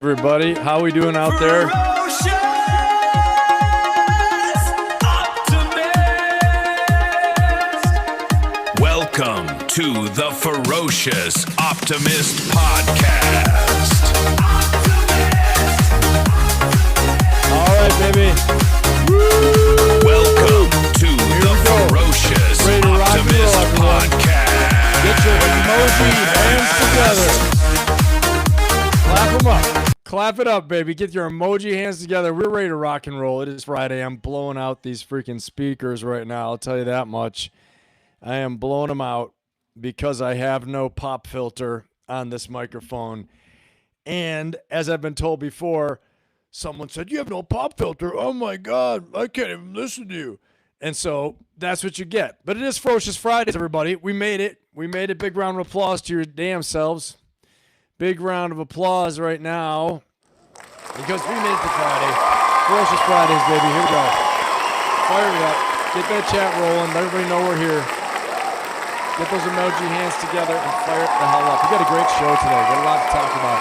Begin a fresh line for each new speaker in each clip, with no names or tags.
Everybody, how we doing out there?
Ferocious Optimist.
Welcome to the Ferocious Optimist Podcast.
All right, baby.
Welcome to the Ferocious
Ready to rock and roll,
Optimist
everyone.
Podcast.
Get your emoji hands together. Clap them up. Clap it up, baby. Get your emoji hands together. We're ready to rock and roll. It is Friday. I'm blowing out these freaking speakers right now. I'll tell you that much. I am blowing them out because I have no pop filter on this microphone. And as I've been told before, someone said, "You have no pop filter." Oh my God, I can't even listen to you. And so that's what you get. But it is Ferocious Fridays, everybody. We made it. We made it. Big round of applause to your damn selves. Big round of applause right now because we made it to Friday. Ferocious Fridays, baby. Here we go. Fire it up. Get that chat rolling. Let everybody know we're here. Get those emoji hands together and fire it the hell up. We got a great show today. We got a lot to talk about.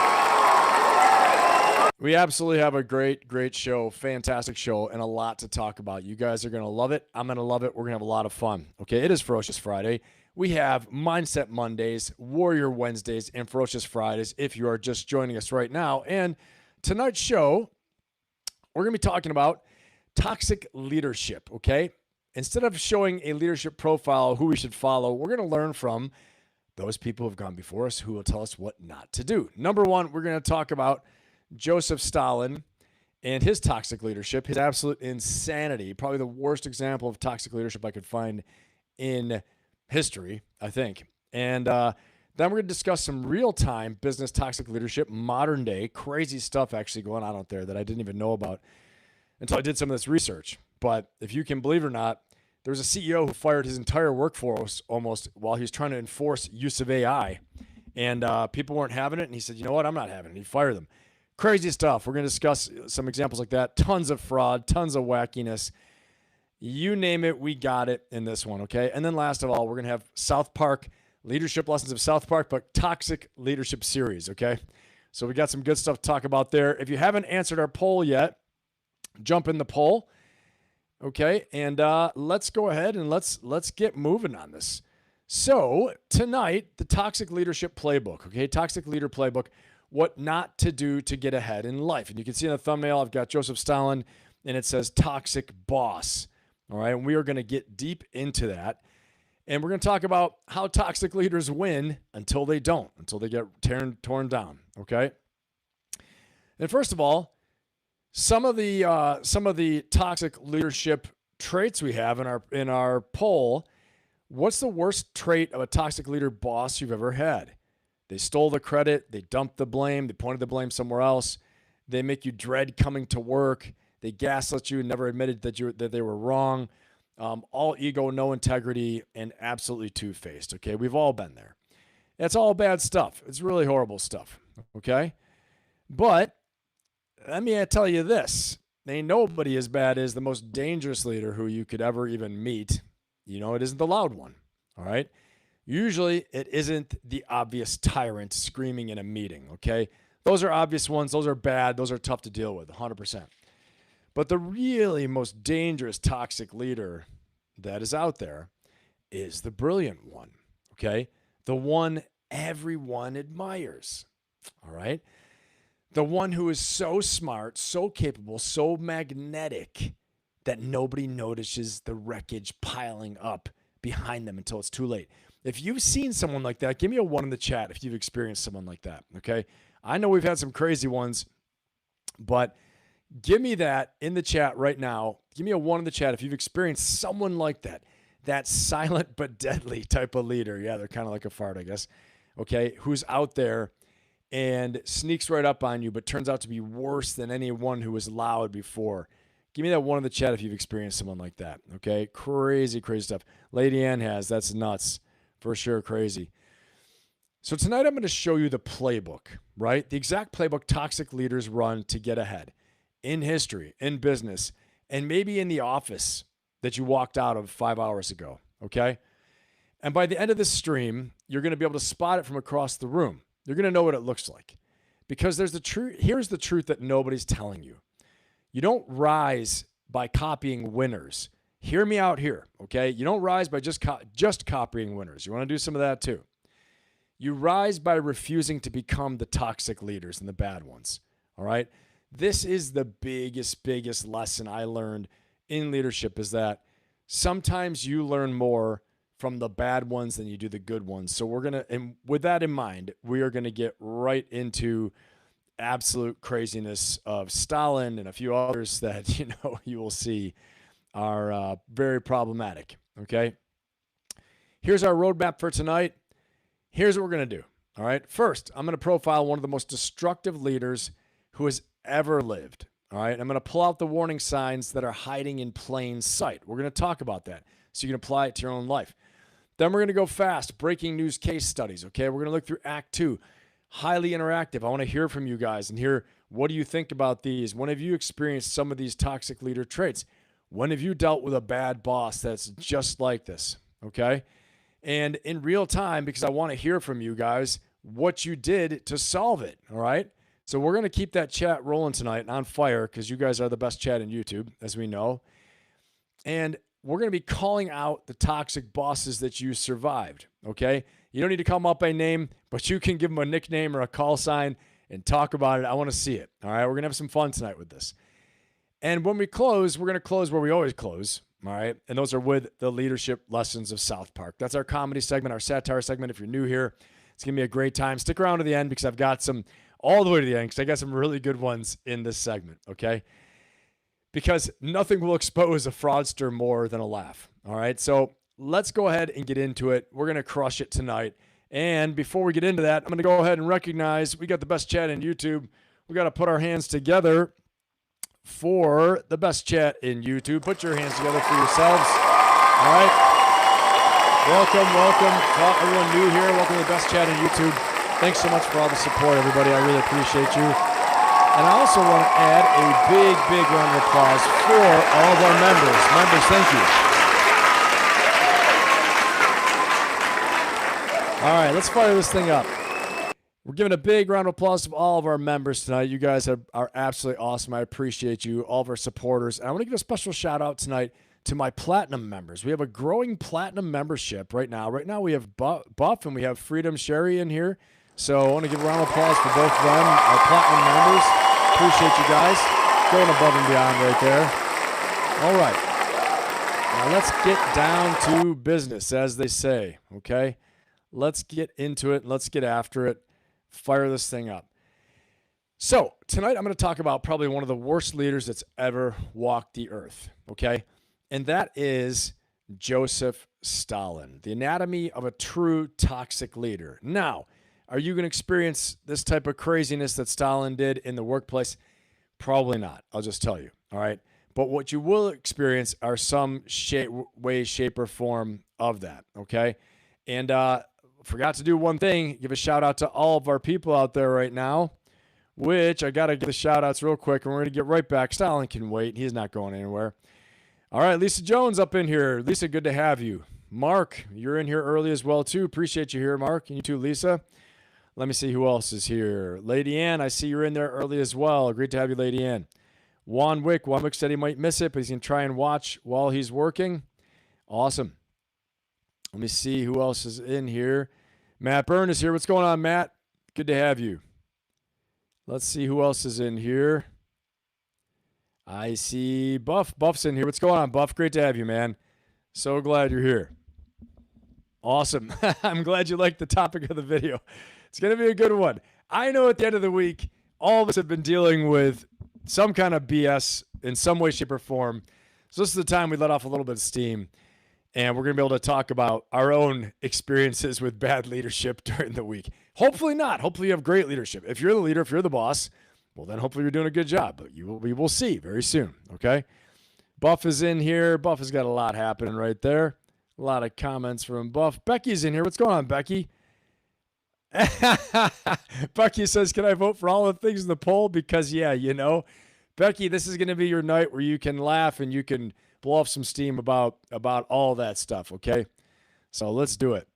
We absolutely have a great show. Fantastic show and a lot to talk about. You guys are going to love it. I'm going to love it. We're going to have a lot of fun. Okay, it is Ferocious Friday. We have Mindset Mondays, Warrior Wednesdays, and Ferocious Fridays if you are just joining us right now. And tonight's show, we're going to be talking about toxic leadership, okay? Instead of showing a leadership profile, who we should follow, we're going to learn from those people who have gone before us who will tell us what not to do. Number one, we're going to talk about Joseph Stalin and his toxic leadership, his absolute insanity, probably the worst example of toxic leadership I could find in history, I think. And then we're going to discuss some real-time business toxic leadership, modern day, crazy stuff actually going on out there that I didn't even know about until I did some of this research. But if you can believe it or not, there was a CEO who fired his entire workforce almost while he was trying to enforce use of AI. And people weren't having it. And he said, you know what, I'm not having it. And he fired them. Crazy stuff. We're going to discuss some examples like that. Tons of fraud, tons of wackiness. You name it, we got it in this one, okay? And then last of all, we're going to have South Park, leadership lessons of South Park, but toxic leadership series, okay? So we got some good stuff to talk about there. If you haven't answered our poll yet, jump in the poll, okay? And let's go ahead and let's get moving on this. So tonight, the Toxic Leadership Playbook, okay? Toxic Leader Playbook, what not to do to get ahead in life. And you can see in the thumbnail, I've got Joseph Stalin, and it says Toxic Boss. All right, and we are going to get deep into that. And we're going to talk about how toxic leaders win until they don't, until they get torn down, okay? And first of all, some of the toxic leadership traits we have in our poll, what's the worst trait of a toxic leader boss you've ever had? They stole the credit, they dumped the blame, they pointed the blame somewhere else, they make you dread coming to work, they gaslit you and never admitted that they were wrong. All ego, no integrity, and absolutely two-faced. Okay, we've all been there. It's all bad stuff. It's really horrible stuff. Okay, but let me tell you this: ain't nobody as bad as the most dangerous leader who you could ever even meet. You know, it isn't the loud one. All right. Usually, it isn't the obvious tyrant screaming in a meeting. Okay, those are obvious ones. Those are bad. Those are tough to deal with. 100%. But the really most dangerous toxic leader that is out there is the brilliant one, okay? The one everyone admires, all right? The one who is so smart, so capable, so magnetic that nobody notices the wreckage piling up behind them until it's too late. If you've seen someone like that, give me a 1 in the chat if you've experienced someone like that, okay? I know we've had some crazy ones, but give me that in the chat right now. Give me a 1 in the chat if you've experienced someone like that. That silent but deadly type of leader. Yeah, they're kind of like a fart, I guess. Okay, who's out there and sneaks right up on you, but turns out to be worse than anyone who was loud before. Give me that 1 in the chat if you've experienced someone like that. Okay, crazy stuff. Lady Ann has. That's nuts. For sure, crazy. So tonight I'm going to show you the playbook, right? The exact playbook toxic leaders run to get ahead. In history, in business, and maybe in the office that you walked out of 5 hours ago, okay? And by the end of this stream, you're going to be able to spot it from across the room. You're going to know what it looks like Because there's the truth. Here's the truth that nobody's telling you. You don't rise by copying winners. Hear me out here, okay? You don't rise by just copying winners. You want to do some of that too. You rise by refusing to become the toxic leaders and the bad ones, all right? This is the biggest lesson I learned in leadership, is that sometimes you learn more from the bad ones than you do the good ones. So and with that in mind, we are going to get right into absolute craziness of Stalin and a few others that, you will see are very problematic. Okay. Here's our roadmap for tonight. Here's what we're going to do. All right. First, I'm going to profile one of the most destructive leaders who has ever lived. All right. I'm going to pull out the warning signs that are hiding in plain sight. We're going to talk about that so you can apply it to your own life. Then we're going to go fast, breaking news case studies. Okay. We're going to look through Act 2, highly interactive. I want to hear from you guys and hear, what do you think about these? When have you experienced some of these toxic leader traits? When have you dealt with a bad boss that's just like this? Okay. And in real time, because I want to hear from you guys what you did to solve it. All right. So we're going to keep that chat rolling tonight and on fire, because you guys are the best chat in YouTube, as we know. And we're going to be calling out the toxic bosses that you survived. Okay. You don't need to call them up by name, but you can give them a nickname or a call sign and talk about it. I want to see it. All right. We're going to have some fun tonight with this. And when we close, we're going to close where we always close. All right. And those are with the leadership lessons of South Park. That's our comedy segment, our satire segment. If you're new here, it's going to be a great time. Stick around to the end, because I've got some all the way to the end, because I got some really good ones in this segment. Okay. Because nothing will expose a fraudster more than a laugh. All right. So let's go ahead and get into it. We're going to crush it tonight. And before we get into that, I'm going to go ahead and recognize we got the best chat in YouTube. We got to put our hands together for the best chat in YouTube. Put your hands together for yourselves. All right. Welcome. Everyone new here, welcome to the best chat in YouTube. Thanks so much for all the support, everybody. I really appreciate you. And I also want to add a big round of applause for all of our members. Members, thank you. All right, let's fire this thing up. We're giving a big round of applause to all of our members tonight. You guys are absolutely awesome. I appreciate you, all of our supporters. And I want to give a special shout out tonight to my platinum members. We have a growing platinum membership right now. Right now we have Buff and we have Freedom Sherry in here. So I want to give a round of applause for both of them, our platinum members. Appreciate you guys going above and beyond right there. All right. Now let's get down to business, as they say, okay? Let's get into it. Let's get after it. Fire this thing up. So tonight I'm going to talk about probably one of the worst leaders that's ever walked the earth, okay? And that is Joseph Stalin, the anatomy of a true toxic leader. Now, are you going to experience this type of craziness that Stalin did in the workplace? Probably not. I'll just tell you. All right. But what you will experience are some way, shape, or form of that. Okay. And forgot to do one thing. Give a shout out to all of our people out there right now, which I got to give the shout outs real quick. And we're going to get right back. Stalin can wait. He's not going anywhere. All right. Lisa Jones up in here. Lisa, good to have you. Mark, you're in here early as well, too. Appreciate you here, Mark. And you too, Lisa. Let me see who else is here. Lady Ann, I see you're in there early as well. Great to have you, Lady Ann. Juan Wick said he might miss it, but he's going to try and watch while he's working. Awesome. Let me see who else is in here. Matt Byrne is here. What's going on, Matt? Good to have you. Let's see who else is in here. I see Buff. Buff's in here. What's going on, Buff? Great to have you, man. So glad you're here. Awesome. I'm glad you liked the topic of the video. It's going to be a good one. I know at the end of the week, all of us have been dealing with some kind of BS in some way, shape, or form. So this is the time we let off a little bit of steam, and we're going to be able to talk about our own experiences with bad leadership during the week. Hopefully not. Hopefully you have great leadership. If you're the leader, if you're the boss, well, then hopefully you're doing a good job. But we will see very soon, okay? Buff is in here. Buff has got a lot happening right there. A lot of comments from Buff. Becky's in here. What's going on, Becky? Becky says, can I vote for all the things in the poll? Because, yeah, Becky, this is going to be your night where you can laugh and you can blow off some steam about all that stuff, okay? So let's do it.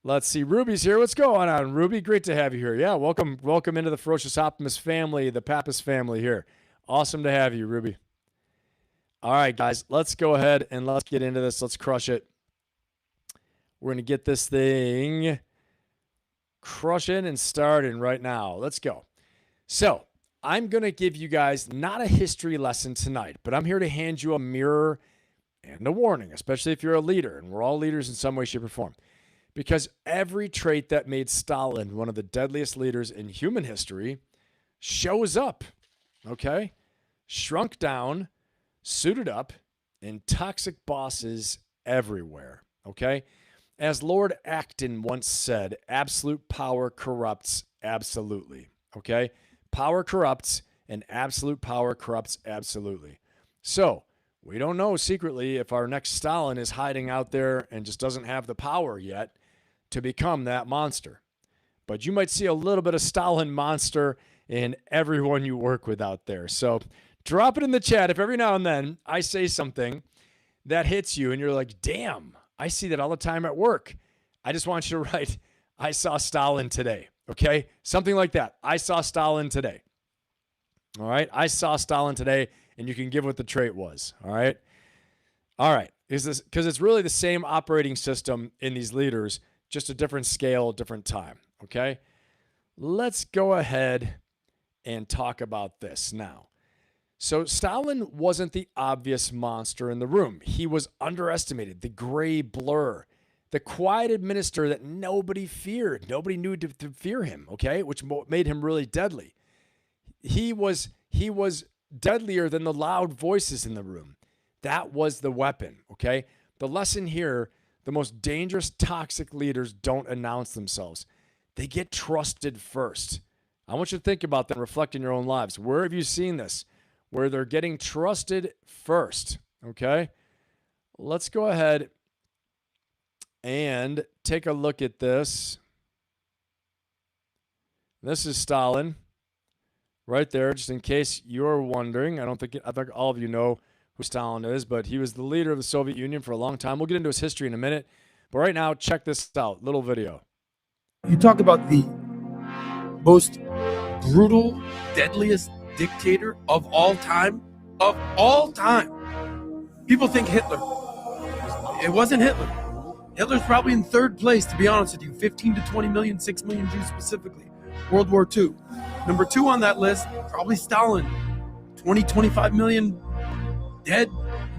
Let's see. Ruby's here. What's going on, Ruby? Great to have you here. Yeah, welcome into the Ferocious Optimist family, the Pappas family here. Awesome to have you, Ruby. All right, guys, let's go ahead and let's get into this. Let's crush it. We're going to get this thing crushing and starting right now. Let's go. So I'm going to give you guys not a history lesson tonight, but I'm here to hand you a mirror and a warning, especially if you're a leader, and we're all leaders in some way, shape, or form. Because every trait that made Stalin one of the deadliest leaders in human history shows up, okay? Shrunk down, suited up, and toxic bosses everywhere, okay? As Lord Acton once said, absolute power corrupts absolutely, okay? Power corrupts, and absolute power corrupts absolutely. So, we don't know secretly if our next Stalin is hiding out there and just doesn't have the power yet to become that monster. But you might see a little bit of Stalin monster in everyone you work with out there. So drop it in the chat if every now and then I say something that hits you and you're like, damn, I see that all the time at work. I just want you to write, I saw Stalin today. Okay? Something like that. I saw Stalin today. All right? I saw Stalin today, and you can give what the trait was. All right? All right. Because it's really the same operating system in these leaders, just a different scale, different time, okay? Let's go ahead and talk about this now. So Stalin wasn't the obvious monster in the room. He was underestimated, the gray blur, the quiet administrator that nobody feared. Nobody knew to fear him, okay? Which made him really deadly. He was deadlier than the loud voices in the room. That was the weapon, okay? The lesson here, the most dangerous toxic leaders don't announce themselves. They get trusted first. I want you to think about that and reflect in your own lives. Where have you seen this? Where they're getting trusted first, okay? Let's go ahead and take a look at this. This is Stalin right there, just in case you're wondering. I think all of you know who Stalin is, but he was the leader of the Soviet Union for a long time. We'll get into his history in a minute. But right now, check this out. Little video.
You talk about the most brutal, deadliest dictator of all time. Of all time. People think Hitler. It wasn't Hitler. Hitler's probably in third place, to be honest with you. 15 to 20 million, 6 million Jews specifically. World War II. Number 2 on that list, probably Stalin. 20, 25 million dead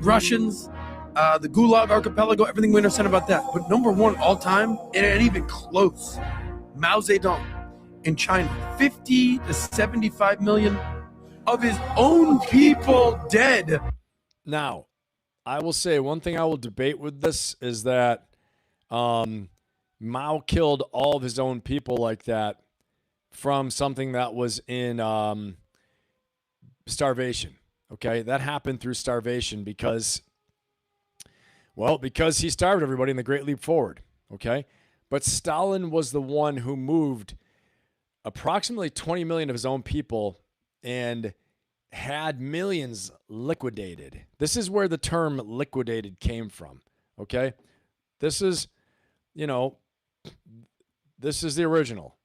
Russians, the Gulag Archipelago, everything we understand about that. But number 1 all time, and even close, Mao Zedong in China. 50 to 75 million of his own people dead.
Now, I will say one thing I will debate with this is that Mao killed all of his own people like that from something that was in starvation. Okay, that happened through starvation because he starved everybody in the Great Leap Forward. Okay, but Stalin was the one who moved approximately 20 million of his own people and had millions liquidated. This is where the term liquidated came from. Okay, this is the original.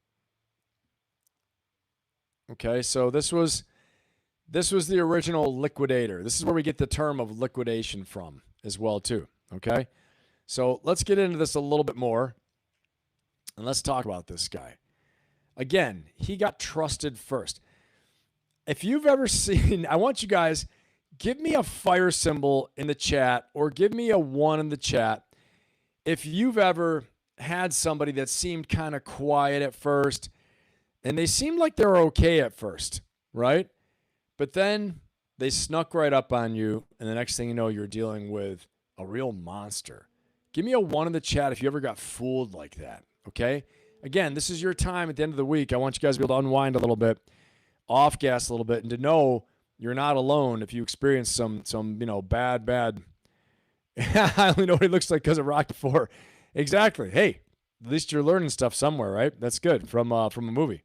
Okay, so this was the original liquidator. This is where we get the term of liquidation from as well too, okay? So let's get into this a little bit more, and let's talk about this guy. Again, he got trusted first. If you've ever seen, I want you guys, give me a fire symbol in the chat or give me a 1 in the chat if you've ever had somebody that seemed kind of quiet at first, and they seemed like they were okay at first, right? But then they snuck right up on you, and the next thing you know, you're dealing with a real monster. Give me a 1 in the chat if you ever got fooled like that, okay? Again, this is your time at the end of the week. I want you guys to be able to unwind a little bit, off gas a little bit, and to know you're not alone if you experience some bad. I only know what he looks like because of Rocky 4. Exactly. Hey, at least you're learning stuff somewhere, right? That's good from a movie.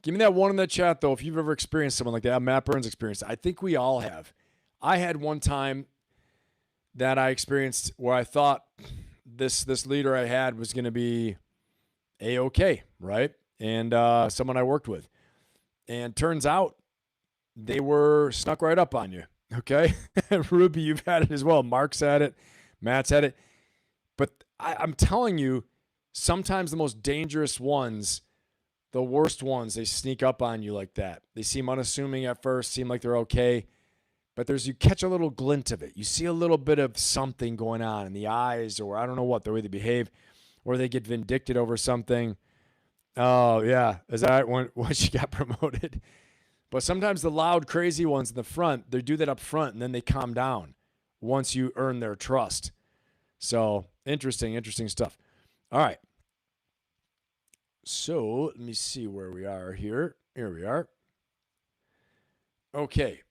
Give me that 1 in the chat, though, if you've ever experienced someone like that. Matt Burns experienced it. I think we all have. I had one time that I experienced where I thought this leader I had was going to be A-okay, right? And someone I worked with. And turns out they were snuck right up on you, okay? Ruby, you've had it as well. Mark's had it. Matt's had it. But I'm telling you, sometimes the most dangerous ones, the worst ones, they sneak up on you like that. They seem unassuming at first, seem like they're okay. But you catch a little glint of it. You see a little bit of something going on in the eyes, or I don't know what, the way they behave, or they get vindicted over something. Oh, yeah. Is that when she got promoted? But sometimes the loud, crazy ones in the front, they do that up front, and then they calm down once you earn their trust. So, interesting stuff. All right. So, let me see where we are here. Here we are. Okay.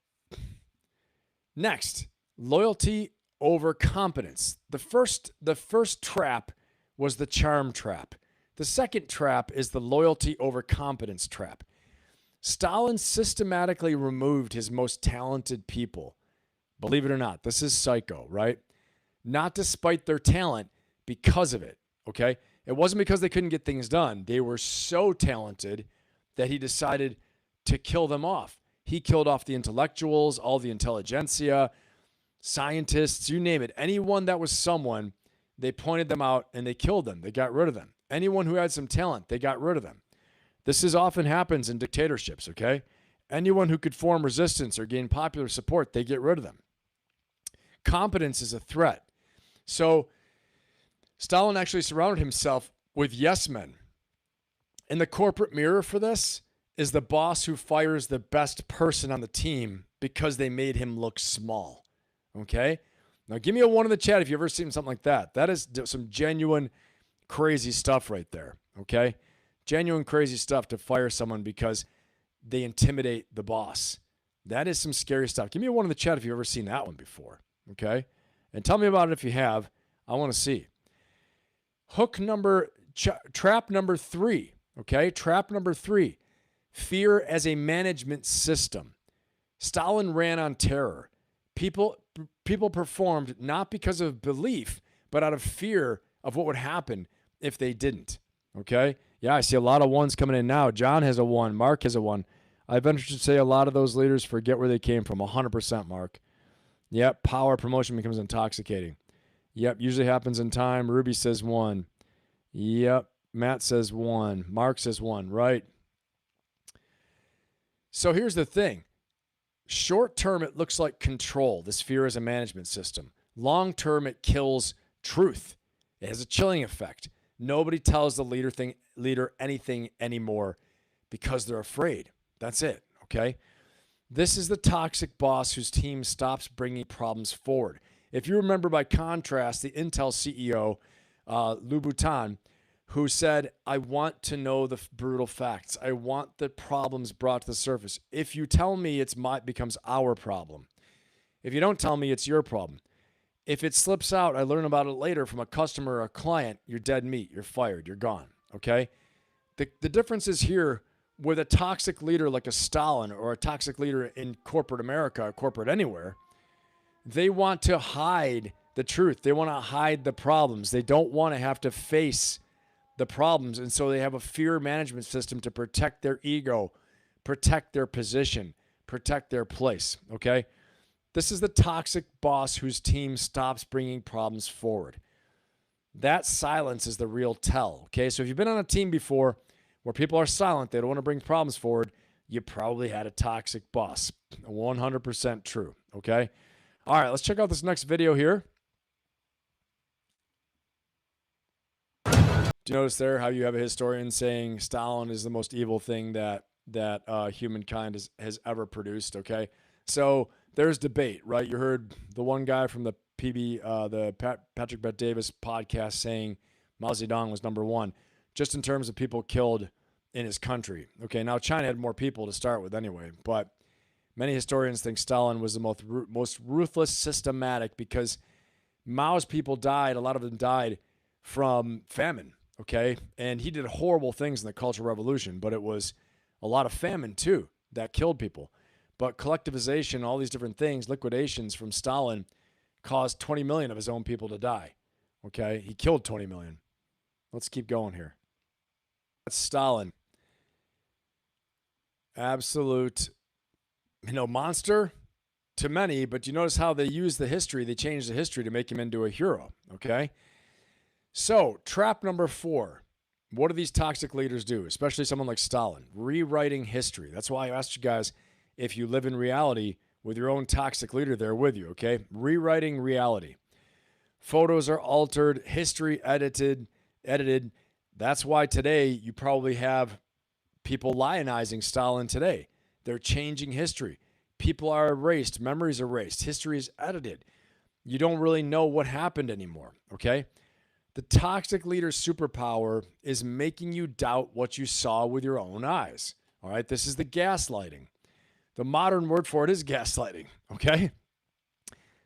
Next, loyalty over competence. The first trap was the charm trap. The second trap is the loyalty over competence trap. Stalin systematically removed his most talented people. Believe it or not, this is psycho, right? Not despite their talent, because of it, okay? It wasn't because they couldn't get things done. They were so talented that he decided to kill them off. He killed off the intellectuals, all the intelligentsia, scientists, you name it. Anyone that was someone, they pointed them out and they killed them. They got rid of them. Anyone who had some talent, they got rid of them. This often happens in dictatorships, okay? Anyone who could form resistance or gain popular support, they get rid of them. Competence is a threat. So Stalin actually surrounded himself with yes men. And the corporate mirror for this is the boss who fires the best person on the team because they made him look small, okay? Now, give me a 1 in the chat if you've ever seen something like that. That is some genuine crazy stuff right there, okay? Genuine crazy stuff to fire someone because they intimidate the boss. That is some scary stuff. Give me a 1 in the chat if you've ever seen that one before, okay? And tell me about it if you have. I want to see. Trap number 3, okay? Trap number 3, fear as a management system. Stalin ran on terror. People performed not because of belief, but out of fear of what would happen if they didn't, okay? Yeah, I see a lot of 1s coming in now. John has a 1. Mark has a 1. I venture to say a lot of those leaders forget where they came from. 100%, Mark. Yep, power promotion becomes intoxicating. Yep, usually happens in time. Ruby says 1. Yep, Matt says 1. Mark says 1. Right. So here's the thing. Short term, it looks like control. This fear is a management system. Long term, it kills truth. It has a chilling effect. Nobody tells the leader anything anymore because they're afraid. That's it, okay? This is the toxic boss whose team stops bringing problems forward. If you remember, by contrast, the Intel CEO, Louboutin, who said, I want to know the brutal facts. I want the problems brought to the surface. If you tell me, it becomes our problem. If you don't tell me, it's your problem. If it slips out, I learn about it later from a customer or a client, you're dead meat, you're fired, you're gone, okay? The difference is here with a toxic leader like a Stalin or a toxic leader in corporate America or corporate anywhere. They want to hide the truth. They want to hide the problems. They don't want to have to face the problems, and so they have a fear management system to protect their ego, protect their position, protect their place, okay? This is the toxic boss whose team stops bringing problems forward. That silence is the real tell, okay? So if you've been on a team before where people are silent, they don't want to bring problems forward, you probably had a toxic boss. 100% true, okay? All right, let's check out this next video here. Do you notice there how you have a historian saying Stalin is the most evil thing that humankind has ever produced, okay? So there's debate, right? You heard the one guy from the Patrick Bet-Davis podcast saying Mao Zedong was number 1, just in terms of people killed in his country. Okay, now China had more people to start with anyway, but many historians think Stalin was the most ruthless, systematic, because Mao's people died, a lot of them died from famine, okay? And he did horrible things in the Cultural Revolution, but it was a lot of famine too that killed people. But collectivization, all these different things, liquidations from Stalin caused 20 million of his own people to die, Okay. He killed 20 million. Let's keep going here. That's Stalin. Absolute, monster to many, but you notice how they use the history. They changed the history to make him into a hero. Okay. So, trap number 4. What do these toxic leaders do, especially someone like Stalin? Rewriting history. That's why I asked you guys if you live in reality with your own toxic leader there with you, okay? Rewriting reality. Photos are altered, history edited. That's why today you probably have people lionizing Stalin today. They're changing history. People are erased, memories erased, history is edited. You don't really know what happened anymore, okay? The toxic leader's superpower is making you doubt what you saw with your own eyes. All right, this is the gaslighting. The modern word for it is gaslighting, okay?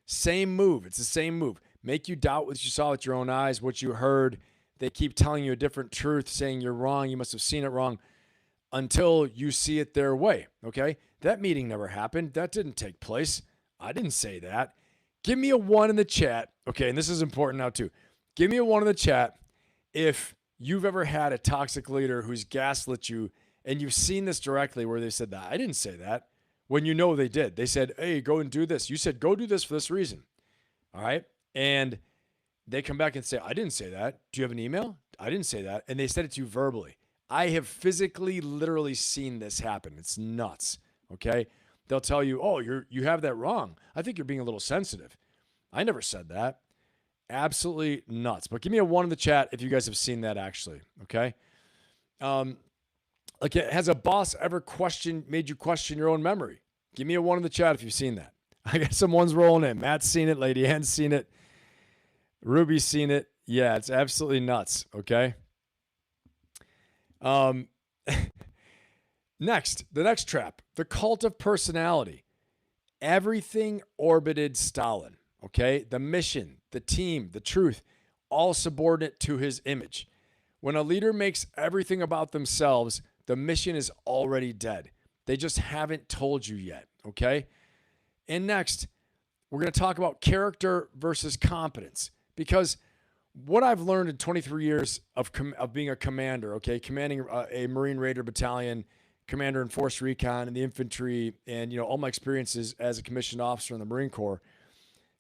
Same move. It's the same move. Make you doubt what you saw with your own eyes, what you heard. They keep telling you a different truth, saying you're wrong, you must have seen it wrong, until you see it their way, okay? That meeting never happened. That didn't take place. I didn't say that. Give me a 1 in the chat, okay, and this is important now too. Give me a 1 in the chat if you've ever had a toxic leader who's gaslit you and you've seen this directly where they said that. I didn't say that. When you know they did. They said, hey, go and do this. You said, go do this for this reason. All right? And they come back and say, I didn't say that. Do you have an email? I didn't say that. And they said it to you verbally. I have physically, literally seen this happen. It's nuts. Okay? They'll tell you, oh, you have that wrong. I think you're being a little sensitive. I never said that. Absolutely nuts. But give me a 1 in the chat if you guys have seen that actually, okay? Has a boss ever made you question your own memory? Give me a 1 in the chat if you've seen that. I got some ones rolling in. Matt's seen it. Lady Ann's seen it. Ruby's seen it. Yeah, it's absolutely nuts, okay? Next, the next trap, the cult of personality. Everything orbited Stalin. Okay, the mission, the team, the truth, all subordinate to his image. When a leader makes everything about themselves, the mission is already dead. They just haven't told you yet, okay? And next, we're going to talk about character versus competence, because what I've learned in 23 years of being a commander, okay, commanding a Marine Raider Battalion, commander in Force Recon and the infantry, and all my experiences as a commissioned officer in the Marine Corps.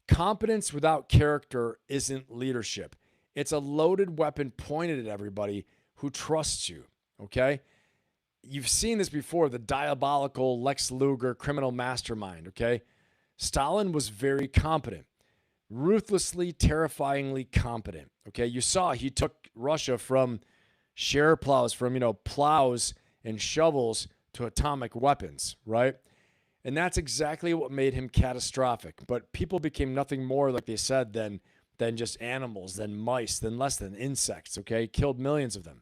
Competence without character isn't leadership. It's a loaded weapon pointed at everybody who trusts you, okay? You've seen this before, the diabolical Lex Luger criminal mastermind, okay? Stalin was very competent, ruthlessly, terrifyingly competent, okay? You saw he took Russia from share plows, from, plows and shovels to atomic weapons, right? And that's exactly what made him catastrophic. But people became nothing more, like they said, than just animals, than mice, than less than insects, okay? Killed millions of them.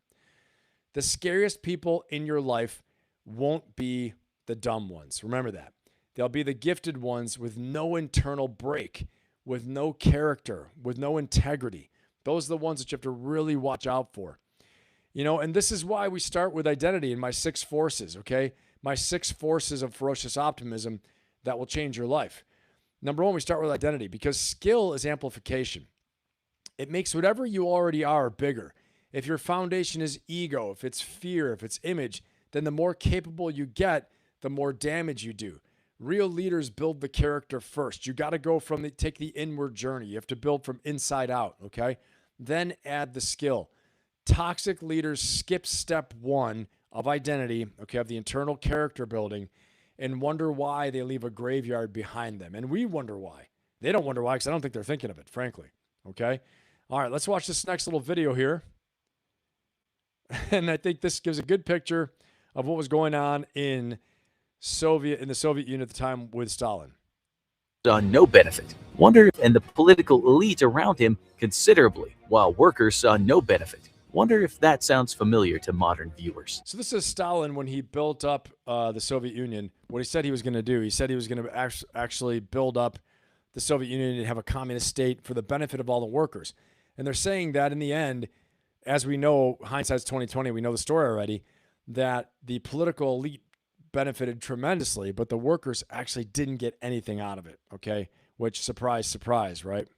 The scariest people in your life won't be the dumb ones. Remember that. They'll be the gifted ones with no internal break, with no character, with no integrity. Those are the ones that you have to really watch out for. And this is why we start with identity in my 6 forces, okay? My 6 forces of ferocious optimism that will change your life. Number 1, we start with identity, because skill is amplification. It makes whatever you already are bigger. If your foundation is ego, if it's fear, if it's image, then the more capable you get, the more damage you do. Real leaders build the character first. You got to go take the inward journey. You have to build from inside out, okay? Then add the skill. Toxic leaders skip step 1 of identity, okay, of the internal character building, and wonder why they leave a graveyard behind them. And we wonder why. They don't wonder why, because I don't think they're thinking of it, frankly. Okay? All right, let's watch this next little video here. And I think this gives a good picture of what was going on in the Soviet Union at the time with Stalin.
Saw no benefit. Wonder and the political elite around him considerably, while workers saw no benefit. Wonder if that sounds familiar to modern viewers.
So this is Stalin when he built up the Soviet Union. What he said he was going to do, he said he was going to actually build up the Soviet Union and have a communist state for the benefit of all the workers. And they're saying that in the end, as we know, hindsight's 2020, we know the story already, that the political elite benefited tremendously, but the workers actually didn't get anything out of it, okay? Which, surprise, surprise, right?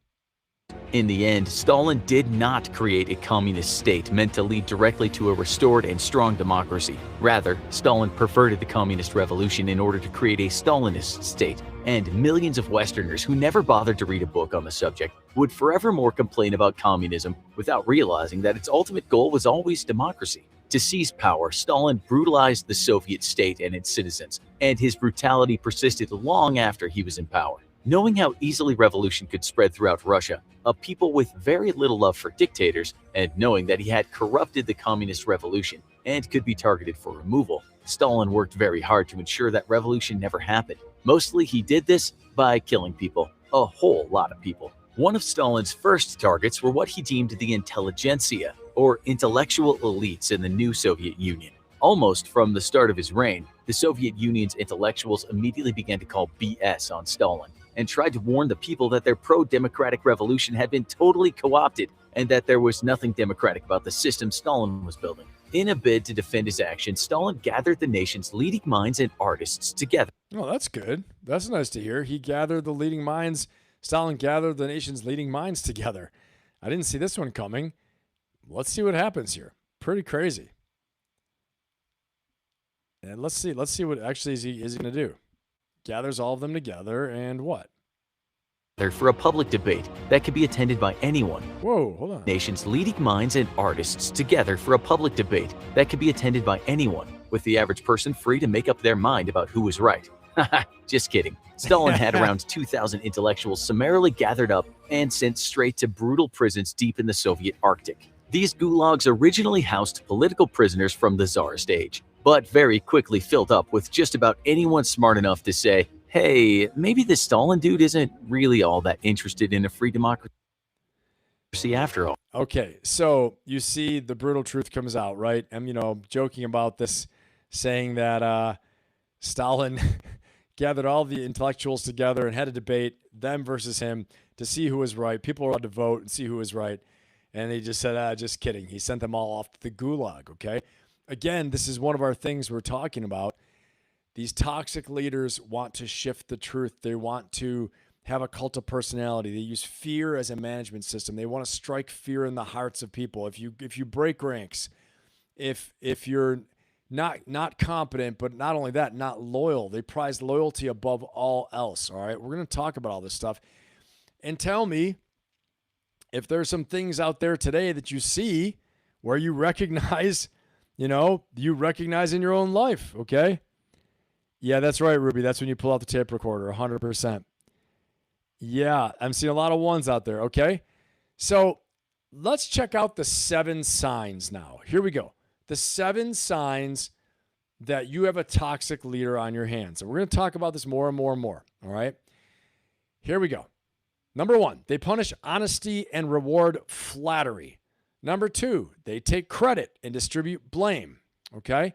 In the end, Stalin did not create a communist state meant to lead directly to a restored and strong democracy. Rather, Stalin perverted the communist revolution in order to create a Stalinist state, and millions of Westerners who never bothered to read a book on the subject would forevermore complain about communism without realizing that its ultimate goal was always democracy. To seize power, Stalin brutalized the Soviet state and its citizens, and his brutality persisted long after he was in power. Knowing how easily revolution could spread throughout Russia, a people with very little love for dictators, and knowing that he had corrupted the communist revolution and could be targeted for removal, Stalin worked very hard to ensure that revolution never happened. Mostly he did this by killing people, a whole lot of people. One of Stalin's first targets were what he deemed the intelligentsia, or intellectual elites in the new Soviet Union. Almost from the start of his reign, the Soviet Union's intellectuals immediately began to call BS on Stalin, and tried to warn the people that their pro-democratic revolution had been totally co-opted and that there was nothing democratic about the system Stalin was building. In a bid to defend his actions, Stalin gathered the nation's leading minds and artists together.
Oh, that's good. That's nice to hear. He gathered the leading minds. Stalin gathered the nation's leading minds together. I didn't see this one coming. Let's see what happens here. Pretty crazy. And let's see what actually is he going to do. Gathers all of them together and what?
For a public debate that could be attended by anyone.
Whoa, hold on.
Nation's leading minds and artists together for a public debate that could be attended by anyone, with the average person free to make up their mind about who was right. Haha, just kidding. Stalin had around 2,000 intellectuals summarily gathered up and sent straight to brutal prisons deep in the Soviet Arctic. These gulags originally housed political prisoners from the Tsarist age, but very quickly filled up with just about anyone smart enough to say, hey, maybe this Stalin dude isn't really all that interested in a free democracy after all.
Okay, so you see the brutal truth comes out, right? I'm, joking about this, saying that Stalin gathered all the intellectuals together and had a debate, them versus him, to see who was right. People were allowed to vote and see who was right. And he just said, just kidding. He sent them all off to the gulag, okay? Again, this is one of our things we're talking about. These toxic leaders want to shift the truth. They want to have a cult of personality. They use fear as a management system. They want to strike fear in the hearts of people. If you break ranks, if you're not competent, but not only that, not loyal, they prize loyalty above all else. All right, we're going to talk about all this stuff. And tell me if there's some things out there today that you see where you recognize, you recognize in your own life, okay? Yeah, that's right, Ruby. That's when you pull out the tape recorder, 100%. Yeah, I'm seeing a lot of ones out there, okay? So let's check out the 7 signs now. Here we go. The 7 signs that you have a toxic leader on your hands. And we're going to talk about this more and more and more, all right? Here we go. Number 1, they punish honesty and reward flattery. Number 2, they take credit and distribute blame, okay?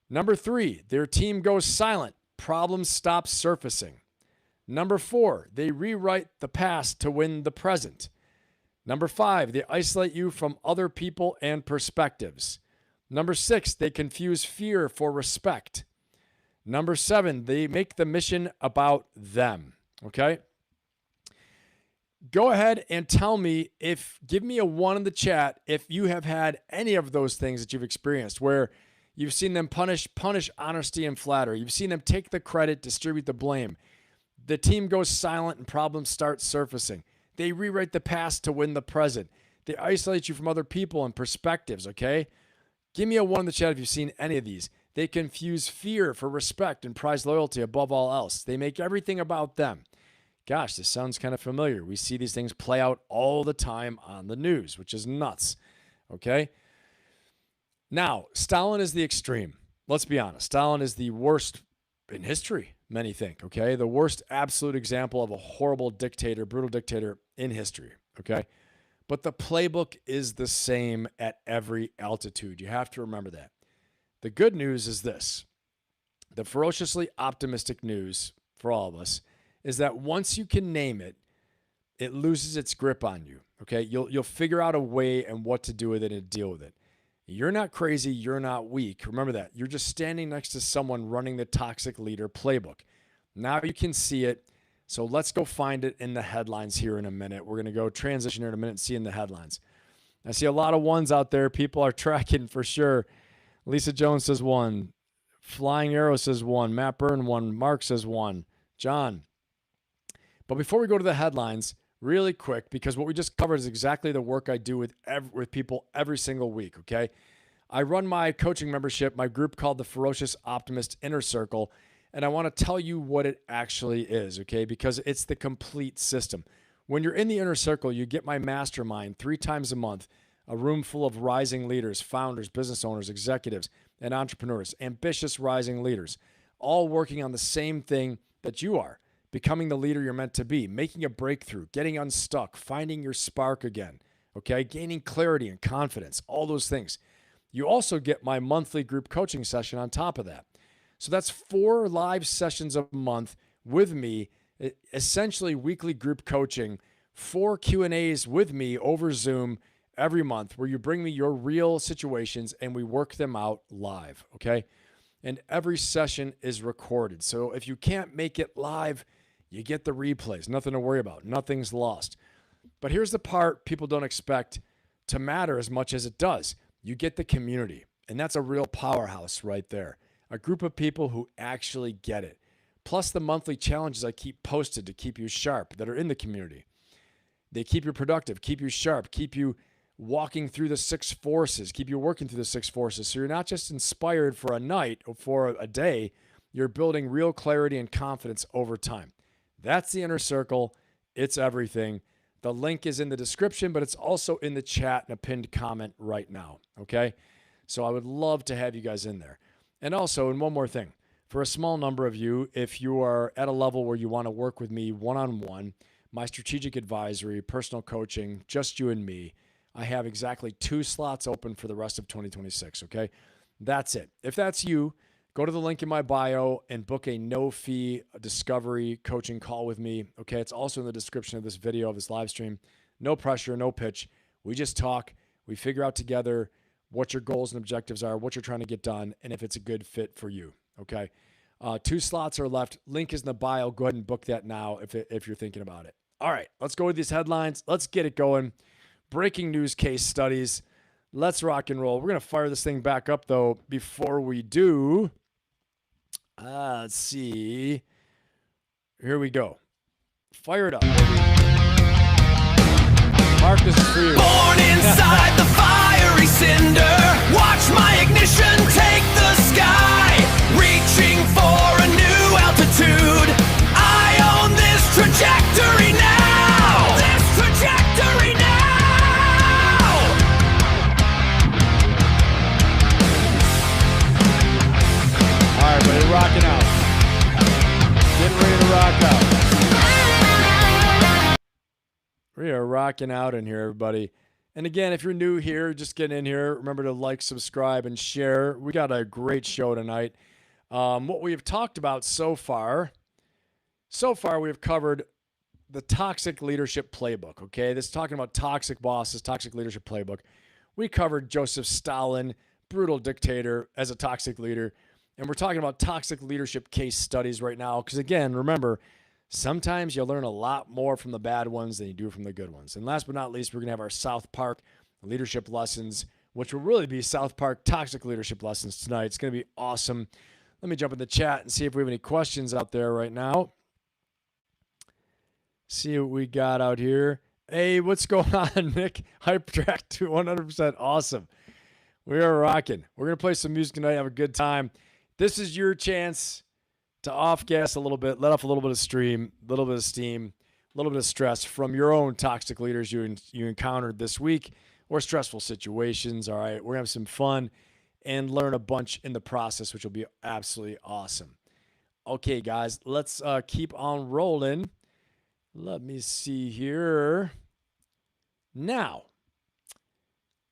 Number 3, their team goes silent. Problems stop surfacing. Number 4, they rewrite the past to win the present. Number 5, they isolate you from other people and perspectives. Number 6, they confuse fear for respect. Number 7, they make the mission about them, okay? Go ahead and tell me give me a 1 in the chat if you have had any of those things that you've experienced where you've seen them punish honesty and flattery. You've seen them take the credit, distribute the blame. The team goes silent and problems start surfacing. They rewrite the past to win the present. They isolate you from other people and perspectives, okay? Give me a 1 in the chat if you've seen any of these. They confuse fear for respect and prize loyalty above all else. They make everything about them. Gosh, this sounds kind of familiar. We see these things play out all the time on the news, which is nuts, okay? Now, Stalin is the extreme. Let's be honest. Stalin is the worst in history, many think, okay? The worst absolute example of a horrible dictator, brutal dictator in history, okay? But the playbook is the same at every altitude. You have to remember that. The good news is this. The ferociously optimistic news for all of us is that once you can name it, it loses its grip on you, okay? You'll figure out a way and what to do with it and deal with it. You're not crazy. You're not weak. Remember that. You're just standing next to someone running the toxic leader playbook. Now you can see it. So let's go find it in the headlines here in a minute. We're going to go transition here in a minute and see in the headlines. I see a lot of ones out there. People are tracking for sure. Lisa Jones says 1. Flying Arrow says 1. Matt Byrne 1. Mark says 1. John. But before we go to the headlines, really quick, because what we just covered is exactly the work I do with people every single week, okay? I run my coaching membership, my group called the Ferocious Optimist Inner Circle, and I want to tell you what it actually is, okay? Because it's the complete system. When you're in the inner circle, you get my mastermind 3 times a month, a room full of rising leaders, founders, business owners, executives, and entrepreneurs, ambitious rising leaders, all working on the same thing that you are, becoming the leader you're meant to be, making a breakthrough, getting unstuck, finding your spark again, okay? Gaining clarity and confidence, all those things. You also get my monthly group coaching session on top of that. So that's 4 live sessions a month with me, essentially weekly group coaching, 4 Q&As with me over Zoom every month where you bring me your real situations and we work them out live, okay? And every session is recorded. So if you can't make it live, you get the replays. Nothing to worry about. Nothing's lost. But here's the part people don't expect to matter as much as it does. You get the community, and that's a real powerhouse right there. A group of people who actually get it. Plus the monthly challenges I keep posted to keep you sharp that are in the community. They keep you productive, keep you sharp, keep you walking through the 6 forces, keep you working through the 6 forces. So you're not just inspired for a night or for a day, you're building real clarity and confidence over time. That's the inner circle. It's everything. The link is in the description, but it's also in the chat and a pinned comment right now, okay? So I would love to have you guys in there. And also, and one more thing, for a small number of you, if you are at a level where you want to work with me one-on-one, my strategic advisory, personal coaching, just you and me, I have exactly 2 slots open for the rest of 2026, okay? That's it. If that's you, go to the link in my bio and book a no-fee discovery coaching call with me, okay? It's also in the description of this video, of this live stream. No pressure, no pitch. We just talk. We figure out together what your goals and objectives are, what you're trying to get done, and if it's a good fit for you, okay? 2 slots are left. Link is in the bio. Go ahead and book that now if you're thinking about it. All right, let's go with these headlines. Let's get it going. Breaking news case studies. Let's rock and roll. We're going to fire this thing back up, though, before we do. Let's see. Here we go. Fire it up. Mark, this is for you.
Born inside the fiery cinder, watch my ignition take the sky, reaching for a new altitude. I own this trajectory now. This trajectory now.
All right, buddy, rocking out. Getting ready to rock out. We are rocking out in here, everybody. And again, if you're new here, just getting in here, remember to like, subscribe, and share. We got a great show tonight. What we've talked about so far we've covered the toxic leadership playbook, okay? This is talking about toxic bosses, toxic leadership playbook. We covered Joseph Stalin, brutal dictator as a toxic leader. And we're talking about toxic leadership case studies right now. Because again, remember, sometimes you learn a lot more from the bad ones than you do from the good ones. And last but not least, we're going to have our South Park leadership lessons, which will really be South Park toxic leadership lessons tonight. It's going to be awesome. Let me jump in the chat and see if we have any questions out there right now. See what we got out here. Hey, what's going on, Nick? Hype track to 100% awesome. We are rocking. We're going to play some music tonight, have a good time. This is your chance to off gas a little bit, let off a little bit of steam, a little bit of stress from your own toxic leaders you encountered this week or stressful situations. All right, we're going to have some fun and learn a bunch in the process, which will be absolutely awesome. Okay, guys, let's keep on rolling. Let me see here. Now,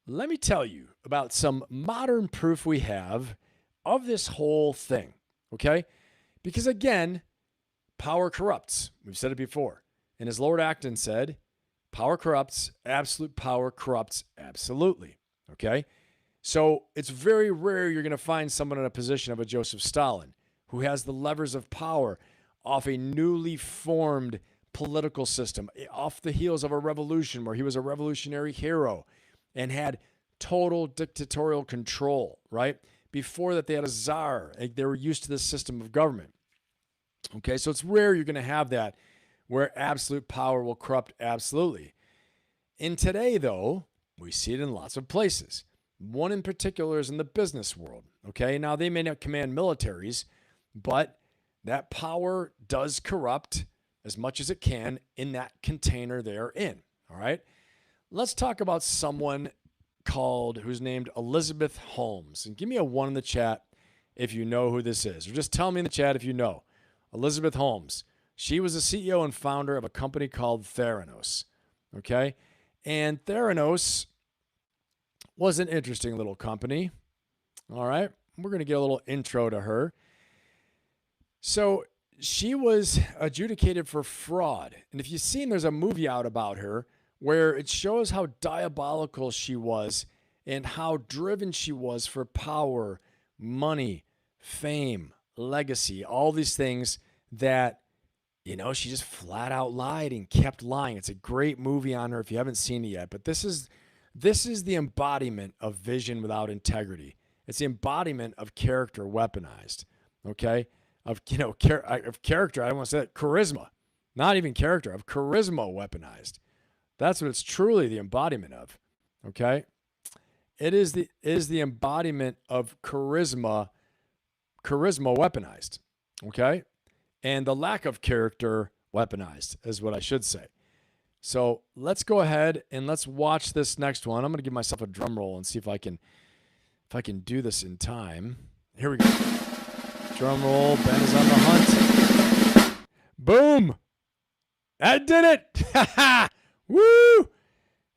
let me tell you about some modern proof we have of this whole thing, okay? Because again, power corrupts. We've said it before. And as Lord Acton said, power corrupts, absolute power corrupts absolutely, okay? So it's very rare you're going to find someone in a position of a Joseph Stalin who has the levers of power off a newly formed political system, off the heels of a revolution where he was a revolutionary hero and had total dictatorial control, right? Before that, they had a czar. They were used to this system of government. Okay, so it's rare you're going to have that where absolute power will corrupt absolutely. In today, though, we see it in lots of places. One in particular is in the business world. Okay, now they may not command militaries, but that power does corrupt as much as it can in that container they're in. All right, let's talk about someone who's named Elizabeth Holmes. And give me a 1 in the chat if you know who this is, or just tell me in the chat if you know. Elizabeth Holmes. She was the CEO and founder of a company called Theranos. Okay, and Theranos was an interesting little company. All right, we're going to get a little intro to her. So she was adjudicated for fraud. And if you've seen, there's a movie out about her where it shows how diabolical she was and how driven she was for power, money, fame, legacy, all these things that, she just flat out lied and kept lying. It's a great movie on her if you haven't seen it yet. But this is the embodiment of vision without integrity. It's the embodiment of character weaponized, okay? Of character, I don't want to say that, charisma. Not even character, of charisma weaponized. That's what it's truly the embodiment of, okay? It is the embodiment of charisma weaponized, okay? And the lack of character weaponized is what I should say. So let's go ahead and let's watch this next one. I'm going to give myself a drum roll and see if I can do this in time. Here we go. Drum roll. Ben is on the hunt. Boom. That did it. Woo.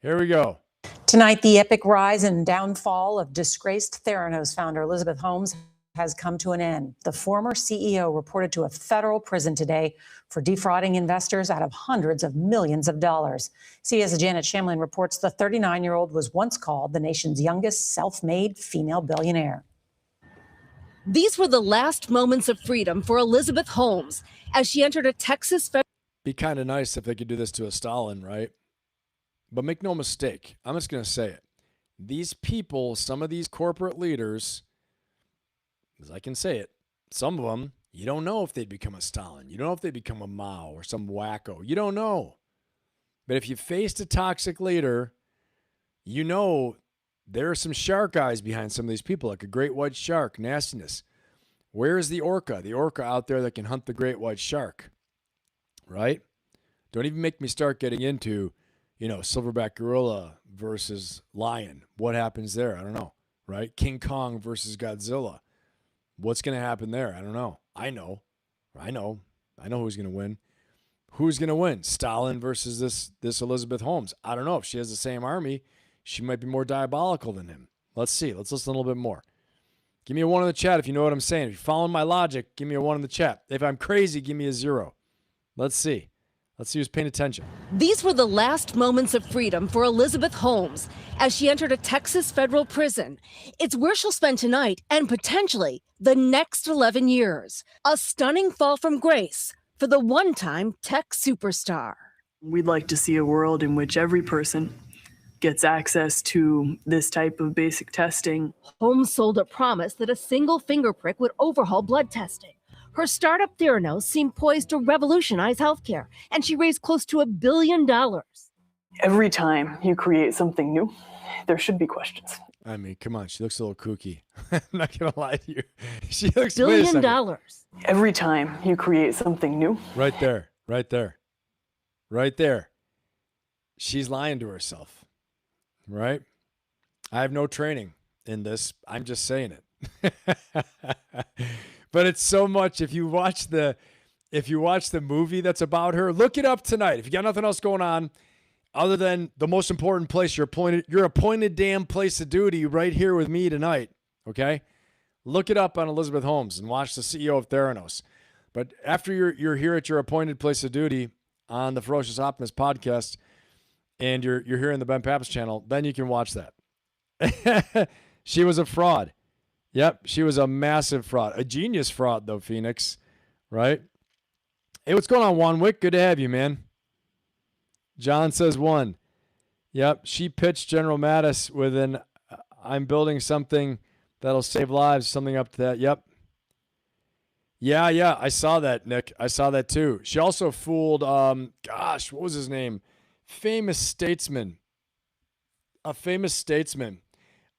Here we go.
Tonight, the epic rise and downfall of disgraced Theranos founder Elizabeth Holmes has come to an end. The former CEO reported to a federal prison today for defrauding investors out of hundreds of millions of dollars. CBS's Janet Shamlin reports the 39-year-old was once called the nation's youngest self-made female billionaire.
These were the last moments of freedom for Elizabeth Holmes as she entered a Texas
Be kind of nice if they could do this to a Stalin, right? But make no mistake, I'm just going to say it. These people, some of these corporate leaders, as I can say it, some of them, you don't know if they'd become a Stalin. You don't know if they'd become a Mao or some wacko. You don't know. But if you faced a toxic leader, you know there are some shark eyes behind some of these people, like a great white shark, nastiness. Where is the orca? The orca out there that can hunt the great white shark, right? Don't even make me start getting into, silverback gorilla versus lion. What happens there? I don't know, right? King Kong versus Godzilla. What's going to happen there? I don't know. I know who's going to win. Who's going to win? Stalin versus this Elizabeth Holmes. I don't know. If she has the same army, she might be more diabolical than him. Let's see. Let's listen a little bit more. Give me a 1 in the chat if you know what I'm saying. If you're following my logic, give me a 1 in the chat. If I'm crazy, give me a 0. Let's see. Let's see who's paying attention.
These were the last moments of freedom for Elizabeth Holmes as she entered a Texas federal prison. It's where she'll spend tonight and potentially the next 11 years. A stunning fall from grace for the one-time tech superstar.
We'd like to see a world in which every person gets access to this type of basic testing.
Holmes sold a promise that a single finger prick would overhaul blood testing. Her startup Theranos seemed poised to revolutionize healthcare, and she raised close to $1 billion.
Every time you create something new, there should be questions.
I mean, come on. She looks a little kooky. I'm not going to lie to you. She looks
$1 billion.
Every time you create something new.
Right there. Right there. Right there. She's lying to herself. Right? I have no training in this. I'm just saying it. But it's so much. If you watch the movie that's about her, look it up tonight. If you got nothing else going on other than the most important place, your appointed damn place of duty right here with me tonight, okay? Look it up on Elizabeth Holmes and watch the CEO of Theranos. But after you're here at your appointed place of duty on the Ferocious Optimist podcast and you're here in the Ben Pappas channel, then you can watch that. She was a fraud. Yep, she was a massive fraud. A genius fraud, though, Phoenix, right? Hey, what's going on, Wanwick? Good to have you, man. John says 1. Yep, she pitched General Mattis with an I'm building something that'll save lives, something up to that. Yep. Yeah, I saw that, Nick. I saw that too. She also fooled, what was his name? A famous statesman.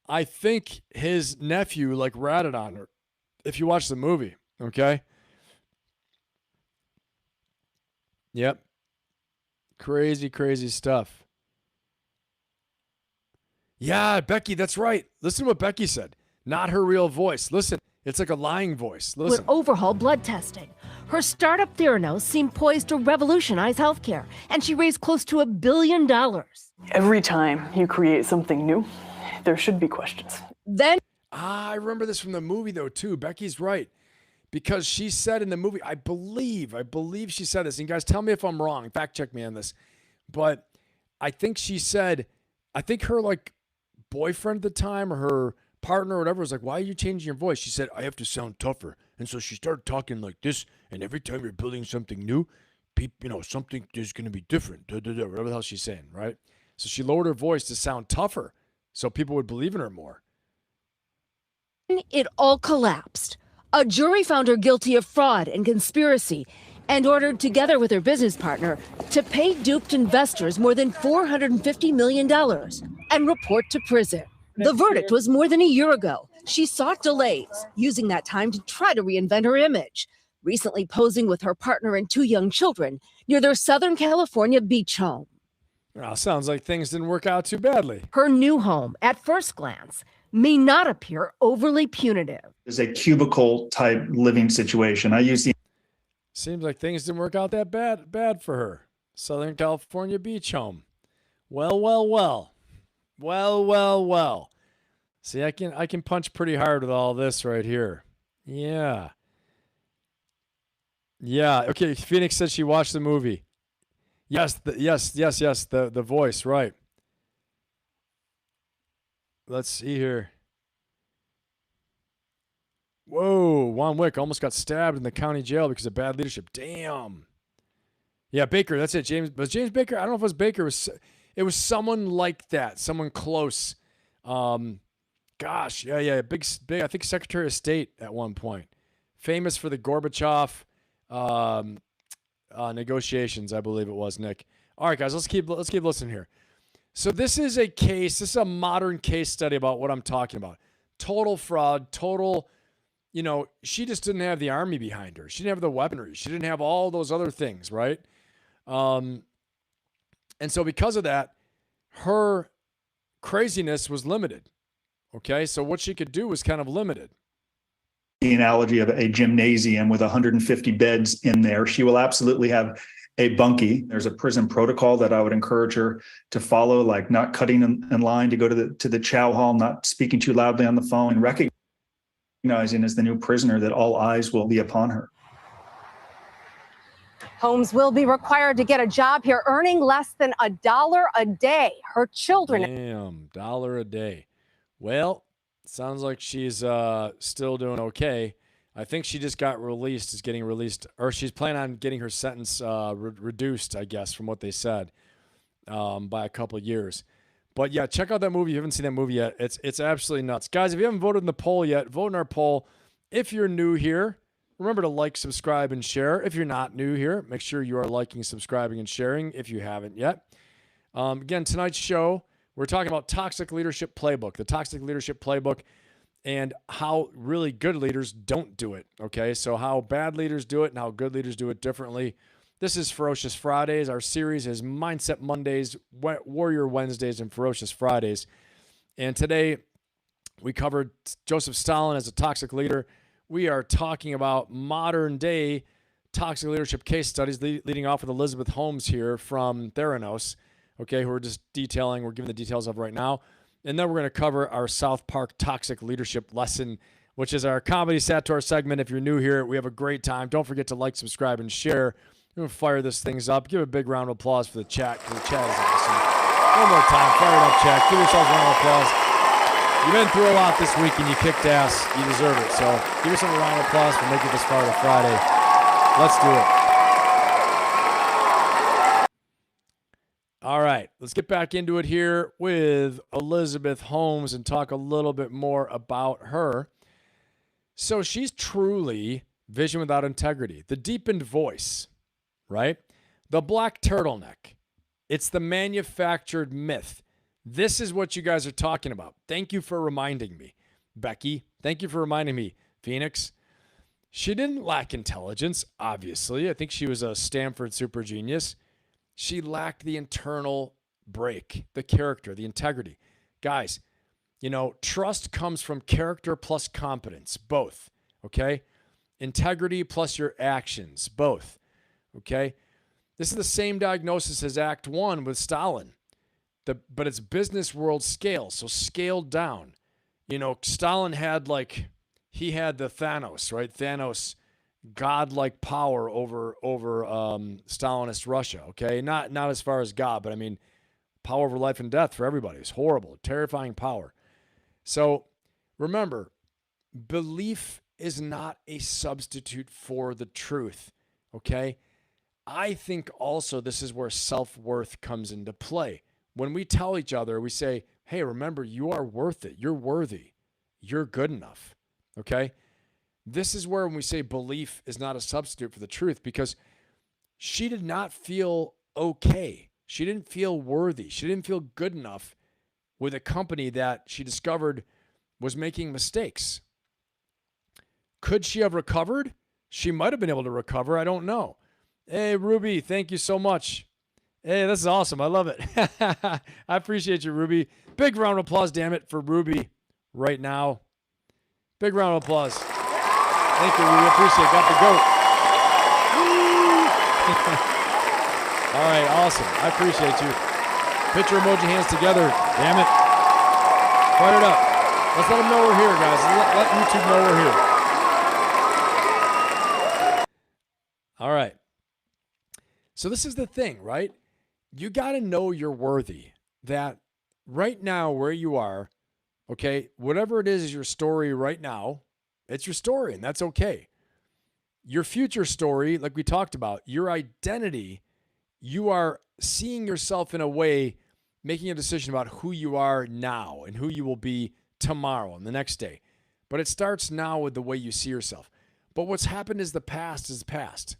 I think his nephew, ratted on her, if you watch the movie, okay? Yep. Crazy stuff. Yeah, Becky, that's right. Listen to what Becky said. Not her real voice. Listen, it's like a lying voice. Listen.
Would overhaul blood testing. Her startup Theranos seemed poised to revolutionize healthcare, and she raised close to $1 billion.
Every time you create something new, there should be questions.
Then
I remember this from the movie, though, too. Becky's right. Because she said in the movie, I believe she said this. And guys, tell me if I'm wrong. Fact check me on this. But I think she said, her boyfriend at the time or her partner or whatever was like, why are you changing your voice? She said, I have to sound tougher. And so she started talking like this. And every time you're building something new, something is going to be different. Whatever the hell she's saying, right? So she lowered her voice to sound tougher so people would believe in her more.
it all collapsed. A jury found her guilty of fraud and conspiracy and ordered, together with her business partner, to pay duped investors more than $450 million and report to prison. The verdict was more than a year ago. She sought delays, using that time to try to reinvent her image, recently posing with her partner and 2 young children near their Southern California beach home.
Well, sounds like things didn't work out too badly.
Her new home, at first glance, may not appear overly punitive.
It's a cubicle type living situation.
Seems like things didn't work out that bad for her. Southern California beach home. Well. See, I can punch pretty hard with all this right here. Yeah. Okay, Phoenix said she watched the movie. Yes, the voice, right. Let's see here. Whoa, Juan Wick almost got stabbed in the county jail because of bad leadership. Damn. Yeah, Baker, that's it. Was James Baker? I don't know if it was Baker. It was someone like that, someone close. Big. I think Secretary of State at one point, famous for the Gorbachev negotiations, I believe it was, Nick. All right, guys, let's keep listening here. So this is a modern case study about what I'm talking about. Total fraud, she just didn't have the army behind her. She didn't have the weaponry. She didn't have all those other things, right? And so because of that, her craziness was limited. Okay, so what she could do was kind of limited.
The analogy of a gymnasium with 150 beds in there. She will absolutely have a bunkie. There's a prison protocol that I would encourage her to follow, like not cutting in line to go to the chow hall, not speaking too loudly on the phone, and recognizing as the new prisoner that all eyes will be upon her.
Holmes will be required to get a job here, earning less than $1 a day. Her children.
Damn, $1 a day. Well, sounds like she's still doing okay. I think she just got released, is getting released, or she's planning on getting her sentence reduced, I guess, from what they said, by a couple of years. But yeah, check out that movie. If you haven't seen that movie yet, it's absolutely nuts. Guys, if you haven't voted in the poll yet, vote in our poll. If you're new here, remember to like, subscribe, and share. If you're not new here, make sure you are liking, subscribing, and sharing if you haven't yet. Again, tonight's show, we're talking about Toxic Leadership Playbook, the Toxic Leadership Playbook, and how really good leaders don't do it, okay? So how bad leaders do it and how good leaders do it differently. This is Ferocious Fridays. Our series is Mindset Mondays, Warrior Wednesdays, and Ferocious Fridays. And today we covered Joseph Stalin as a toxic leader. We are talking about modern-day toxic leadership case studies, leading off with Elizabeth Holmes here from Theranos, okay, who we're just detailing. We're giving the details of right now. And then we're going to cover our South Park toxic leadership lesson, which is our comedy satire segment. If you're new here, we have a great time. Don't forget to like, subscribe, and share. We're going to fire this things up. Give a big round of applause for the chat, because the chat is awesome. One more time. Fire it up, chat. Give yourself a round of applause. You've been through a lot this week, and you kicked ass. You deserve it. So give yourself a round of applause for making this far to Friday. Let's do it. let's get back into it here with Elizabeth Holmes and talk a little bit more about her. So she's truly vision without integrity. The deepened voice, right? The black turtleneck. It's the manufactured myth. This is what you guys are talking about. Thank you for reminding me, Becky. Thank you for reminding me, Phoenix. She didn't lack intelligence, obviously. I think she was a Stanford super genius. She lacked the internal break, the character, the integrity. Guys, trust comes from character plus competence, both, okay? Integrity plus your actions, both, okay? This is the same diagnosis as Act 1 with Stalin, but it's business world scale, so scaled down. Stalin had he had the Thanos, right? Thanos, godlike power over Stalinist Russia, okay? Not as far as God, but I mean, power over life and death for everybody. It's horrible, terrifying power. So remember, belief is not a substitute for the truth, okay? I think also this is where self-worth comes into play. When we tell each other, we say, hey, remember, you are worth it. You're worthy. You're good enough, okay? This is where when we say belief is not a substitute for the truth, because she did not feel okay. She didn't feel worthy. She didn't feel good enough with a company that she discovered was making mistakes. Could she have recovered? She might have been able to recover. I don't know. Hey, Ruby, thank you so much. Hey, this is awesome. I love it. I appreciate you, Ruby. Big round of applause, damn it, for Ruby right now. Big round of applause. Thank you, Ruby. I appreciate it. Got the goat. All right, awesome. I appreciate you. Picture emoji hands together. Damn it. Fire it up. Let's let them know we're here, guys. Let YouTube know we're here. All right. So this is the thing, right? You got to know you're worthy. That right now where you are, okay, whatever it is your story right now, it's your story, and that's okay. Your future story, like we talked about, your identity, you are seeing yourself in a way, making a decision about who you are now and who you will be tomorrow and the next day. But it starts now with the way you see yourself. But what's happened is the past,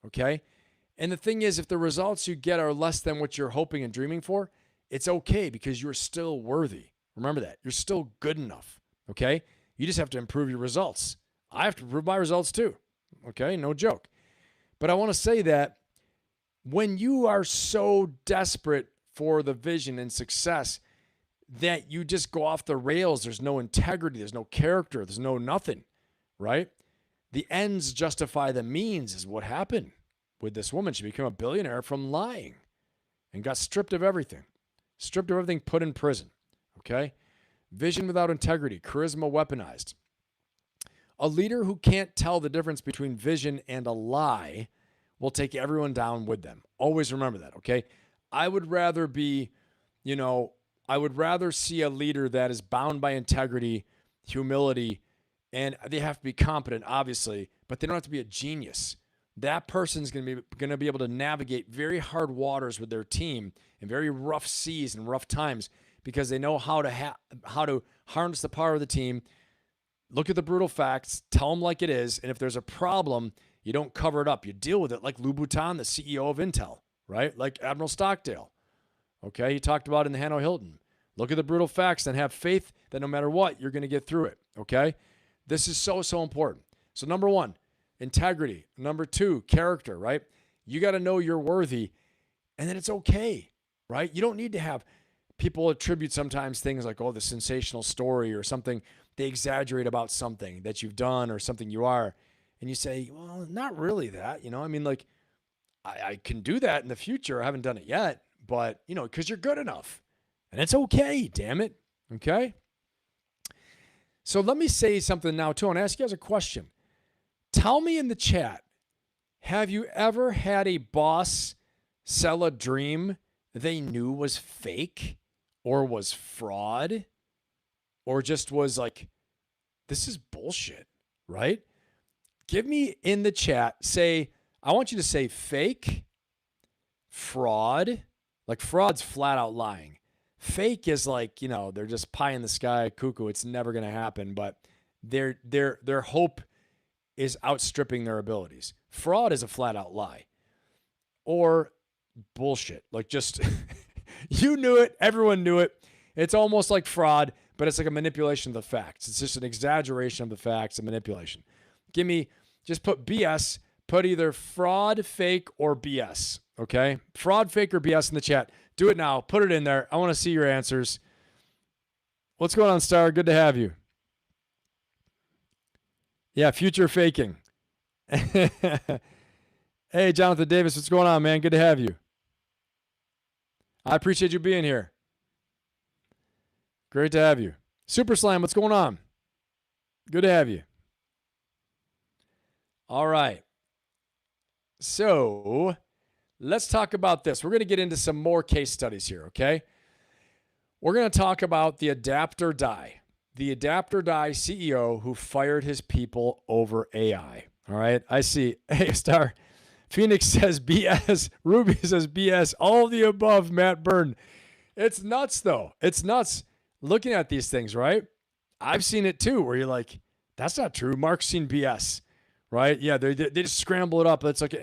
okay? And the thing is, if the results you get are less than what you're hoping and dreaming for, it's okay because you're still worthy. Remember that. You're still good enough, okay? You just have to improve your results. I have to improve my results too, okay? No joke. But I want to say that when you are so desperate for the vision and success that you just go off the rails, there's no integrity, there's no character, there's no nothing, right? The ends justify the means is what happened with this woman. She became a billionaire from lying and got stripped of everything, put in prison, okay? Vision without integrity, charisma weaponized. A leader who can't tell the difference between vision and a lie will take everyone down with them. Always remember that, okay? I would rather see a leader that is bound by integrity, humility, and they have to be competent, obviously, but they don't have to be a genius. That person's going to be able to navigate very hard waters with their team and very rough seas and rough times because they know how to harness the power of the team, look at the brutal facts, tell them like it is, and if there's a problem, you don't cover it up. You deal with it like Louboutin, the CEO of Intel, right? Like Admiral Stockdale. Okay, he talked about it in the Hanno Hilton. Look at the brutal facts and have faith that no matter what, you're going to get through it, okay? This is so, so important. So number one, integrity. Number two, character, right? You got to know you're worthy, and then it's okay, right? You don't need to have people attribute sometimes things like, oh, the sensational story or something. They exaggerate about something that you've done or something you are. And you say, well, not really that, I mean, like, I can do that in the future. I haven't done it yet, but, because you're good enough. And it's okay, damn it. Okay? So let me say something now, too. I want to ask you guys a question. Tell me in the chat, have you ever had a boss sell a dream they knew was fake or was fraud or just was like, this is bullshit, right? Give me in the chat, I want you to say fake, fraud, Like fraud's flat out lying. Fake is like, they're just pie in the sky, cuckoo. It's never going to happen, but their hope is outstripping their abilities. Fraud is a flat out lie or bullshit. Like just, you knew it. Everyone knew it. It's almost like fraud, but it's like a manipulation of the facts. It's just an exaggeration of the facts and manipulation. Just put BS, put either fraud, fake, or BS. Okay? Fraud, fake, or BS in the chat. Do it now. Put it in there. I want to see your answers. What's going on, Star? Good to have you. Yeah, future faking. Hey, Jonathan Davis, what's going on, man? Good to have you. I appreciate you being here. Great to have you. Super Slam, what's going on? Good to have you. All right. So let's talk about this. We're going to get into some more case studies here, okay? We're going to talk about the adapt or die. The adapt or die CEO who fired his people over AI. All right. I see. Hey, Star. Phoenix says BS. Ruby says BS. All the above, Matt Byrne. It's nuts, though. It's nuts looking at these things, right? I've seen it, too, where you're like, that's not true. Mark's seen BS, right? Yeah, they just scramble it up. It's like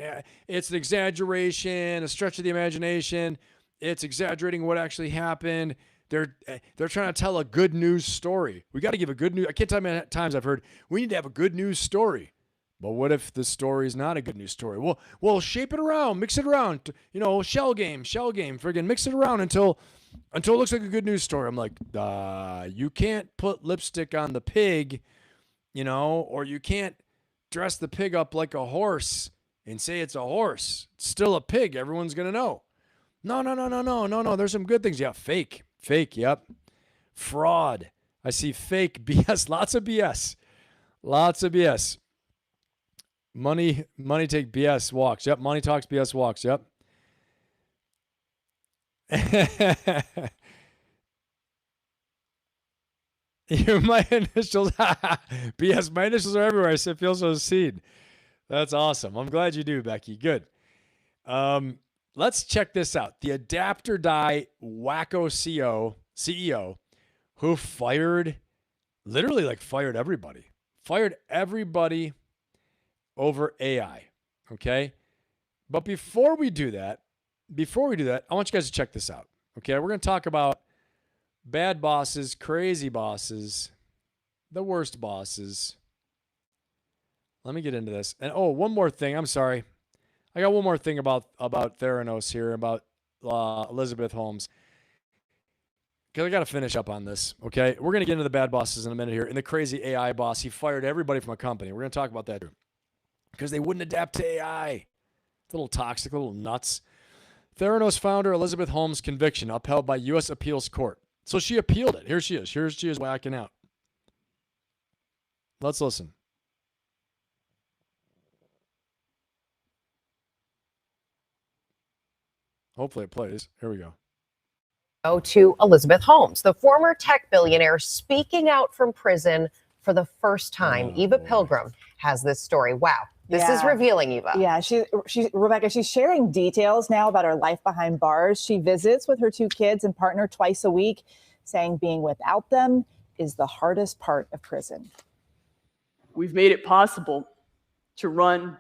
it's an exaggeration, a stretch of the imagination. It's exaggerating what actually happened. They're trying to tell a good news story. We got to give a good news. I can't tell you how many times I've heard we need to have a good news story. But what if the story is not a good news story? Well, shape it around, mix it around. Shell game, friggin' mix it around until it looks like a good news story. I'm like, you can't put lipstick on the pig, or you can't dress the pig up like a horse and say it's a horse. It's still a pig. Everyone's gonna know. No. There's some good things. Yeah, fake. Yep. Fraud. I see fake BS. Lots of BS. Money take BS walks. Yep. Money talks BS walks. Yep. My initials. BS. My initials are everywhere. I feel so seen. That's awesome. I'm glad you do, Becky. Good. Let's check this out. The adapt or die wacko CEO who fired everybody. Fired everybody over AI. Okay? But before we do that, I want you guys to check this out. Okay? We're going to talk about bad bosses, crazy bosses, the worst bosses. Let me get into this. And one more thing. I'm sorry. I got one more thing about Theranos here, about Elizabeth Holmes. Because I got to finish up on this, okay? We're going to get into the bad bosses in a minute here. And the crazy AI boss, he fired everybody from a company. We're going to talk about that too. Because they wouldn't adapt to AI. A little toxic, a little nuts. Theranos founder Elizabeth Holmes' conviction upheld by U.S. Appeals Court. So she appealed it. Here she is whacking out. Let's listen. Hopefully it plays. Here we go.
To Elizabeth Holmes, the former tech billionaire speaking out from prison for the first time. Eva Pilgrim has this story. Wow. This is revealing, Eva.
Yeah, Rebecca, she's sharing details now about her life behind bars. She visits with her 2 kids and partner twice a week, saying being without them is the hardest part of prison.
We've made it possible to run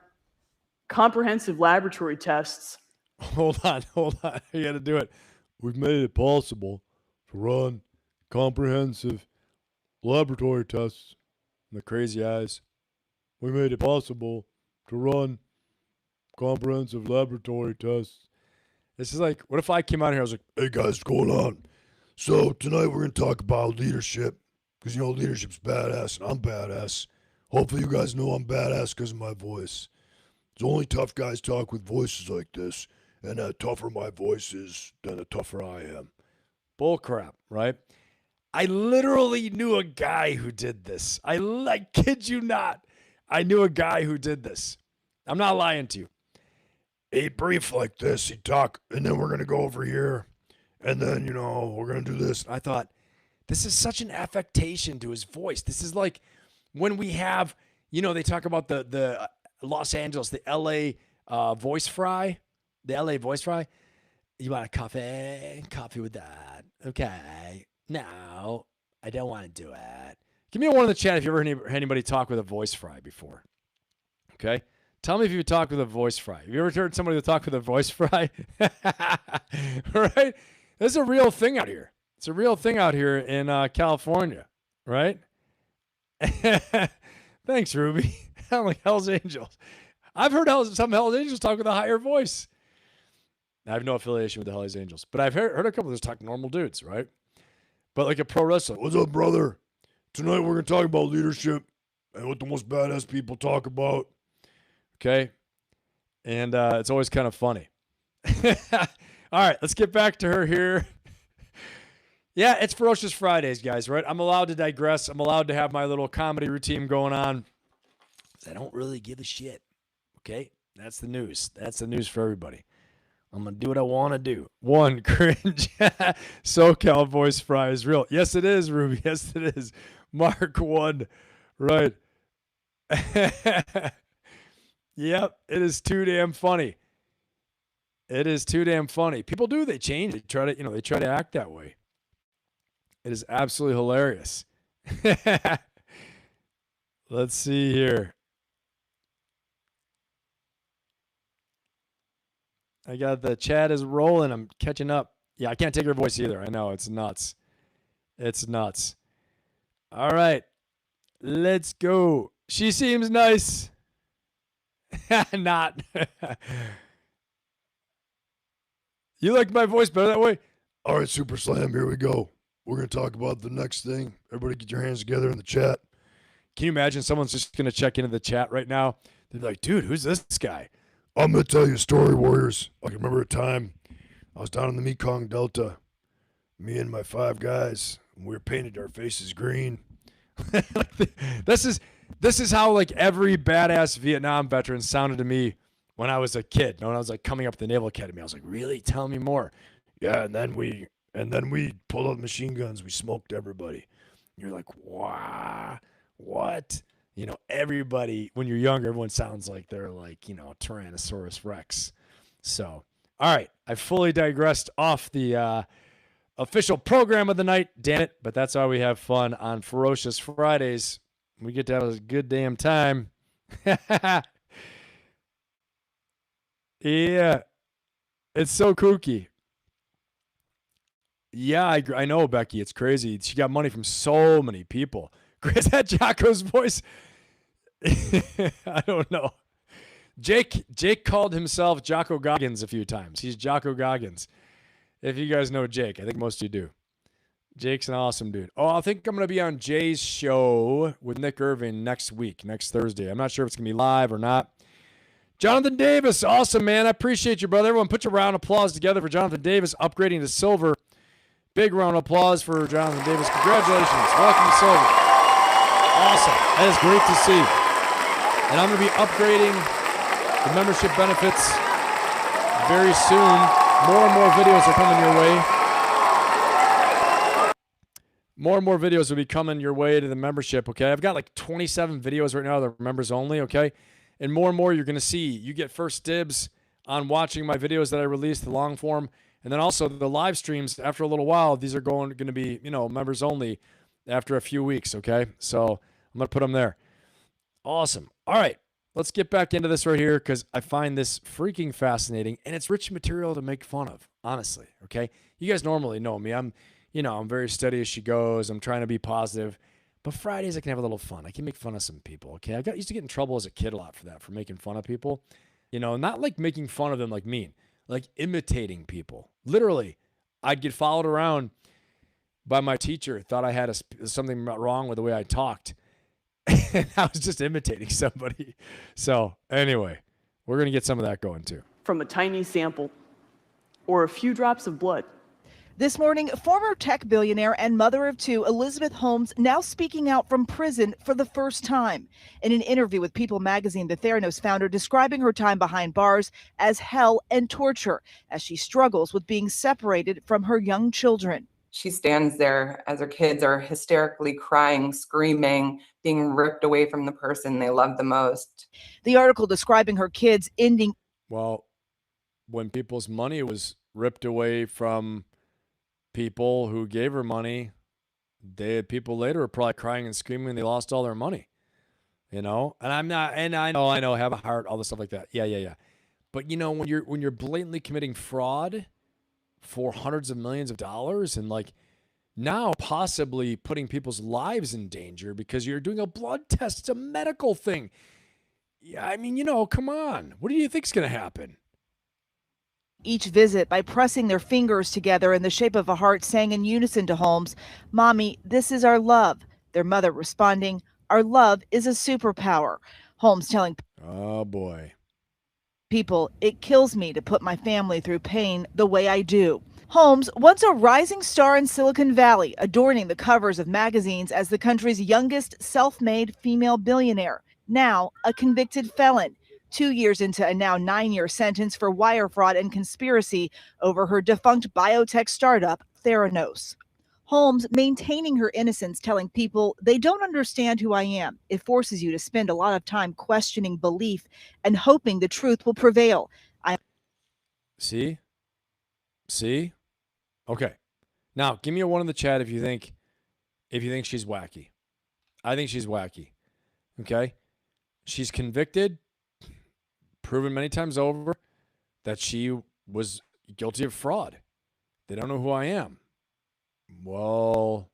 comprehensive laboratory tests.
Hold on. You got to do it. We've made it possible to run comprehensive laboratory tests. The crazy eyes. We made it possible to run comprehensive laboratory tests. This is like, what if I came out here, I was like, hey guys, what's going on? So tonight we're going to talk about leadership, because leadership's badass and I'm badass. Hopefully you guys know I'm badass because of my voice. It's only tough guys talk with voices like this, and the tougher my voice is, then the tougher I am. Bull crap, right? I literally knew a guy who did this. I kid you not. I knew a guy who did this. I'm not lying to you. He'd brief like this. He'd talk, and then we're going to go over here. And then, we're going to do this. I thought, this is such an affectation to his voice. This is like when we have, they talk about the Los Angeles, the LA voice fry. The LA voice fry. You want a coffee? Coffee with that. Okay. No, I don't want to do it. Give me a one in the chat if you ever heard anybody talk with a voice fry before. Okay. Tell me if you talk with a voice fry. Have you ever heard somebody talk with a voice fry? Right? This is a real thing out here. It's a real thing out here in California, right? Thanks, Ruby. I'm like Hell's Angels. I've heard some Hell's Angels talk with a higher voice. I have no affiliation with the Hell's Angels, but I've heard a couple of those talk normal dudes, right? But like a pro wrestler. What's up, brother? Tonight we're going to talk about leadership and what the most badass people talk about. Okay? And it's always kind of funny. All right, let's get back to her here. Yeah, it's Ferocious Fridays, guys, right? I'm allowed to digress. I'm allowed to have my little comedy routine going on. I don't really give a shit. Okay? That's the news. That's the news for everybody. I'm going to do what I want to do. One, cringe. SoCal voice fry is real. Yes, it is, Ruby. Yes, it is. Mark 1. Right. Yep, it is too damn funny. It is too damn funny. People do. They change. They try to act that way. It is absolutely hilarious. Let's see here. I got the chat is rolling. I'm catching up. Yeah, I can't take her voice either. I know. It's nuts. It's nuts. All right. Let's go. She seems nice. Not. You like my voice better that way? All right, Super Slam, here we go. We're going to talk about the next thing. Everybody get your hands together in the chat. Can you imagine someone's just going to check into the chat right now? They're like, dude, who's this guy? I'm going to tell you a story, Warriors. I can remember a time I was down in the Mekong Delta. Me and my 5 guys, and we painted our faces green. This is how like every badass Vietnam veteran sounded to me when I was a kid. When I was like coming up at the Naval Academy, I was like, really? Tell me more. Yeah, and then we pulled out machine guns. We smoked everybody. You're like, wow, what? You know, everybody, when you're younger, everyone sounds like they're like, you know, Tyrannosaurus Rex. So, all right, I fully digressed off the official program of the night, damn it. But that's how we have fun on Ferocious Fridays. We get to have a good damn time. Yeah, it's so kooky. Yeah, I know, Becky. It's crazy. She got money from so many people. Is that Jocko's voice? I don't know. Jake called himself Jocko Goggins a few times. He's Jocko Goggins. If you guys know Jake, I think most of you do. Jake's an awesome dude. Oh, I think I'm going to be on Jay's show with Nick Irving next week, next Thursday. I'm not sure if it's going to be live or not. Jonathan Davis, awesome, man. I appreciate you, brother. Everyone put your round of applause together for Jonathan Davis upgrading to silver. Big round of applause for Jonathan Davis. Congratulations. Welcome to silver. Awesome. That is great to see. And I'm going to be upgrading the membership benefits very soon. More and more videos are coming your way. More and more videos will be coming your way to the membership, okay? I've got like 27 videos right now that are members only, okay? And more you're going to see. You get first dibs on watching my videos that I release, the long form. And then also the live streams, after a little while, these are going to be, you know, members only after a few weeks, okay? So I'm going to put them there. Awesome. All right, let's get back into this right here because I find this freaking fascinating, and it's rich material to make fun of, honestly, okay? You guys normally know me. I'm very steady as she goes. I'm trying to be positive. But Fridays, I can have a little fun. I can make fun of some people, okay? I used to get in trouble as a kid a lot for that, for making fun of people. You know, not like making fun of them like mean, like imitating people. Literally, I'd get followed around by my teacher, thought I had something wrong with the way I talked. And I was just imitating somebody. So anyway, we're going to get some of that going too.
From a tiny sample or a few drops of blood.
This morning, former tech billionaire and mother of 2, Elizabeth Holmes, now speaking out from prison for the first time. In an interview with People magazine, the Theranos founder describing her time behind bars as hell and torture as she struggles with being separated from her young children.
She stands there as her kids are hysterically crying, screaming, being ripped away from the person they love the most.
The article describing her kids ending.
Well, when people's money was ripped away from people who gave her money. People later were probably crying and screaming they lost all their money. You know, and I'm not, and I know, have a heart, all the stuff like that. Yeah. But you know, when you're blatantly committing fraud for hundreds of millions of dollars and like now possibly putting people's lives in danger because you're doing a blood test, it's a medical thing. Yeah, I mean, you know, come on. What do you think's going to happen?
Each visit by pressing their fingers together in the shape of a heart, saying in unison to Holmes, "Mommy, this is our love." Their mother responding, "Our love is a superpower." Holmes telling
Oh boy.
people, "It kills me to put my family through pain the way I do." Holmes, once a rising star in Silicon Valley, adorning the covers of magazines as the country's youngest self-made female billionaire, now a convicted felon, 2 years into a now 9-year sentence for wire fraud and conspiracy over her defunct biotech startup, Theranos. Holmes maintaining her innocence, telling people, "They don't understand who I am. It forces you to spend a lot of time questioning belief and hoping the truth will prevail."
See? Okay. Now, give me a 1 in the chat if you think she's wacky. I think she's wacky. Okay? She's convicted, proven many times over that she was guilty of fraud. They don't know who I am. Well,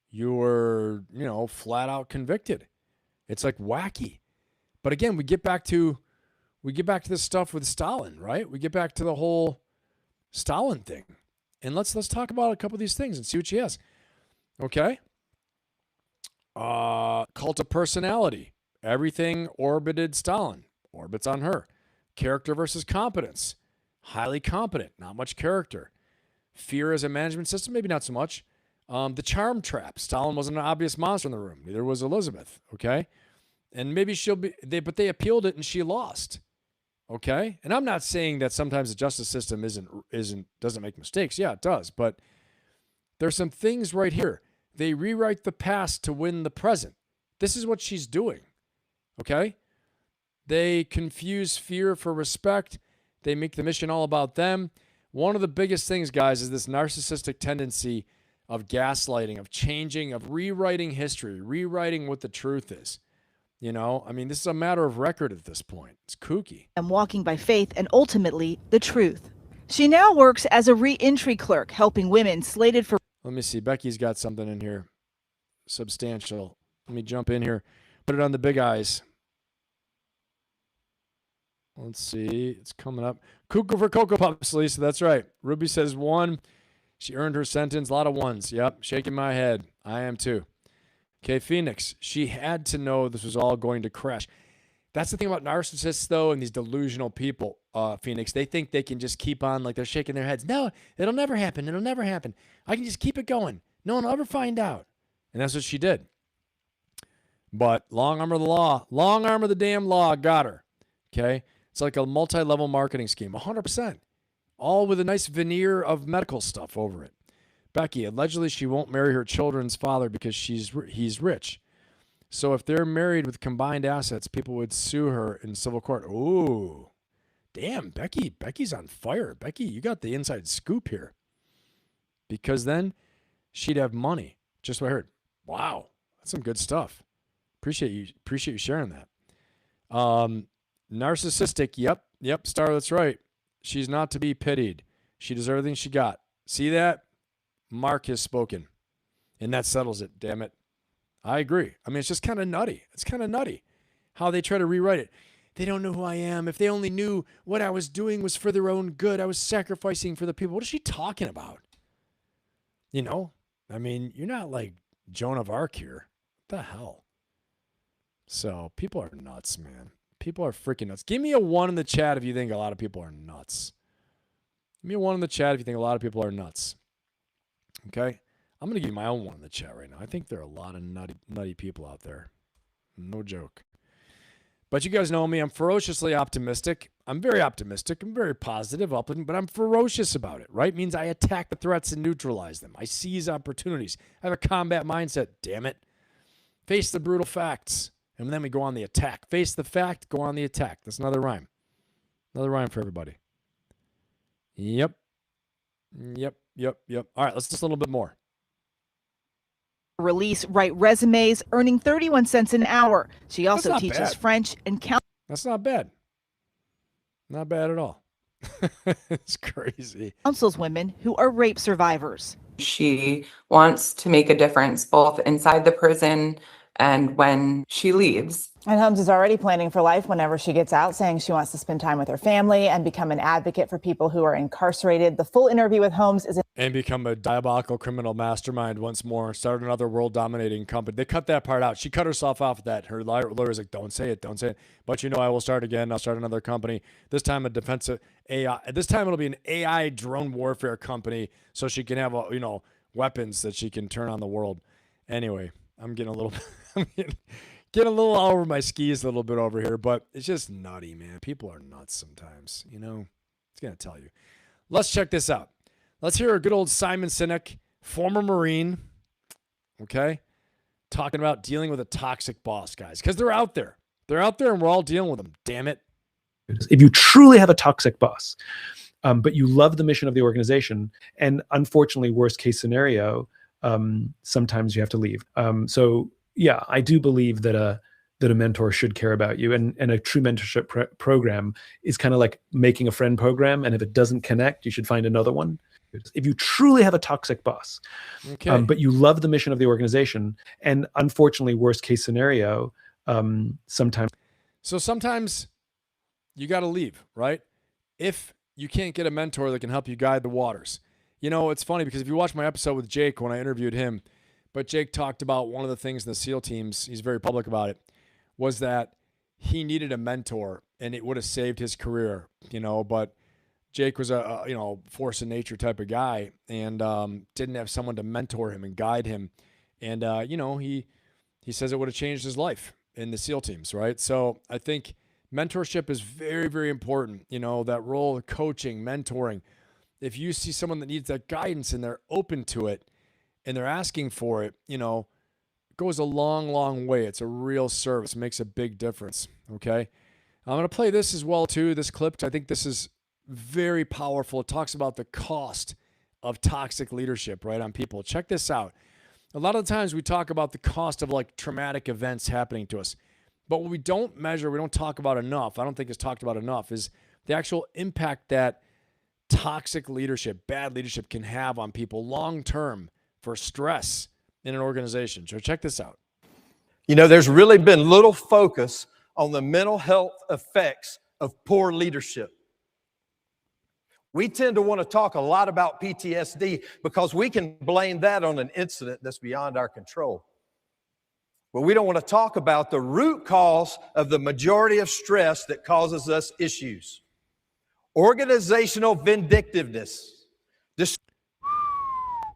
you were, you know, flat out convicted. It's like wacky. But again, we get back to this stuff with Stalin, right? We get back to the whole Stalin thing. And let's talk about a couple of these things and see what she has. Okay? Cult of personality. Everything orbited Stalin. Orbits on her. Character versus competence. Highly competent. Not much character. Fear as a management system. Maybe not so much. The charm trap. Stalin wasn't an obvious monster in the room. Neither was Elizabeth. Okay? And maybe but they appealed it and she lost. Okay? And I'm not saying that sometimes the justice system doesn't make mistakes. Yeah, it does. But there's some things right here. They rewrite the past to win the present. This is what she's doing. Okay? They confuse fear for respect. They make the mission all about them. One of the biggest things, guys, is this narcissistic tendency of gaslighting, of changing, of rewriting history, rewriting what the truth is. You know, I mean, this is a matter of record at this point. It's kooky.
And walking by faith and ultimately the truth. She now works as a re-entry clerk, helping women slated for...
Let me see. Becky's got something in here. Substantial. Let me jump in here. Put it on the big eyes. Let's see. It's coming up. Cuckoo for Cocoa Puffs, Lisa. That's right. Ruby says 1. She earned her sentence. A lot of 1s. Yep. Shaking my head. I am too. Okay, Phoenix. She had to know this was all going to crash. That's the thing about narcissists, though, and these delusional people, Phoenix. They think they can just keep on like they're shaking their heads. No, it'll never happen. It'll never happen. I can just keep it going. No one will ever find out. And that's what she did. But long arm of the law, long arm of the damn law got her. Okay? It's like a multi-level marketing scheme, 100%. All with a nice veneer of medical stuff over it. Becky, allegedly she won't marry her children's father because he's rich. So if they're married with combined assets, people would sue her in civil court. Ooh, damn, Becky's on fire. Becky, you got the inside scoop here. Because then she'd have money. Just what I heard. Wow, that's some good stuff. Appreciate you sharing that. Narcissistic. Yep, Star. That's right. She's not to be pitied. She deserves everything she got. See that? Mark has spoken. And that settles it, damn it. I agree. I mean, it's just kind of nutty. It's kind of nutty how they try to rewrite it. They don't know who I am. If they only knew what I was doing was for their own good, I was sacrificing for the people. What is she talking about? You know? I mean, you're not like Joan of Arc here. What the hell? So, people are nuts, man. People are freaking nuts. Give me a 1 in the chat if you think a lot of people are nuts. Give me a 1 in the chat if you think a lot of people are nuts. Okay? I'm going to give you my own 1 in the chat right now. I think there are a lot of nutty people out there. No joke. But you guys know me. I'm ferociously optimistic. I'm very optimistic. I'm very positive, but I'm ferocious about it, right? It means I attack the threats and neutralize them. I seize opportunities. I have a combat mindset, damn it. Face the brutal facts. And then we go on the attack. Face the fact, go on the attack. That's another rhyme. Another rhyme for everybody. Yep. Yep. All right, let's just a little bit more.
Release, write resumes, earning 31 cents an hour. She also
not
teaches
bad.
French and
That's not bad. Not bad at all. It's crazy.
counsels women who are rape survivors.
She wants to make a difference both inside the prison and when she leaves.
And Holmes is already planning for life whenever she gets out, saying she wants to spend time with her family and become an advocate for people who are incarcerated. The full interview with Holmes is
And become a diabolical criminal mastermind once more. Start another world-dominating company. They cut that part out. She cut herself off at that. Her lawyer's like, don't say it. But I will start again. I'll start another company. This time a defensive AI. This time it'll be an AI drone warfare company so she can have, weapons that she can turn on the world. Anyway, I'm getting a little getting a little all over my skis a little bit over here, but it's just nutty, man. People are nuts sometimes, It's going to tell you. Let's check this out. Let's hear a good old Simon Sinek, former Marine, okay, talking about dealing with a toxic boss, guys, because they're out there. They're out there, and we're all dealing with them. Damn it.
If you truly have a toxic boss, but you love the mission of the organization, and unfortunately, worst case scenario, sometimes you have to leave. So yeah, I do believe that a mentor should care about you, and a true mentorship program is kind of like making a friend program. And if it doesn't connect, you should find another one. If you truly have a toxic boss,
okay,
but you love the mission of the organization, and unfortunately, worst case scenario, sometimes.
So sometimes you got to leave, right? If you can't get a mentor that can help you guide the waters. It's funny because if you watch my episode with Jake when I interviewed him, but Jake talked about one of the things in the SEAL teams, he's very public about it, was that he needed a mentor and it would have saved his career, but Jake was a force of nature type of guy and didn't have someone to mentor him and guide him. And, he says it would have changed his life in the SEAL teams, right? So I think mentorship is very, very important. That role of coaching, mentoring. If you see someone that needs that guidance and they're open to it and they're asking for it, it goes a long, long way. It's a real service. It makes a big difference, okay? I'm going to play this as well, too, this clip. I think this is very powerful. It talks about the cost of toxic leadership, right, on people. Check this out. A lot of the times we talk about the cost of traumatic events happening to us. But what we don't measure, we don't talk about enough, I don't think it's talked about enough, is the actual impact that toxic leadership, bad leadership can have on people long-term for stress in an organization. So check this out.
There's really been little focus on the mental health effects of poor leadership. We tend to want to talk a lot about PTSD because we can blame that on an incident that's beyond our control. But we don't want to talk about the root cause of the majority of stress that causes us issues. Organizational vindictiveness.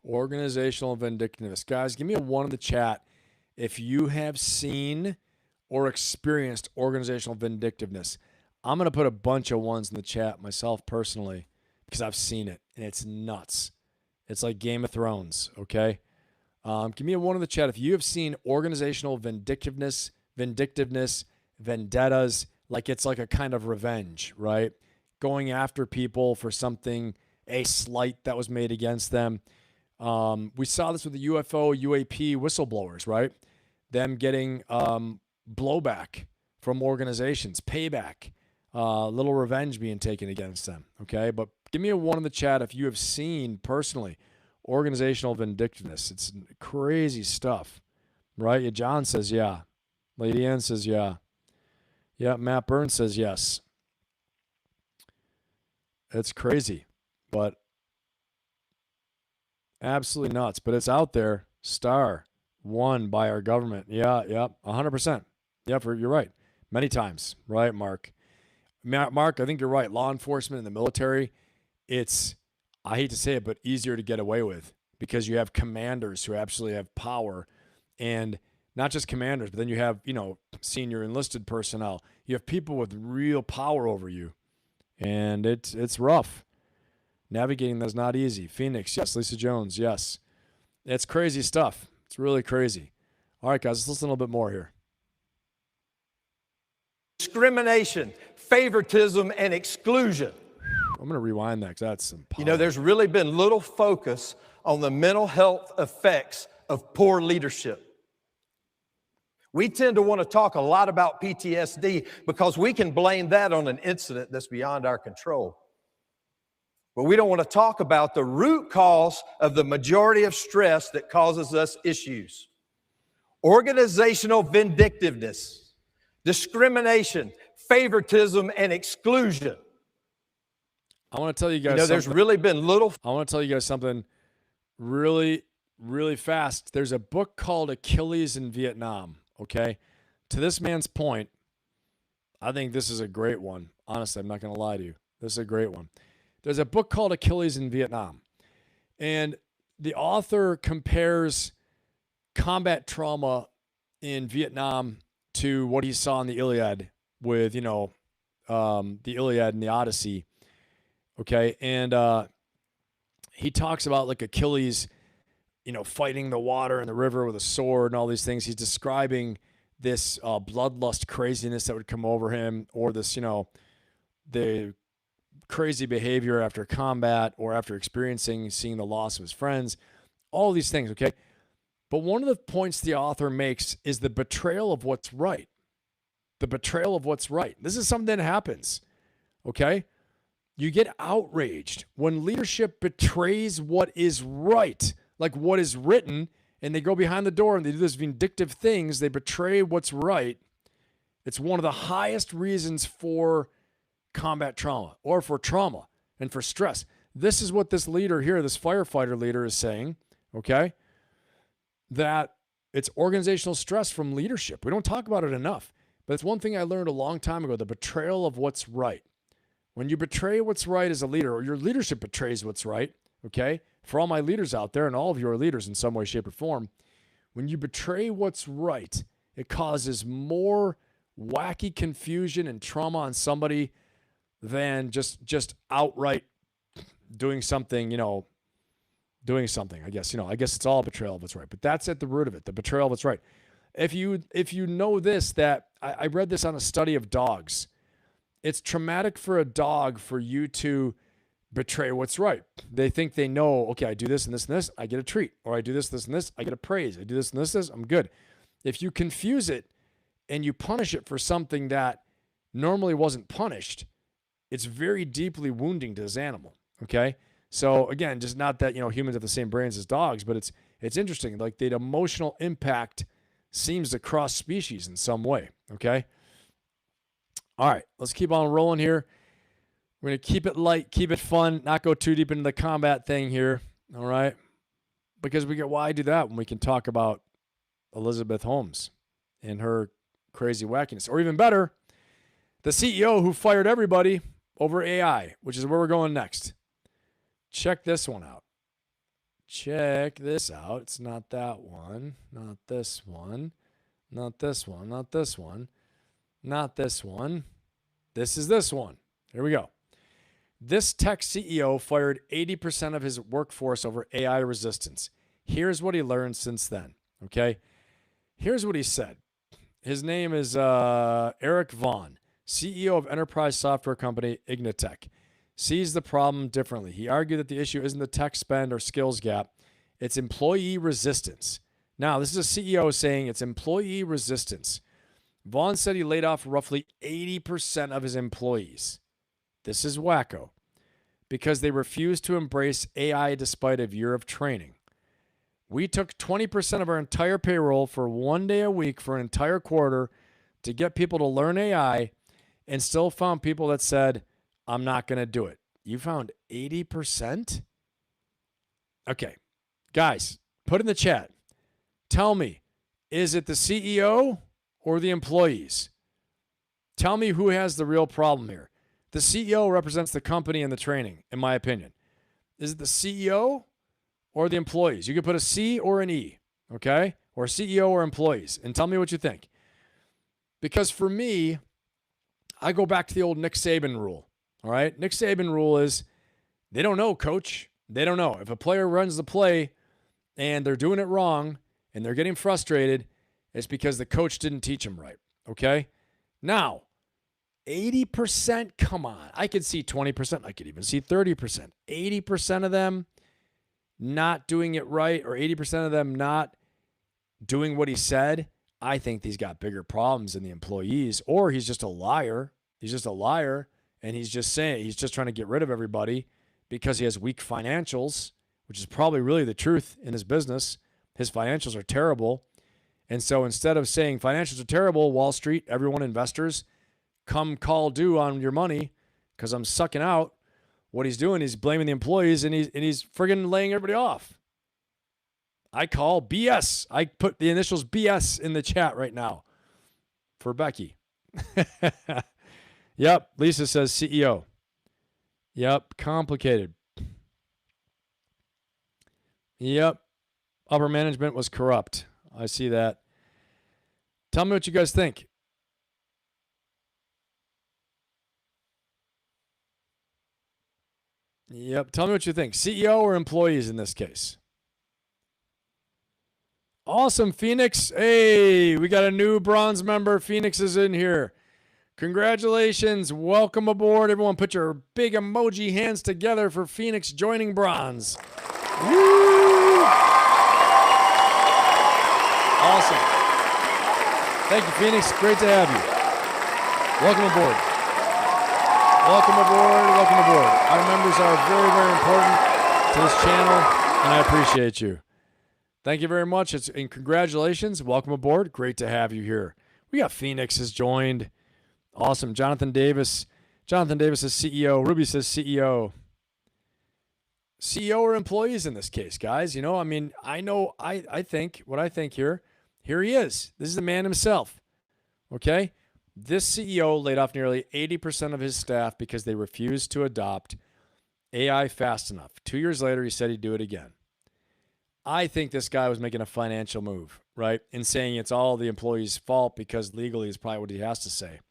Organizational vindictiveness. Guys, give me a 1 in the chat if you have seen or experienced organizational vindictiveness. I'm going to put a bunch of 1s in the chat myself personally because I've seen it, and it's nuts. It's like Game of Thrones, okay? Give me a 1 in the chat if you have seen organizational vindictiveness, vendettas, like it's like a kind of revenge, right? Going after people for something, a slight that was made against them. We saw this with the UFO, UAP whistleblowers, right? Them getting blowback from organizations, payback, little revenge being taken against them, okay? But give me a 1 in the chat if you have seen personally organizational vindictiveness. It's crazy stuff, right? Yeah, John says yeah. Lady Ann says yeah. Yeah, Matt Burns says yes. It's crazy, but absolutely nuts. But it's out there. Star won by our government. Yeah, 100%. Yeah, you're right. Many times, right, Mark? Mark, I think you're right. Law enforcement and the military, it's, I hate to say it, but easier to get away with because you have commanders who absolutely have power, and not just commanders, but then you have, senior enlisted personnel. You have people with real power over you, and it's rough. Navigating that's not easy. Phoenix, yes. Lisa Jones, yes. It's crazy stuff. It's really crazy. All right, guys, let's listen a little bit more here.
Discrimination, favoritism, and exclusion.
I'm gonna rewind that because that's some power.
You know, there's really been little focus on the mental health effects of poor leadership. We tend to want to talk a lot about PTSD because we can blame that on an incident that's beyond our control. But we don't want to talk about the root cause of the majority of stress that causes us issues. Organizational vindictiveness, discrimination, favoritism, and exclusion.
I want to tell you guys
there's
something.
really been little.
I want to tell you guys something really, really fast. There's a book called Achilles in Vietnam, okay? To this man's point, I think this is a great one. Honestly, I'm not going to lie to you. This is a great one. There's a book called Achilles in Vietnam, and the author compares combat trauma in Vietnam to what he saw in the Iliad with, the Iliad and the Odyssey. Okay. And he talks about like Achilles, fighting the water and the river with a sword and all these things. He's describing this bloodlust craziness that would come over him, or this, the crazy behavior after combat or after seeing the loss of his friends, all these things. Okay. But one of the points the author makes is the betrayal of what's right. The betrayal of what's right. This is something that happens. Okay. You get outraged when leadership betrays what is right, like what is written, and they go behind the door and they do these vindictive things. They betray what's right. It's one of the highest reasons for combat trauma, or for trauma and for stress. This is what this leader here, this firefighter leader, is saying, okay, that it's organizational stress from leadership. We don't talk about it enough, but it's one thing I learned a long time ago, the betrayal of what's right. When you betray what's right as a leader, or your leadership betrays what's right, okay, for all my leaders out there, and all of you are leaders in some way, shape, or form, when you betray what's right, it causes more wacky confusion and trauma on somebody than just outright doing something, I guess. I guess it's all betrayal of what's right. But that's at the root of it, the betrayal of what's right. If you know this, that I read this on a study of dogs. It's traumatic for a dog for you to betray what's right. They think they know, okay, I do this and this and this, I get a treat. Or I do this, this, and this, I get a praise. I do this and this, I'm good. If you confuse it and you punish it for something that normally wasn't punished, it's very deeply wounding to this animal, okay? So again, just not that, humans have the same brains as dogs, but it's interesting. Like the emotional impact seems to cross species in some way, okay? All right, let's keep on rolling here. We're going to keep it light, keep it fun, not go too deep into the combat thing here, all right? Because why do that when we can talk about Elizabeth Holmes and her crazy wackiness? Or even better, the CEO who fired everybody over AI, which is where we're going next. Check this one out. Check this out. It's not that one, not this one, not this one, not this one, not this one. This is this one. Here we go. This tech CEO fired 80% of his workforce over AI resistance. Here's what he learned since then, okay? Here's what he said. His name is Eric Vaughn, CEO of enterprise software company Ignitec. Sees the problem differently. He argued that the issue isn't the tech spend or skills gap, it's employee resistance. Now, this is a CEO saying it's employee resistance. Vaughn said he laid off roughly 80% of his employees. This is wacko, because they refused to embrace AI despite a year of training. We took 20% of our entire payroll for 1 day a week for an entire quarter to get people to learn AI, and still found people that said, I'm not going to do it. You found 80%? Okay. Guys, put in the chat. Tell me, is it the CEO or the employees? Tell me who has the real problem here. The CEO represents the company and the training, in my opinion. Is it the CEO or the employees? You could put a C or an E, okay? Or CEO or employees, and tell me what you think. Because for me, I go back to the old Nick Saban rule, all right? Nick Saban rule is they don't know, coach. They don't know. If a player runs the play and they're doing it wrong and they're getting frustrated, it's because the coach didn't teach them right, okay? Now, 80%, come on. I could see 20%. I could even see 30%. 80% of them not doing it right, or 80% of them not doing what he said. I think he's got bigger problems than the employees, or he's just a liar. He's just a liar, and he's just trying to get rid of everybody because he has weak financials, which is probably really the truth in his business. His financials are terrible. And so instead of saying financials are terrible, Wall Street, everyone, investors, come call due on your money because I'm sucking out. What he's doing, he's blaming the employees, and he's friggin' laying everybody off. I call BS. I put the initials BS in the chat right now for Becky. Yep. Lisa says CEO. Yep. Complicated. Yep. Upper management was corrupt. I see that. Tell me what you guys think. Yep. Tell me what you think. CEO or employees in this case? Awesome, Phoenix. Hey, we got a new bronze member. Phoenix is in here. Congratulations. Welcome aboard. Everyone put your big emoji hands together for Phoenix joining bronze. Woo! Awesome. Thank you, Phoenix. Great to have you. Welcome aboard. Welcome aboard. Welcome aboard. Our members are very, very important to this channel, and I appreciate you. Thank you very much. And congratulations. Welcome aboard. Great to have you here. We got Phoenix has joined. Awesome. Jonathan Davis. Jonathan Davis is CEO. Ruby says CEO. CEO or employees in this case, guys. You know, I mean, I think what I think here he is. This is the man himself. Okay? This CEO laid off nearly 80% of his staff because they refused to adopt AI fast enough. 2 years later, he said he'd do it again. I think this guy was making a financial move, right? And saying it's all the employee's fault because legally is probably what he has to say.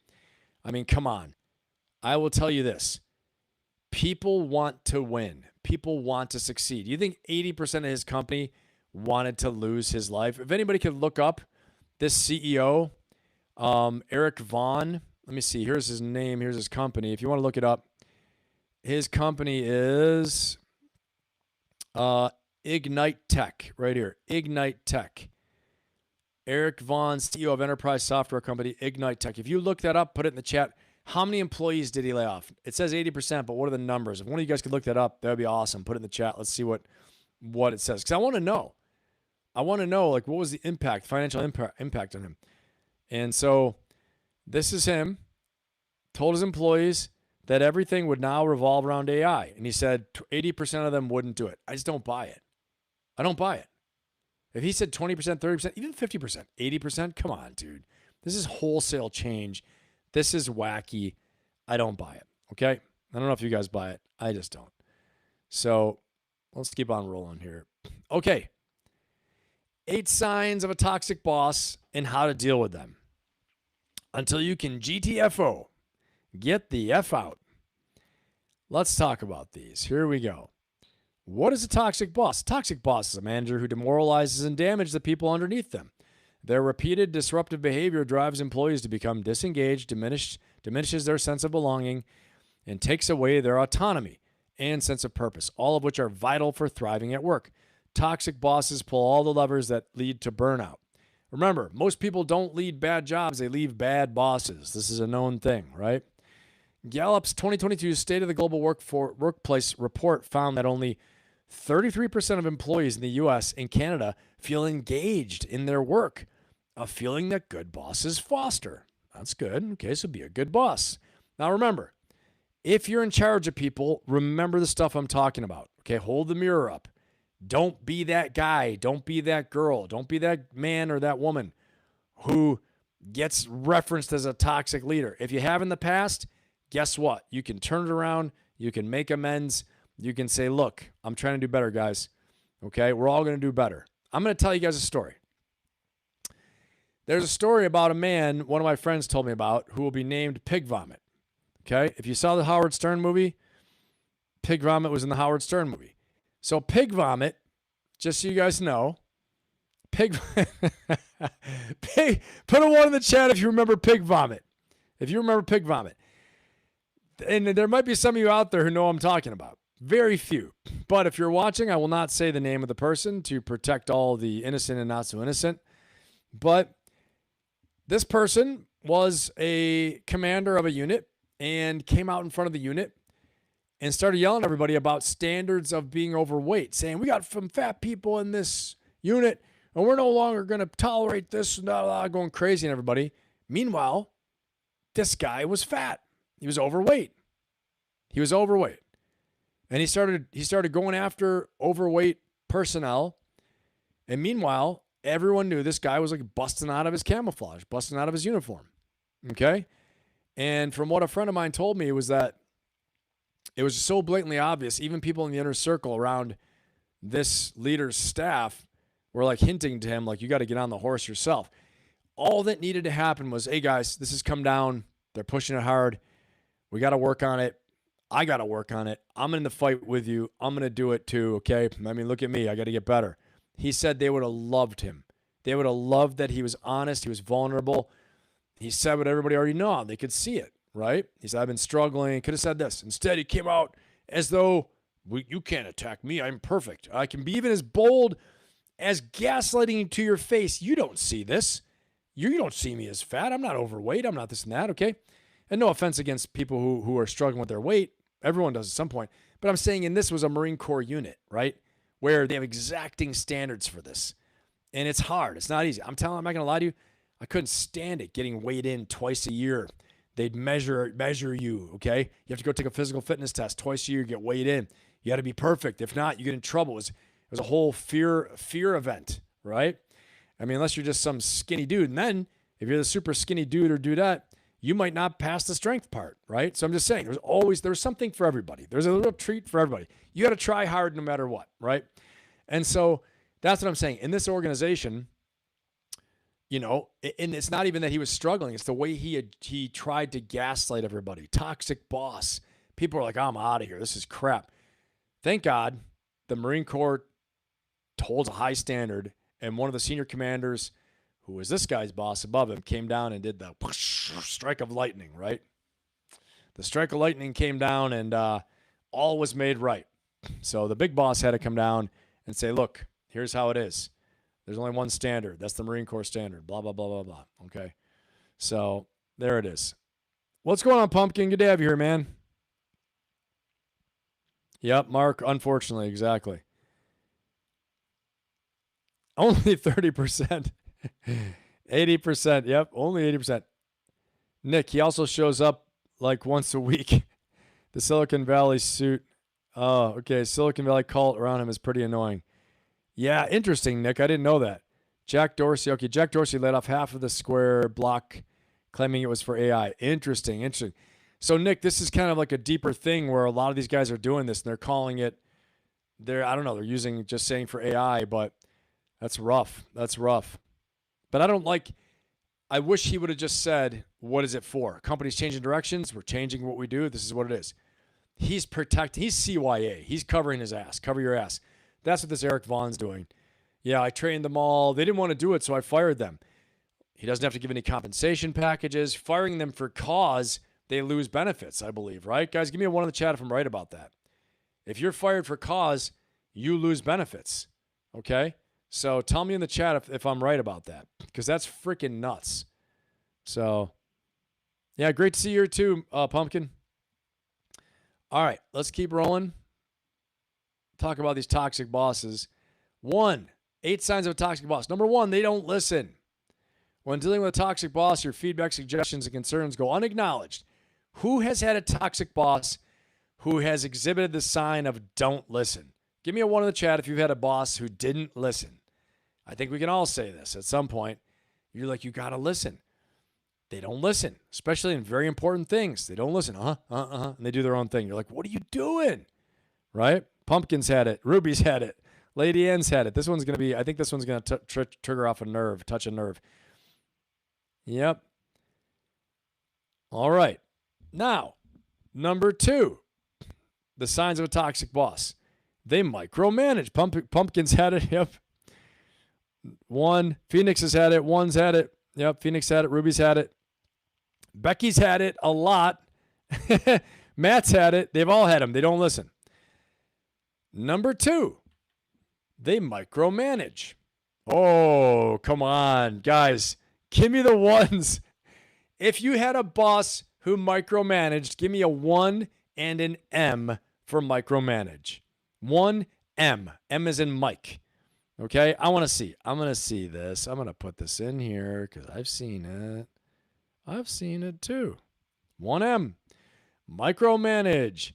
I mean, come on. I will tell you this. People want to win. People want to succeed. Do you think 80% of his company wanted to lose his life? If anybody could look up this CEO, Eric Vaughn. Let me see. Here's his name. Here's his company. If you want to look it up, his company is Ignite Tech, right here. Ignite Tech. Eric Vaughn, CEO of enterprise software company Ignite Tech. If you look that up, put it in the chat. How many employees did he lay off? It says 80%, but what are the numbers? If one of you guys could look that up, that would be awesome. Put it in the chat. Let's see what it says. Because I want to know. I want to know, like, what was the impact, financial impact on him? And so this is him, told his employees that everything would now revolve around AI. And he said 80% of them wouldn't do it. I just don't buy it. I don't buy it. If he said 20%, 30%, even 50%, 80%, come on, dude. This is wholesale change. This is wacky. I don't buy it, okay? I don't know if you guys buy it. I just don't. So let's keep on rolling here. Okay. 8 signs of a toxic boss and how to deal with them. Until you can GTFO, get the F out. Let's talk about these. Here we go. What is a toxic boss? A toxic boss is a manager who demoralizes and damages the people underneath them. Their repeated disruptive behavior drives employees to become disengaged, diminishes their sense of belonging, and takes away their autonomy and sense of purpose, all of which are vital for thriving at work. Toxic bosses pull all the levers that lead to burnout. Remember, most people don't lead bad jobs, they leave bad bosses. This is a known thing, right? Gallup's 2022 State of the Global Workplace report found that only 33% of employees in the US and Canada feel engaged in their work, a feeling that good bosses foster. That's good. Okay, so be a good boss. Now remember, if you're in charge of people, remember the stuff I'm talking about. Okay, hold the mirror up. Don't be that guy. Don't be that girl. Don't be that man or that woman who gets referenced as a toxic leader. If you have in the past, guess what? You can turn it around. You can make amends. You can say, look, I'm trying to do better, guys. Okay, we're all going to do better. I'm going to tell you guys a story. There's a story about a man one of my friends told me about who will be named Pig Vomit. Okay, if you saw the Howard Stern movie, Pig Vomit was in the Howard Stern movie. So Pig Vomit, just so you guys know, put a 1 in the chat if you remember Pig Vomit. If you remember Pig Vomit. And there might be some of you out there who know what I'm talking about. Very few. But if you're watching, I will not say the name of the person to protect all the innocent and not so innocent. But this person was a commander of a unit and came out in front of the unit and started yelling at everybody about standards of being overweight, saying, we got some fat people in this unit, and we're no longer going to tolerate this, and going crazy on everybody. Meanwhile, this guy was fat. He was overweight. And he started going after overweight personnel. And meanwhile, everyone knew this guy was like busting out of his camouflage, busting out of his uniform. Okay? And from what a friend of mine told me was that it was so blatantly obvious, even people in the inner circle around this leader's staff were like hinting to him, like, you got to get on the horse yourself. All that needed to happen was, hey guys, this has come down. They're pushing it hard. We got to work on it. I got to work on it. I'm in the fight with you. I'm going to do it too, okay? I mean, look at me. I got to get better. He said they would have loved him. They would have loved that he was honest. He was vulnerable. He said what everybody already knew. They could see it, right? He said, I've been struggling. Could have said this. Instead, he came out as though, you can't attack me. I'm perfect. I can be even as bold as gaslighting to your face. You don't see this. You don't see me as fat. I'm not overweight. I'm not this and that, okay? And no offense against people who are struggling with their weight. Everyone does at some point. But I'm saying, and this was a Marine Corps unit, right? Where they have exacting standards for this. And it's hard. It's not easy. I'm not going to lie to you. I couldn't stand it getting weighed in twice a year. They'd measure you, okay? You have to go take a physical fitness test twice a year, get weighed in. You got to be perfect. If not, you get in trouble. It was a whole fear event, right? I mean, unless you're just some skinny dude. And then if you're the super skinny dude or dudette, you might not pass the strength part, right? So I'm just saying, there's something for everybody. There's a little treat for everybody. You got to try hard no matter what, right? And so that's what I'm saying. In this organization, and it's not even that he was struggling. It's the way he tried to gaslight everybody. Toxic boss. People are like, I'm out of here. This is crap. Thank God the Marine Corps holds a high standard, and one of the senior commanders, who was this guy's boss above him, came down and did the strike of lightning, right? The strike of lightning came down, and all was made right. So the big boss had to come down and say, look, here's how it is. There's only one standard. That's the Marine Corps standard, blah, blah, blah, blah, blah. Okay? So there it is. What's going on, Pumpkin? Good to have you here, man. Yep, Mark, unfortunately, exactly. Only 30%. 80%. Yep, only 80%. Nick, he also shows up like once a week. The Silicon Valley suit. Oh, okay. Silicon Valley cult around him is pretty annoying. Yeah, interesting, Nick. I didn't know that. Jack Dorsey. Okay, Jack Dorsey let off half of the square block, claiming it was for AI. Interesting. So, Nick, this is kind of like a deeper thing where a lot of these guys are doing this, and they're calling it, I don't know, they're using just saying for AI, but that's rough. But I wish he would have just said, what is it for? Companies changing directions. We're changing what we do. This is what it is. He's CYA. He's covering his ass. Cover your ass. That's what this Eric Vaughn's doing. Yeah, I trained them all. They didn't want to do it, so I fired them. He doesn't have to give any compensation packages. Firing them for cause, they lose benefits, I believe, right? Guys, give me a one in the chat if I'm right about that. If you're fired for cause, you lose benefits, okay? So tell me in the chat if I'm right about that, because that's freaking nuts. So, yeah, great to see you here too, Pumpkin. All right, let's keep rolling. Talk about these toxic bosses. 8 signs of a toxic boss. Number 1, they don't listen. When dealing with a toxic boss, your feedback, suggestions, and concerns go unacknowledged. Who has had a toxic boss who has exhibited the sign of don't listen? Give me a 1 in the chat if you've had a boss who didn't listen. I think we can all say this at some point. You're like, you got to listen. They don't listen, especially in very important things. They don't listen. And they do their own thing. You're like, what are you doing? Right? Pumpkin's had it. Ruby's had it. Lady Ann's had it. I think this one's going to trigger off touch a nerve. Yep. All right. Now, number 2, the signs of a toxic boss. They micromanage. Pumpkin's had it. Yep. 1. Phoenix has had it. 1's had it. Yep. Phoenix had it. Ruby's had it. Becky's had it a lot. Matt's had it. They've all had them. They don't listen. Number 2, they micromanage. Oh, come on, guys. Give me the ones. If you had a boss who micromanaged, give me a 1 and an M for micromanage. 1 M. M is in Mike. Okay, I want to see. I'm going to see this. I'm going to put this in here because I've seen it. I've seen it too. 1M. Micromanage.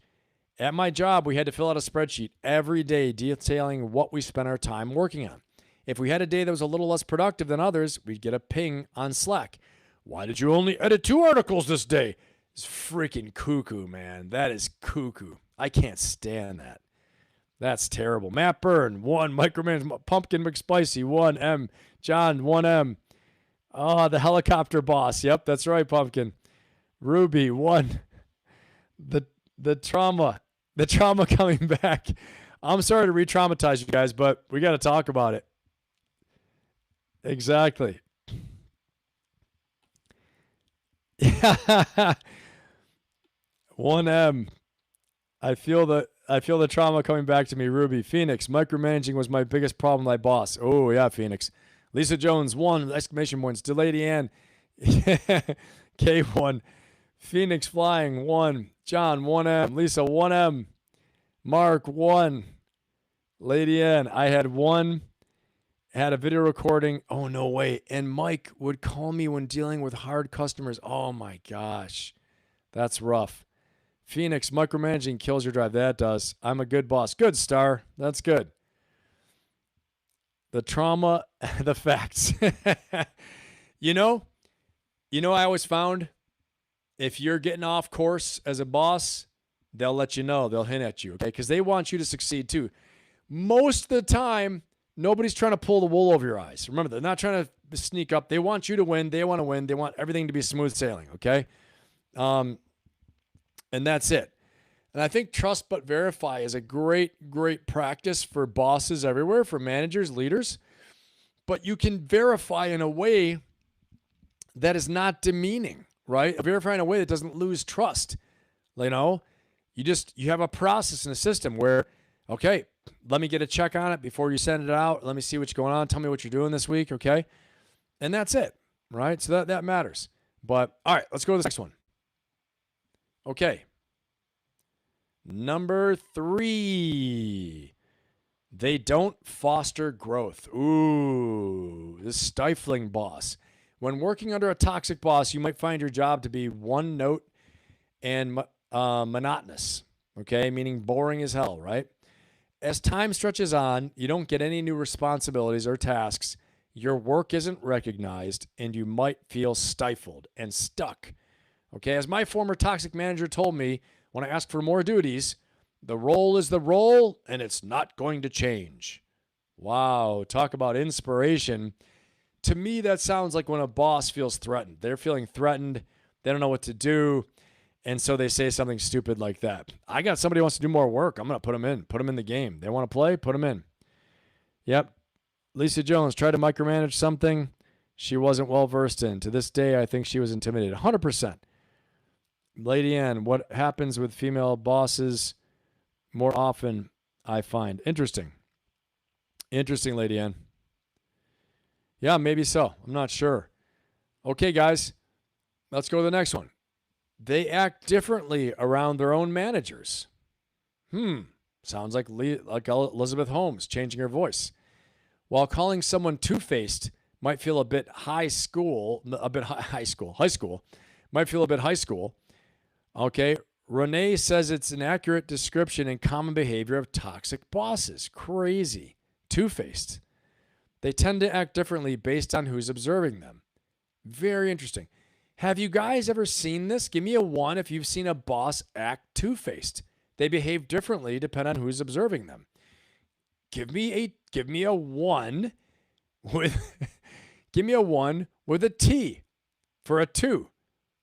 At my job, we had to fill out a spreadsheet every day detailing what we spent our time working on. If we had a day that was a little less productive than others, we'd get a ping on Slack. Why did you only edit 2 articles this day? It's freaking cuckoo, man. That is cuckoo. I can't stand that. That's terrible. Matt Byrne, 1. Micromanage. Pumpkin McSpicy, 1 M. John, 1 M. Oh, the helicopter boss. Yep, that's right, Pumpkin. Ruby, 1. The trauma coming back. I'm sorry to re-traumatize you guys, but we got to talk about it. Exactly. Yeah. 1M. I feel the trauma coming back to me. Ruby. Phoenix. Micromanaging was my biggest problem, my boss. Oh, yeah, Phoenix. Lisa Jones, 1. Exclamation points. Delayed Ann. K1. Phoenix Flying, 1. John, 1M. Lisa, 1M. Mark, 1. Lady Ann, I had 1. Had a video recording. Oh, no way. And Mike would call me when dealing with hard customers. Oh, my gosh. That's rough. Phoenix, micromanaging kills your drive. That does. I'm a good boss. Good, Star. That's good. The trauma, the facts. You know, I always found if you're getting off course as a boss, they'll let you know. They'll hint at you, okay? Because they want you to succeed too. Most of the time, nobody's trying to pull the wool over your eyes. Remember, they're not trying to sneak up. They want you to win. They want to win. They want everything to be smooth sailing, okay? And that's it. And I think trust but verify is a great, great practice for bosses everywhere, for managers, leaders. But you can verify in a way that is not demeaning, right? Verify in a way that doesn't lose trust. You know, you have a process and a system where, okay, let me get a check on it before you send it out. Let me see what's going on. Tell me what you're doing this week, okay? And that's it, right? So that matters. But, all right, let's go to the next one. Okay. Number 3. They don't foster growth. Ooh, this stifling boss. When working under a toxic boss, you might find your job to be one note and monotonous, okay? Meaning boring as hell, right? As time stretches on, you don't get any new responsibilities or tasks. Your work isn't recognized, and you might feel stifled and stuck. Okay, as my former toxic manager told me when I asked for more duties, the role is the role, and it's not going to change. Wow, talk about inspiration. To me, that sounds like when a boss feels threatened. They're feeling threatened. They don't know what to do, and so they say something stupid like that. I got somebody who wants to do more work. I'm going to put them in the game. They want to play, put them in. Yep. Lisa Jones tried to micromanage something she wasn't well-versed in. To this day, I think she was intimidated. 100%. Lady Ann, what happens with female bosses more often, I find. Interesting, Lady Ann. Yeah, maybe so. I'm not sure. Okay, guys, let's go to the next one. They act differently around their own managers. Sounds like Elizabeth Holmes changing her voice. While calling someone two-faced might feel a bit high school, might feel a bit high school. Okay, Renee says it's an accurate description and common behavior of toxic bosses. Crazy. Two-faced. They tend to act differently based on who's observing them. Very interesting. Have you guys ever seen this? Give me a 1 if you've seen a boss act two-faced. They behave differently depending on who's observing them. Give me a 1 with give me a 1 with a T for a 2.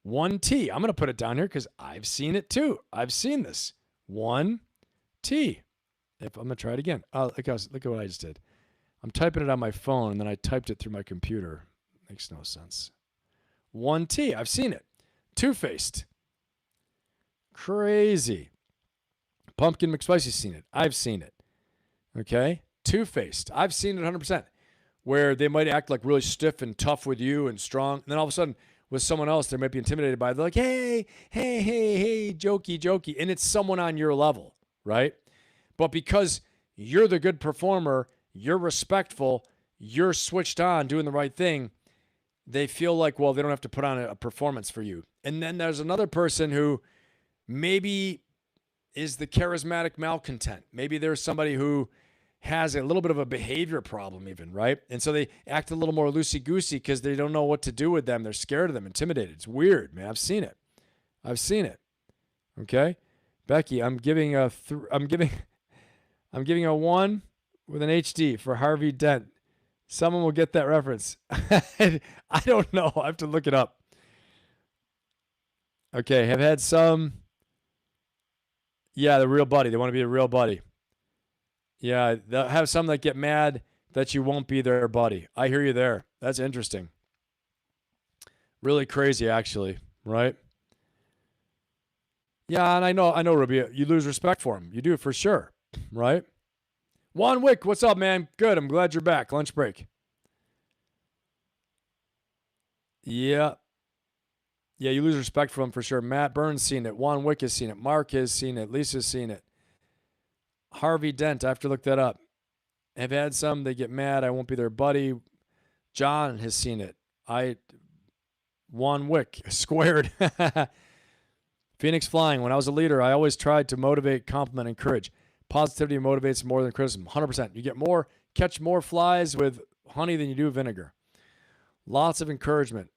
1T. I'm going to put it down here because I've seen it too. I've seen this. 1T. If I'm going to try it again. Oh, look at what I just did. I'm typing it on my phone and then I typed it through my computer. Makes no sense. 1T. I've seen it. Two-faced. Crazy. Pumpkin McSpicy's seen it. I've seen it. Okay? Two-faced. I've seen it 100%. Where they might act like really stiff and tough with you and strong. And then all of a sudden, with someone else, they might be intimidated by it. They're like, hey, jokey. And it's someone on your level, right? But because you're the good performer, you're respectful, you're switched on, doing the right thing, they feel like, well, they don't have to put on a performance for you. And then there's another person who maybe is the charismatic malcontent. Maybe there's somebody who has a little bit of a behavior problem even, right? And so they act a little more loosey-goosey because they don't know what to do with them. They're scared of them, intimidated. It's weird, man. I've seen it. Okay? Becky, I'm giving a 1 with an HD for Harvey Dent. Someone will get that reference. I don't know. I have to look it up. Okay, have had some. Yeah, the real buddy. They want to be a real buddy. Yeah, they'll have some that get mad that you won't be their buddy. I hear you there. That's interesting. Really crazy, actually, right? Yeah, and I know, Ruby, you lose respect for him. You do, for sure, right? Juan Wick, what's up, man? Good, I'm glad you're back. Lunch break. Yeah. Yeah, you lose respect for him, for sure. Matt Burns seen it. Juan Wick has seen it. Mark has seen it. Lisa's seen it. Harvey Dent, I have to look that up. Have had some, they get mad, I won't be their buddy. John has seen it. Juan Wick, squared. Phoenix Flying, when I was a leader, I always tried to motivate, compliment, encourage. Positivity motivates more than criticism, 100%. You catch more flies with honey than you do vinegar. Lots of encouragement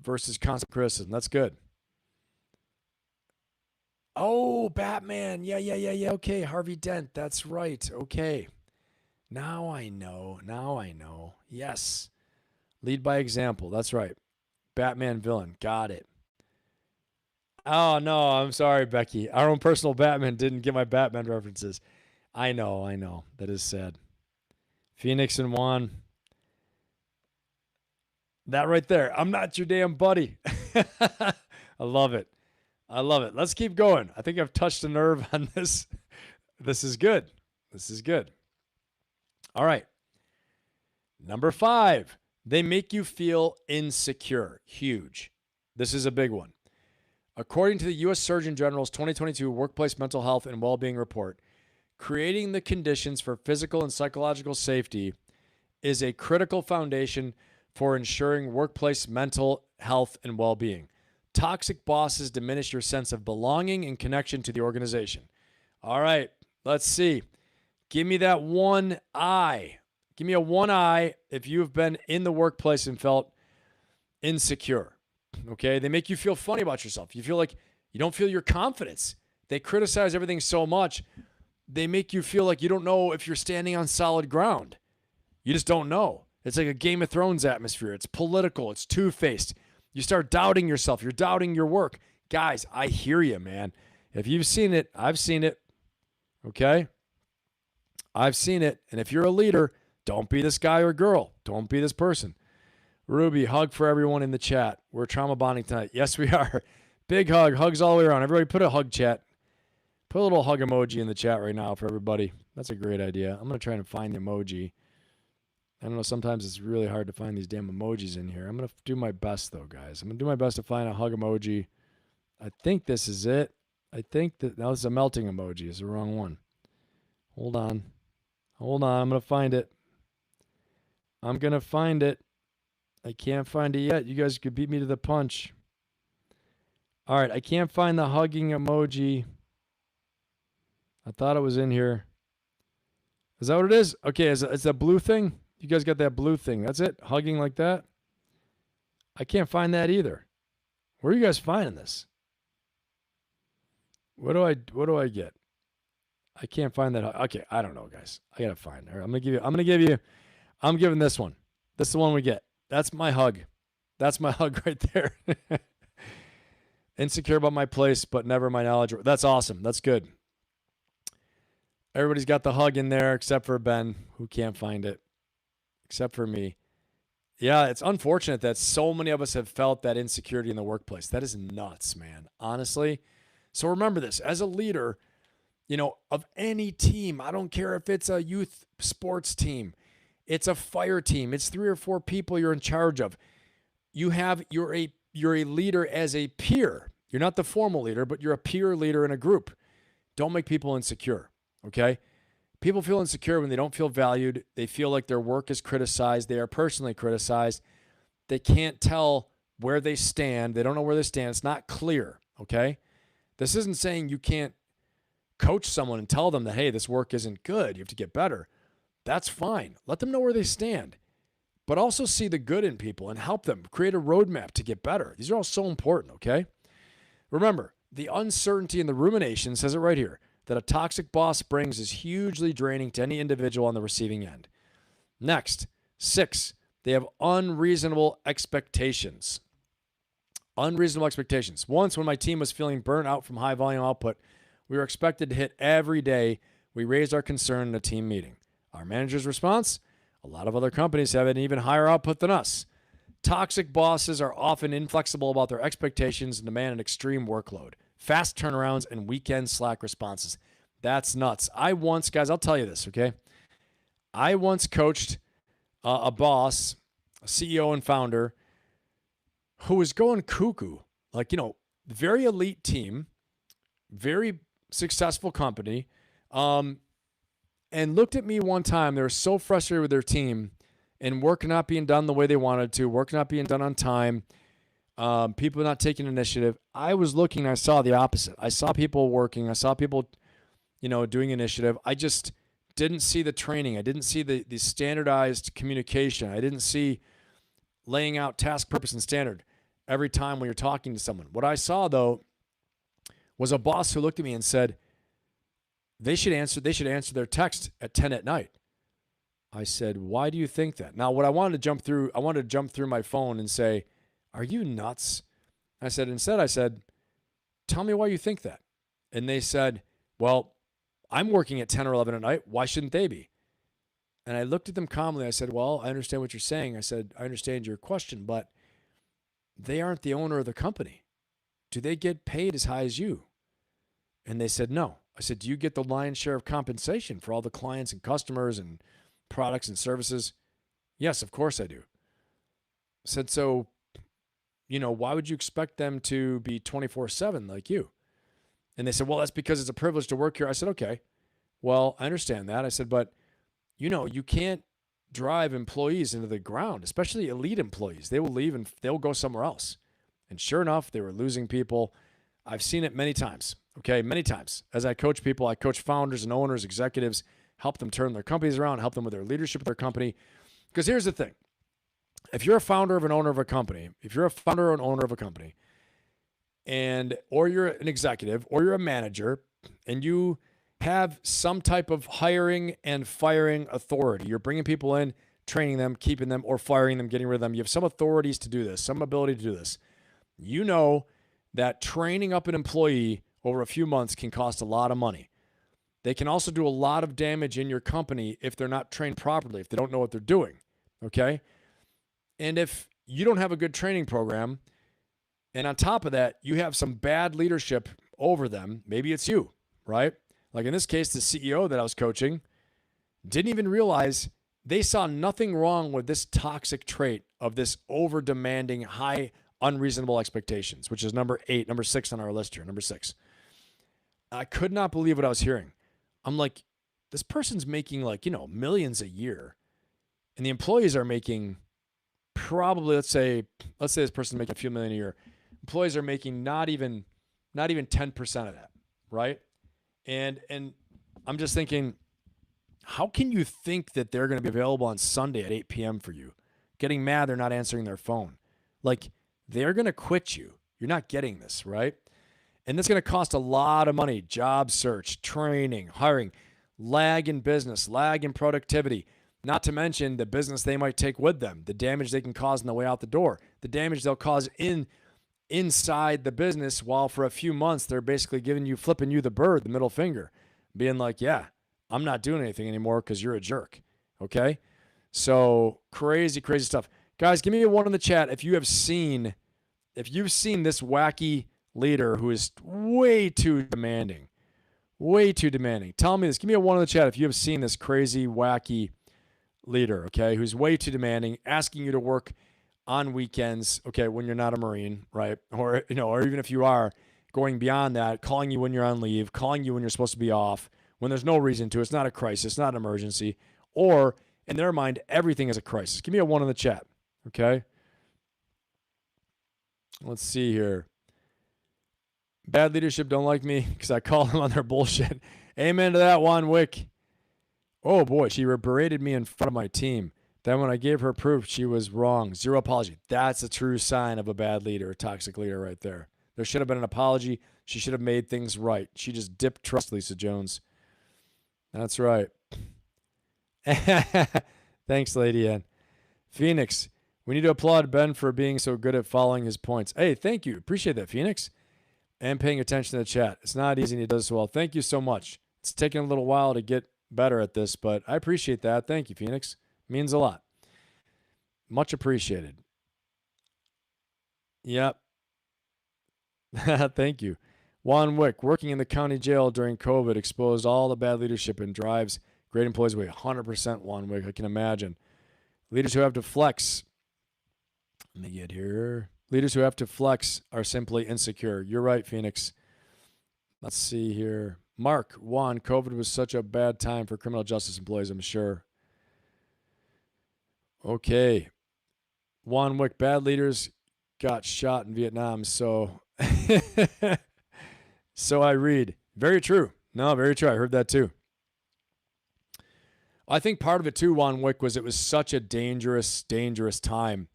versus constant criticism. That's good. Oh, Batman. Yeah. Okay, Harvey Dent. That's right. Okay. Now I know. Yes. Lead by example. That's right. Batman villain. Got it. Oh, no. I'm sorry, Becky. Our own personal Batman didn't get my Batman references. I know. That is sad. Phoenix and Juan. That right there. I'm not your damn buddy. I love it. Let's keep going. I think I've touched a nerve on this. This is good. All right. Number 5, they make you feel insecure. Huge. This is a big one. According to the U.S. Surgeon General's 2022 Workplace Mental Health and Wellbeing Report, creating the conditions for physical and psychological safety is a critical foundation for ensuring workplace mental health and well-being. Toxic bosses diminish your sense of belonging and connection to the organization. All right, let's see. Give me that one eye. Give me a one eye if you've been in the workplace and felt insecure. Okay, they make you feel funny about yourself. You feel like you don't feel your confidence. They criticize everything so much, they make you feel like you don't know if you're standing on solid ground. You just don't know. It's like a Game of Thrones atmosphere. It's political. It's two-faced. You start doubting yourself. You're doubting your work. Guys, I hear you, man. If you've seen it, I've seen it. Okay? I've seen it. And if you're a leader, don't be this guy or girl. Don't be this person. Ruby, hug for everyone in the chat. We're trauma bonding tonight. Yes, we are. Big hug. Hugs all the way around. Everybody put a hug chat. Put a little hug emoji in the chat right now for everybody. That's a great idea. I'm going to try and find the emoji. I don't know, sometimes it's really hard to find these damn emojis in here. I'm going to do my best, though, guys. I'm going to do my best to find a hug emoji. I think this is it. I think that, now this is a melting emoji. It's the wrong one. Hold on. I'm going to find it. I can't find it yet. You guys could beat me to the punch. All right, I can't find the hugging emoji. I thought it was in here. Is that what it is? Okay, it's that blue thing? You guys got that blue thing. That's it? Hugging like that? I can't find that either. Where are you guys finding this? What do I get? I can't find that. Okay, I don't know, guys. I got to find it. I'm giving this one. This is the one we get. That's my hug. That's my hug right there. Insecure about my place, but never my knowledge. That's awesome. That's good. Everybody's got the hug in there except for Ben, who can't find it. Except for me. Yeah, it's unfortunate that so many of us have felt that insecurity in the workplace. That is nuts, man. Honestly, So remember this, as a leader, of any team, I don't care if it's a youth sports team, it's a fire team, it's 3 or 4 people you're in charge of. You're a leader as a peer. You're not the formal leader, but you're a peer leader in a group. Don't make people insecure, okay? People feel insecure when they don't feel valued. They feel like their work is criticized. They are personally criticized. They can't tell where they stand. They don't know where they stand. It's not clear, okay? This isn't saying you can't coach someone and tell them that, hey, this work isn't good. You have to get better. That's fine. Let them know where they stand. But also see the good in people and help them. Create a roadmap to get better. These are all so important, okay? Remember, the uncertainty and the rumination says it right here, that a toxic boss brings is hugely draining to any individual on the receiving end. Next, 6, they have unreasonable expectations. Unreasonable expectations. Once, when my team was feeling burnt out from high volume output, we were expected to hit every day. We raised our concern in a team meeting. Our manager's response? A lot of other companies have an even higher output than us. Toxic bosses are often inflexible about their expectations and demand an extreme workload, fast turnarounds, and weekend Slack responses. That's nuts. Guys, I'll tell you this, okay? I once coached a boss, a CEO and founder, who was going cuckoo. Very elite team, very successful company, and looked at me one time. They were so frustrated with their team and work not being done the way they wanted to, work not being done on time, people not taking initiative. I was looking, I saw the opposite. I saw people working. I saw people, doing initiative. I just didn't see the training. I didn't see the standardized communication. I didn't see laying out task, purpose, and standard every time when you're talking to someone. What I saw, though, was a boss who looked at me and said, they should answer their text at 10 at night. I said, why do you think that? Now, what I wanted to jump through my phone and say, are you nuts? I said, tell me why you think that. And they said, well, I'm working at 10 or 11 at night. Why shouldn't they be? And I looked at them calmly. I said, well, I understand what you're saying. I said, I understand your question, but they aren't the owner of the company. Do they get paid as high as you? And they said, no. I said, do you get the lion's share of compensation for all the clients and customers and products and services? Yes, of course I do. I said, so, why would you expect them to be 24/7 like you? And they said, well, that's because it's a privilege to work here. I said, okay, well, I understand that. I said, but, you can't drive employees into the ground, especially elite employees. They will leave and they'll go somewhere else. And sure enough, they were losing people. I've seen it many times, okay? Many times. As I coach people, I coach founders and owners, executives, help them turn their companies around, help them with their leadership of their company. Because here's the thing. If you're a founder of an owner of a company, or you're an executive, or you're a manager, and you have some type of hiring and firing authority, you're bringing people in, training them, keeping them, or firing them, getting rid of them. You have some authorities to do this, some ability to do this. You know that training up an employee over a few months can cost a lot of money. They can also do a lot of damage in your company if they're not trained properly, if they don't know what they're doing, okay? And if you don't have a good training program, and on top of that, you have some bad leadership over them, maybe it's you, right? Like in this case, the CEO that I was coaching didn't even realize they saw nothing wrong with this toxic trait of this over-demanding, high, unreasonable expectations, which is number 6 on our list here, number 6. I could not believe what I was hearing. I'm like, this person's making millions a year, and the employees are making probably, let's say this person's making a few million a year. Employees are making not even 10% of that, right? And I'm just thinking, how can you think that they're going to be available on Sunday at 8 p.m. for you? Getting mad they're not answering their phone. Like, they're going to quit you. You're not getting this, right? And this is going to cost a lot of money. Job search, training, hiring, lag in business, lag in productivity. Not to mention the business they might take with them, the damage they can cause on the way out the door, the damage they'll cause inside the business, while for a few months they're basically flipping you the bird, the middle finger, being like, yeah, I'm not doing anything anymore because you're a jerk. Okay? So crazy, crazy stuff. Guys, give me a 1 in the chat if you've seen this wacky leader who is way too demanding. Way too demanding. Tell me this. Give me a 1 in the chat if you have seen this crazy, wacky leader, okay, who's way too demanding, asking you to work on weekends, okay, when you're not a Marine, right? Or, or even if you are, going beyond that, calling you when you're on leave, calling you when you're supposed to be off, when there's no reason to. It's not a crisis, not an emergency. Or, in their mind, everything is a crisis. Give me a 1 in the chat, okay? Let's see here. Bad leadership don't like me because I call them on their bullshit. Amen to that, Juan Wick. Oh, boy, she berated me in front of my team. Then when I gave her proof, she was wrong. Zero apology. That's a true sign of a bad leader, a toxic leader right there. There should have been an apology. She should have made things right. She just dipped trust, Lisa Jones. That's right. Thanks, Lady Ann. Phoenix, we need to applaud Ben for being so good at following his points. Hey, thank you. Appreciate that, Phoenix. And paying attention to the chat. It's not easy and he does so well. Thank you so much. It's taken a little while to get better at this, but I appreciate that. Thank you, Phoenix. Means a lot. Much appreciated. Yep. Thank you. Juan Wick, working in the county jail during COVID, exposed all the bad leadership and drives great employees away. 100% Juan Wick, I can imagine. Leaders who have to flex. Let me get here. Leaders who have to flex are simply insecure. You're right, Phoenix. Let's see here. Mark, Juan, COVID was such a bad time for criminal justice employees, I'm sure. Okay. Juan Wick, bad leaders got shot in Vietnam, so so I read. Very true. No, very true. I heard that too. I think part of it too, Juan Wick, was it was such a dangerous, dangerous time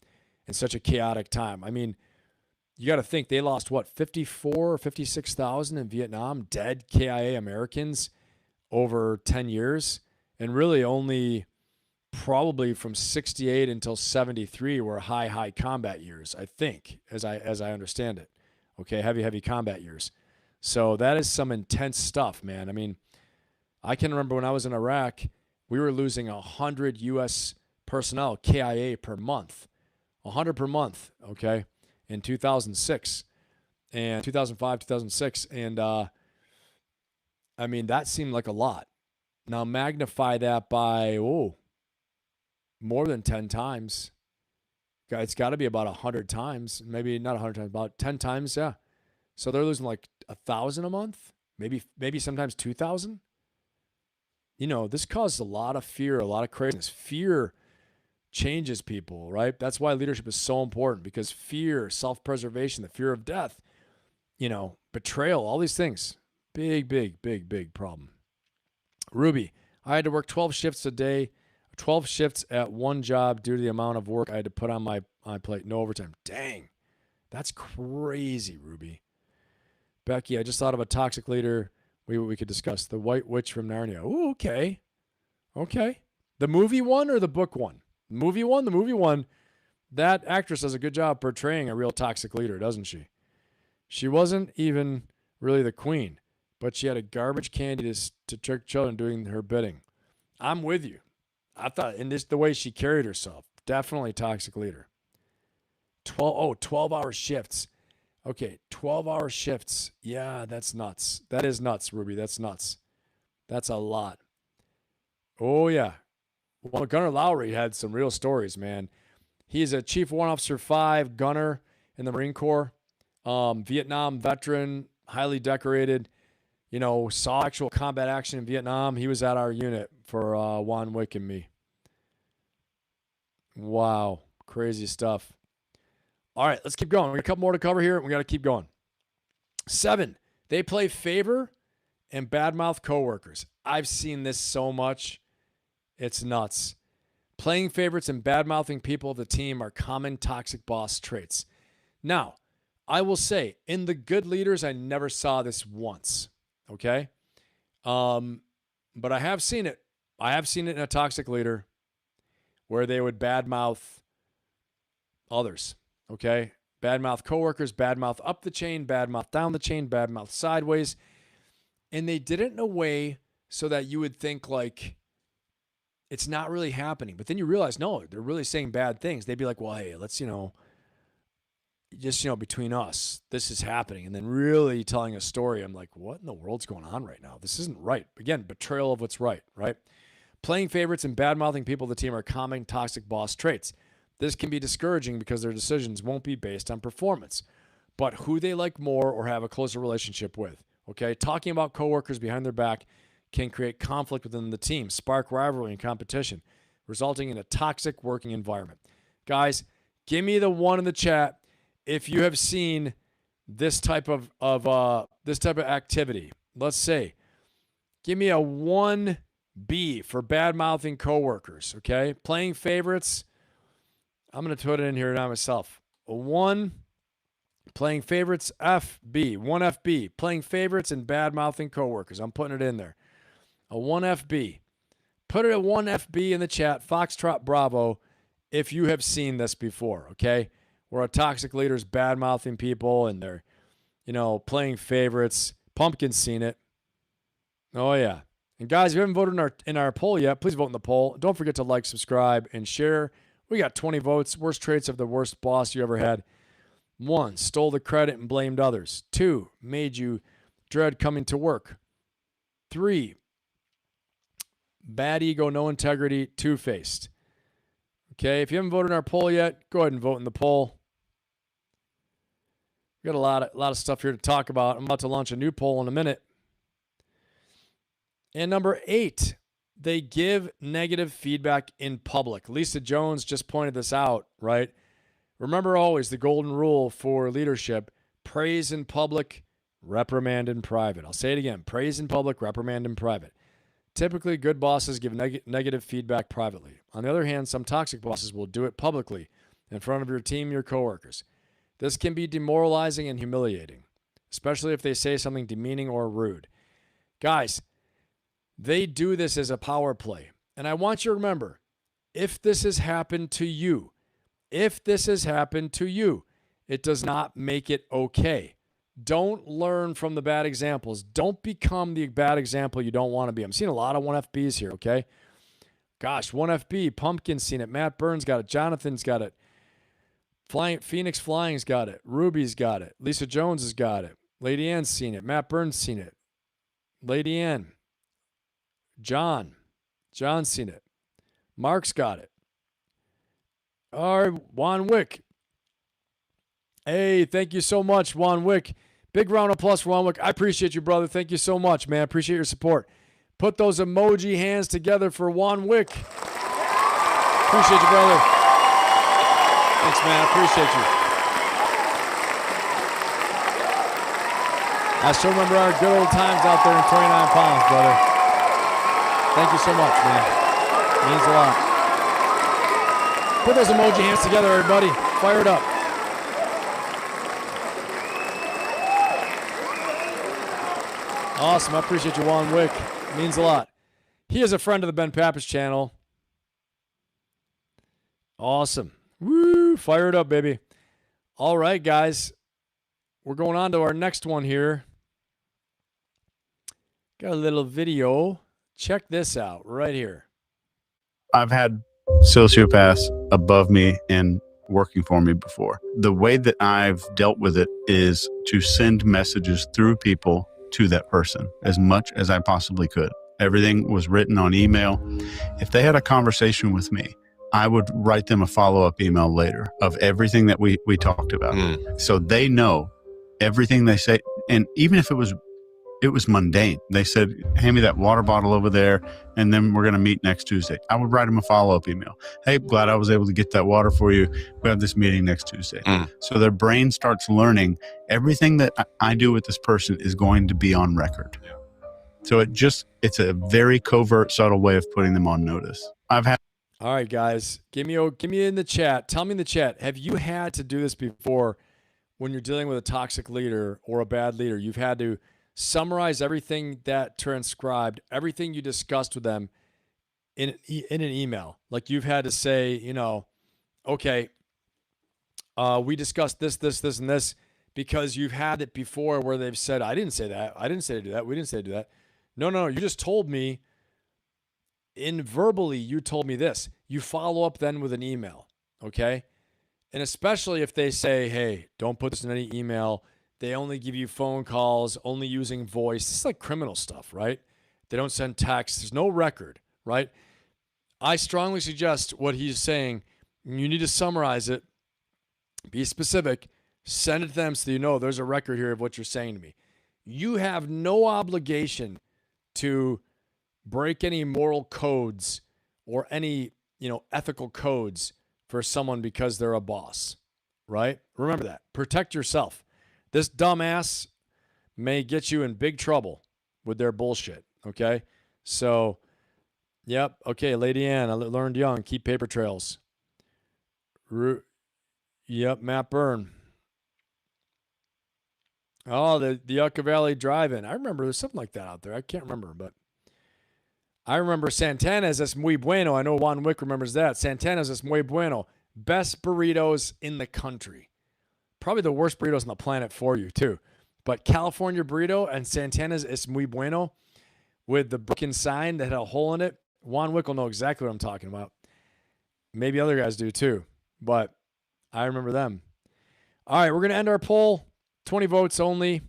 and such a chaotic time. I mean, you got to think they lost, what, 54 or 56,000 in Vietnam, dead KIA Americans over 10 years. And really only probably from 68 until 73 were high combat years, I think, as I understand it. Okay, heavy combat years. So that is some intense stuff, man. I mean, I can remember when I was in Iraq, we were losing 100 U.S. personnel, KIA, per month. 100 per month, okay, in 2006 and 2005, 2006. And, I mean, that seemed like a lot. Now magnify that by, more than 10 times. It's got to be about 100 times, maybe not 100 times, about 10 times, yeah. So they're losing like 1,000 a month, maybe sometimes 2,000. This caused a lot of fear, a lot of craziness. Fear changes people, right? That's why leadership is so important, because fear, self-preservation, the fear of death, betrayal, all these things, big problem. Ruby, I had to work 12 shifts a day, 12 shifts at one job due to the amount of work I had to put on my plate. No overtime. Dang, that's crazy, Ruby. Becky, I just thought of a toxic leader we could discuss. The White Witch from Narnia. Ooh, okay. The movie one or the book one? The movie one. That actress does a good job portraying a real toxic leader, doesn't she? She wasn't even really the queen, but she had a garbage candy to trick children doing her bidding. I'm with you. I thought, in the way she carried herself, definitely toxic leader. 12-hour shifts. Okay, 12-hour shifts. Yeah, that's nuts. That is nuts, Ruby. That's nuts. That's a lot. Oh, yeah. Well, Gunner Lowry had some real stories, man. He's a Chief Warrant Officer 5 gunner in the Marine Corps, Vietnam veteran, highly decorated, saw actual combat action in Vietnam. He was at our unit for Juan Wick and me. Wow, crazy stuff. All right, let's keep going. We got a couple more to cover here. We got to keep going. 7, they play favor and badmouth coworkers. I've seen this so much. It's nuts. Playing favorites and badmouthing people of the team are common toxic boss traits. Now, I will say, in the good leaders, I never saw this once. Okay? But I have seen it. I have seen it in a toxic leader where they would badmouth others. Okay? Badmouth coworkers, badmouth up the chain, badmouth down the chain, badmouth sideways. And they did it in a way so that you would think like it's not really happening. But then you realize, no, they're really saying bad things. They'd be like, well, hey, let's, just, between us, this is happening. And then really telling a story, I'm like, what in the world's going on right now? This isn't right. Again, betrayal of what's right? Playing favorites and bad-mouthing people of the team are common toxic boss traits. This can be discouraging because their decisions won't be based on performance, but who they like more or have a closer relationship with. Okay, talking about coworkers behind their back can create conflict within the team, spark rivalry and competition, resulting in a toxic working environment. Guys, give me the one in the chat if you have seen this type of activity. Let's say, give me a 1B for bad-mouthing coworkers, okay? Playing favorites, I'm going to put it in here now myself. A 1, playing favorites, FB, 1 FB, playing favorites and bad-mouthing coworkers. I'm putting it in there. A 1 FB. Put it at 1 FB in the chat, Foxtrot Bravo, if you have seen this before, okay? Where a toxic leader is bad-mouthing people and they're, playing favorites. Pumpkin's seen it. Oh, yeah. And guys, if you haven't voted in our poll yet, please vote in the poll. Don't forget to like, subscribe, and share. We got 20 votes. Worst traits of the worst boss you ever had. 1, stole the credit and blamed others. 2, made you dread coming to work. 3, bad ego, no integrity, two-faced. Okay, if you haven't voted in our poll yet, go ahead and vote in the poll. We got a lot of stuff here to talk about. I'm about to launch a new poll in a minute. And number 8, they give negative feedback in public. Lisa Jones just pointed this out, right? Remember always the golden rule for leadership: praise in public, reprimand in private. I'll say it again: praise in public, reprimand in private. Typically, good bosses give negative feedback privately. On the other hand, some toxic bosses will do it publicly in front of your team, your coworkers. This can be demoralizing and humiliating, especially if they say something demeaning or rude. Guys, they do this as a power play. And I want you to remember, if this has happened to you, it does not make it okay. Don't learn from the bad examples. Don't become the bad example you don't want to be. I'm seeing a lot of 1FBs here, okay? Gosh, 1FB, Pumpkin's seen it. Matt Burns got it. Jonathan's got it. Phoenix Flying's got it. Ruby's got it. Lisa Jones has got it. Lady Ann's seen it. Matt Burns seen it. Lady Ann. John's seen it. Mark's got it. All right, Juan Wick. Hey, thank you so much, Juan Wick. Big round of applause for Juan Wick. I appreciate you, brother. Thank you so much, man. Appreciate your support. Put those emoji hands together for Juan Wick. Appreciate you, brother. Thanks, man. I appreciate you. I still remember our good old times out there in 29 pounds, brother. Thank you so much, man. It means a lot. Put those emoji hands together, everybody. Fire it up. Awesome. I appreciate you, Juan Wick. It means a lot. He is a friend of the Ben Pappas channel. Awesome. Woo! Fire it up, baby. All right, guys. We're going on to our next one here. Got a little video. Check this out right here.
I've had sociopaths above me and working for me before. The way that I've dealt with it is to send messages through people to that person as much as I possibly could. Everything was written on email. If they had a conversation with me, I would write them a follow-up email later of everything that we talked about. So they know everything they say. And even if it was mundane, they said, hand me that water bottle over there, and then we're going to meet next Tuesday. I would write them a follow-up email. Hey, glad I was able to get that water for you. We have this meeting next Tuesday. So their brain starts learning everything that I do with this person is going to be on record. So it's a very covert, subtle way of putting them on notice.
All right, guys, give me in the chat. Tell me in the chat, have you had to do this before when you're dealing with a toxic leader or a bad leader? You've had to summarize everything that transcribed, everything you discussed with them in an email. Like you've had to say, okay, we discussed this, and this, because you've had it before where they've said, I didn't say that. I didn't say to do that. We didn't say to do that. No, you just told me. In verbally, you told me this. You follow up then with an email, okay? And especially if they say, hey, don't put this in any email. They only give you phone calls, only using voice. This is like criminal stuff, right? They don't send text. There's no record, right? I strongly suggest what he's saying. You need to summarize it, be specific, send it to them so you know there's a record here of what you're saying to me. You have no obligation to break any moral codes or any, ethical codes for someone because they're a boss, right? Remember that. Protect yourself. This dumbass may get you in big trouble with their bullshit, okay? So, yep, okay, Lady Ann, I learned young, keep paper trails. Yep, Matt Byrne. Oh, the Yucca Valley Drive-In. I remember there's something like that out there. I can't remember, but I remember Santana's es muy bueno. I know Juan Wick remembers that. Santana's es muy bueno. Best burritos in the country. Probably the worst burritos on the planet for you, too. But California burrito and Santana's es muy bueno with the broken sign that had a hole in it. Juan Wick will know exactly what I'm talking about. Maybe other guys do, too. But I remember them. All right, we're going to end our poll. 20 votes only.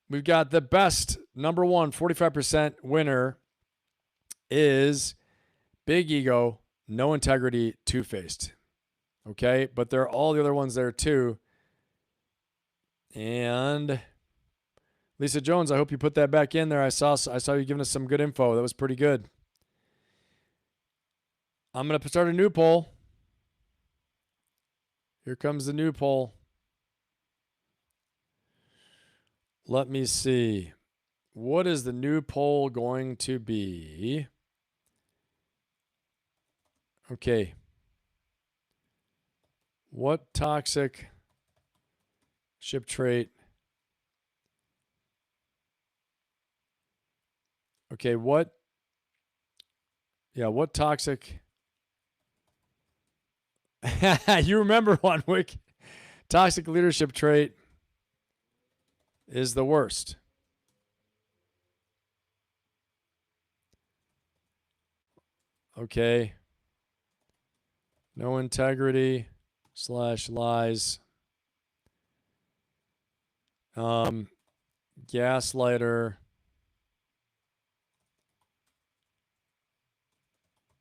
We've got the best, number one, 45% winner is big ego, no integrity, two-faced. Okay, but there are all the other ones there too. And Lisa Jones, I hope you put that back in there. I saw you giving us some good info. That was pretty good. I'm going to start a new poll. Here comes the new poll. Let me see. What is the new poll going to be? Okay. What toxic ship trait? Okay, what toxic? You remember one, Wick. Toxic leadership trait is the worst. Okay. No integrity / lies. Gaslighter.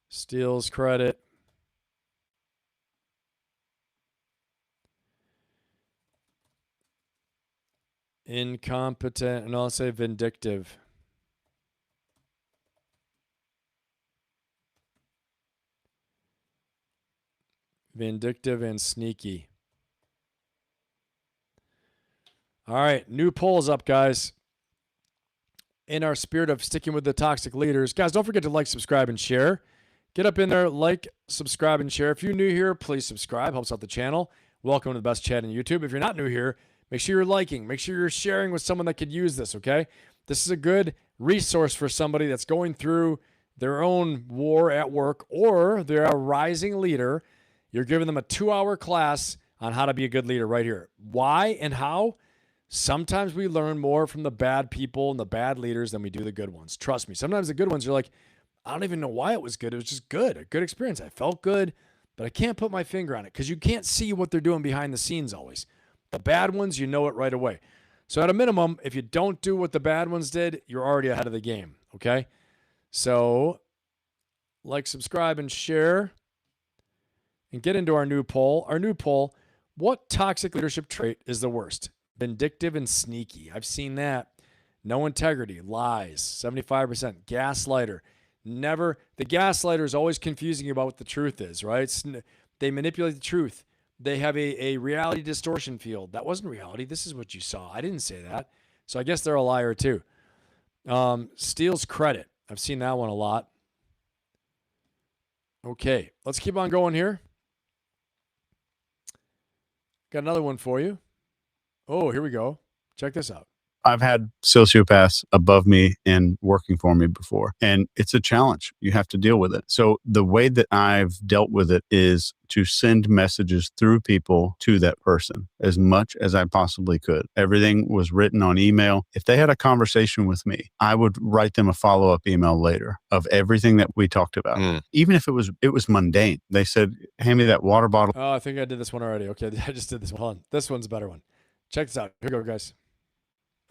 Steals credit. Incompetent, and I'll say vindictive. Vindictive and sneaky. All right, new polls up, guys. In our spirit of sticking with the toxic leaders, guys, don't forget to like, subscribe, and share. Get up in there, like, subscribe, and share. If you're new here, please subscribe. Helps out the channel. Welcome to the best chat on YouTube. If you're not new here, make sure you're liking. Make sure you're sharing with someone that could use this, okay? This is a good resource for somebody that's going through their own war at work, or they're a rising leader. You're giving them a 2-hour class on how to be a good leader right here. Why and how? Sometimes we learn more from the bad people and the bad leaders than we do the good ones. Trust me. Sometimes the good ones are like, I don't even know why it was good. It was just good, a good experience. I felt good, but I can't put my finger on it because you can't see what they're doing behind the scenes always. The bad ones, you know it right away. So at a minimum, if you don't do what the bad ones did, you're already ahead of the game, okay? So like, subscribe, and share. And get into our new poll. Our new poll, what toxic leadership trait is the worst? Vindictive and sneaky. I've seen that. No integrity. Lies. 75%. Gaslighter. Never. The gaslighter is always confusing you about what the truth is, right? They manipulate the truth. They have a reality distortion field. That wasn't reality. This is what you saw. I didn't say that. So I guess they're a liar too. Steals credit. I've seen that one a lot. Okay. Let's keep on going here. Got another one for you. Oh, here we go. Check this out.
I've had sociopaths above me and working for me before, and it's a challenge. You have to deal with it. So the way that I've dealt with it is to send messages through people to that person as much as I possibly could. Everything was written on email. If they had a conversation with me, I would write them a follow-up email later of everything that we talked about. Even if it was mundane. They said, hand me that water bottle.
Oh, I think I did this one already. Okay, I just did this one. Hold on. This one's a better one. Check this out. Here we go, guys.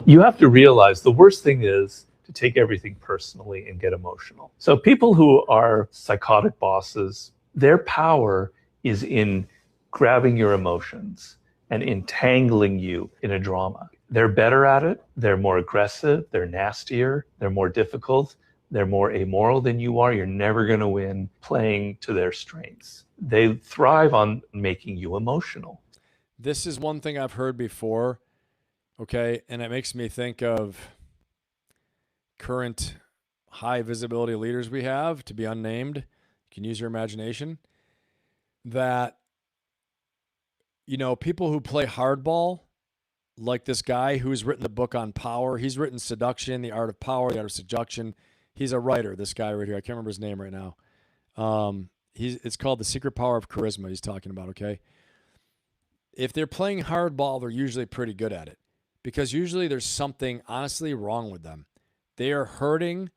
You have to realize the worst thing is to take everything personally and get emotional. So people who are psychotic bosses, their power is in grabbing your emotions and entangling you in a drama. They're better at it. They're more aggressive. They're nastier. They're more difficult. They're more amoral than you are. You're never going to win playing to their strengths. They thrive on making you emotional.
This is one thing I've heard before. Okay, and it makes me think of current high visibility leaders we have, to be unnamed. You can use your imagination. That, you know, people who play hardball, like this guy who's written the book on power. He's written Seduction, The Art of Power, The Art of Seduction. He's a writer, this guy right here. I can't remember his name right now. It's called The Secret Power of Charisma he's talking about, okay? If they're playing hardball, they're usually pretty good at it. Because usually there's something honestly wrong with them. They are hurting.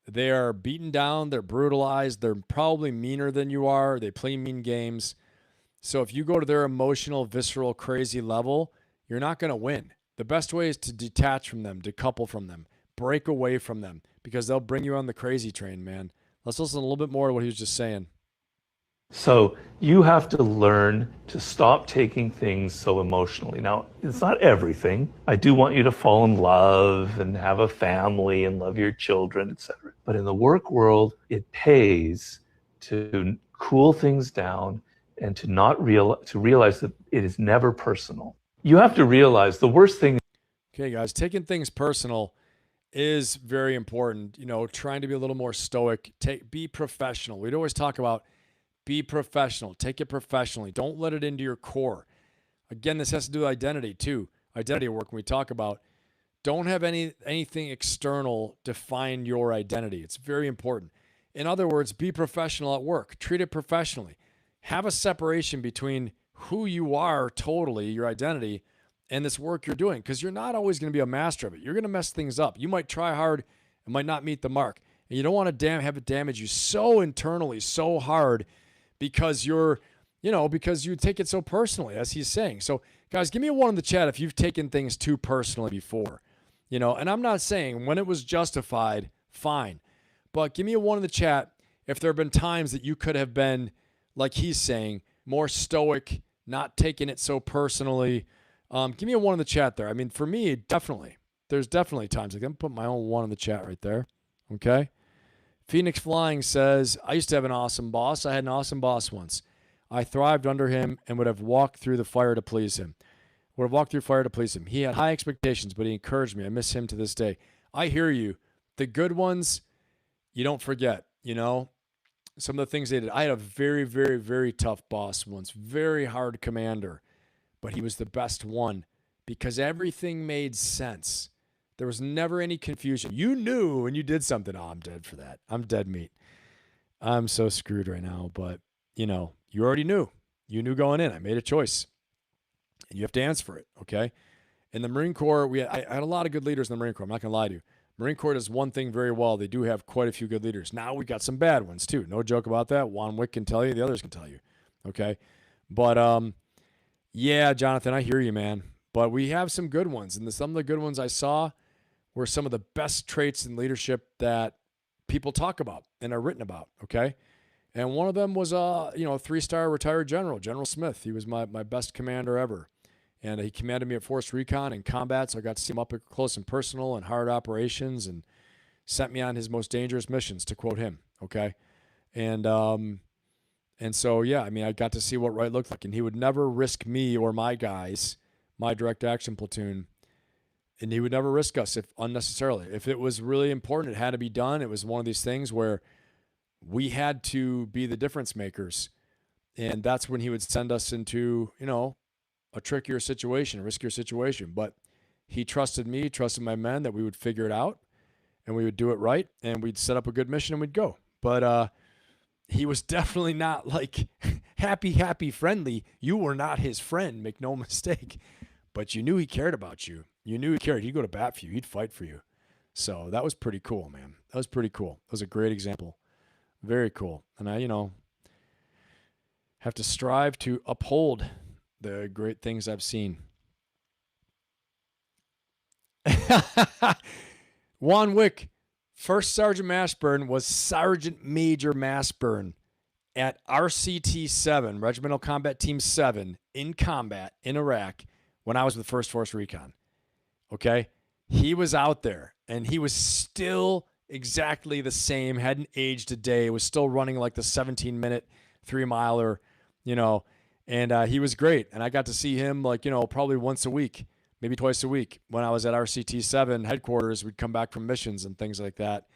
They are beaten down. They're brutalized. They're probably meaner than you are. They play mean games. So if you go to their emotional, visceral, crazy level, you're not going to win. The best way is to detach from them, decouple from them, break away from them, because they'll bring you on the crazy train, man. Let's listen a little bit more to what he was just saying.
So you have to learn to stop taking things so emotionally. Now, it's not everything. I do want you to fall in love and have a family and love your children, etc. But in the work world, it pays to cool things down and to not realize that it is never personal. You have to realize the worst thing.
Okay, guys, taking things personal is very important. You know, trying to be a little more stoic. Be professional. We'd always talk about be professional. Take it professionally. Don't let it into your core. Again, this has to do with identity too. Identity work, when we talk about, don't have anything external define your identity. It's very important. In other words, be professional at work. Treat it professionally. Have a separation between who you are totally, your identity, and this work you're doing, because you're not always going to be a master of it. You're going to mess things up. You might try hard and might not meet the mark. And you don't want to have it damage you so internally, so hard, because because you take it so personally, as he's saying. So, guys, give me a one in the chat if you've taken things too personally before. And I'm not saying when it was justified, fine. But give me a one in the chat if there have been times that you could have been, like he's saying, more stoic, not taking it so personally. Give me a one in the chat there. I mean, for me, definitely. There's definitely times. I'm going to put my own one in the chat right there. Okay? Phoenix Flying says, I used to have an awesome boss. I had an awesome boss once. I thrived under him and would have walked through the fire to please him. He had high expectations, but he encouraged me. I miss him to this day. I hear you. The good ones, you don't forget, some of the things they did. I had a very, very, very tough boss once, very hard commander, but he was the best one because everything made sense. There was never any confusion. You knew when you did something, I'm dead for that. I'm dead meat. I'm so screwed right now, but you already knew. You knew going in. I made a choice. And you have to answer for it, okay? In the Marine Corps, I had a lot of good leaders in the Marine Corps. I'm not going to lie to you. Marine Corps does one thing very well. They do have quite a few good leaders. Now we got some bad ones too. No joke about that. Juan Wick can tell you. The others can tell you, okay? But, yeah, Jonathan, I hear you, man. But we have some good ones. And some of the good ones I saw were some of the best traits in leadership that people talk about and are written about, okay? And one of them was, a 3-star retired general, General Smith. He was my best commander ever. And he commanded me at Force Recon and combat, so I got to see him up close and personal and hard operations and sent me on his most dangerous missions, to quote him, okay? And so, yeah, I mean, I got to see what right looked like. And he would never risk me or my guys, my direct action platoon, and he would never risk us if unnecessarily. If it was really important, it had to be done. It was one of these things where we had to be the difference makers. And that's when he would send us into, a trickier situation, a riskier situation. But He trusted me, trusted my men that we would figure it out and we would do it right and we'd set up a good mission and we'd go. But he was definitely not like happy, friendly. You were not his friend, make no mistake. But you knew he cared about you. You knew he cared. He'd go to bat for you. He'd fight for you. So that was pretty cool, man. That was pretty cool. That was a great example. Very cool. And I, have to strive to uphold the great things I've seen. Juan Wick, First Sergeant Mashburn was Sergeant Major Mashburn at RCT 7, Regimental Combat Team 7, in combat in Iraq when I was with First Force Recon. Okay? He was out there, and he was still exactly the same, hadn't aged a day, was still running like the 17-minute 3-miler, and he was great. And I got to see him probably once a week, maybe twice a week when I was at RCT 7 headquarters. We'd come back from missions and things like that.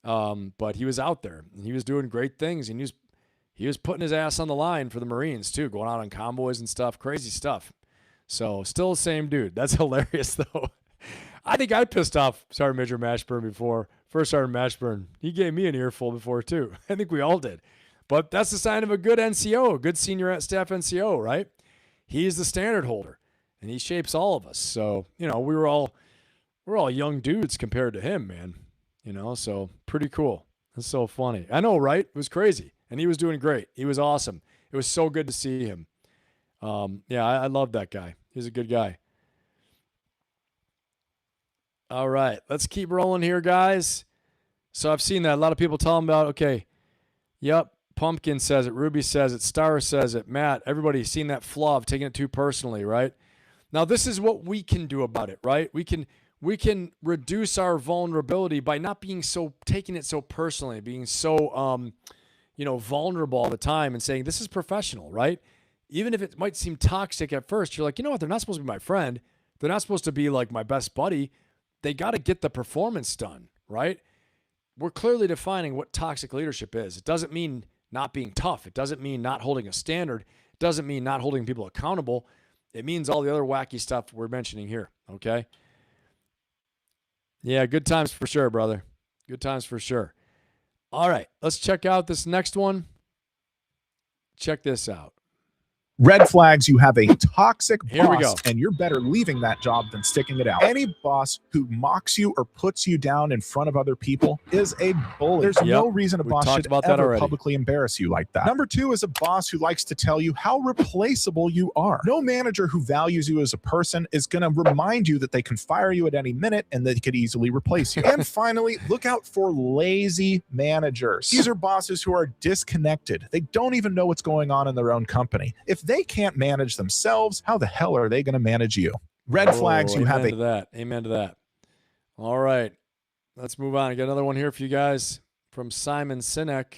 But he was out there and he was doing great things. And he was putting his ass on the line for the Marines too, going out on convoys and stuff, crazy stuff. So still the same dude. That's hilarious though. I think I pissed off Sergeant Major Mashburn before. First Sergeant Mashburn, he gave me an earful before too. I think we all did. But that's the sign of a good NCO, a good senior staff NCO, right? He's the standard holder. And he shapes all of us. So, we're all young dudes compared to him, man. So pretty cool. That's so funny. I know, right? It was crazy. And he was doing great. He was awesome. It was so good to see him. I love that guy. He's a good guy. All right. Let's keep rolling here, guys. So I've seen that. A lot of people talking about, okay, yep, Pumpkin says it. Ruby says it. Star says it. Matt, everybody's seen that flaw of taking it too personally, right? Now, this is what we can do about it, right? We can reduce our vulnerability by not being taking it so personally, being so, vulnerable all the time and saying, this is professional, right? Even if it might seem toxic at first, you're like, you know what? They're not supposed to be my friend. They're not supposed to be like my best buddy. They got to get the performance done, right? We're clearly defining what toxic leadership is. It doesn't mean not being tough. It doesn't mean not holding a standard. It doesn't mean not holding people accountable. It means all the other wacky stuff we're mentioning here, okay? Yeah, good times for sure, brother. Good times for sure. All right, let's check out this next one. Check this out.
Red flags, you have a toxic
Here we go.
boss, and you're better leaving that job than sticking it out. Any boss who mocks you or puts you down in front of other people is a bully. There's no reason a boss should ever publicly embarrass you like that. Number 2 is a boss who likes to tell you how replaceable you are. No manager who values you as a person is going to remind you that they can fire you at any minute and they could easily replace you. And finally, look out for lazy managers. These are bosses who are disconnected. They don't even know what's going on in their own company. If they can't manage themselves, how the hell are they going to manage you? Red flags, you have
Amen to that. Amen to that. All right. Let's move on. I got another one here for you guys from Simon Sinek.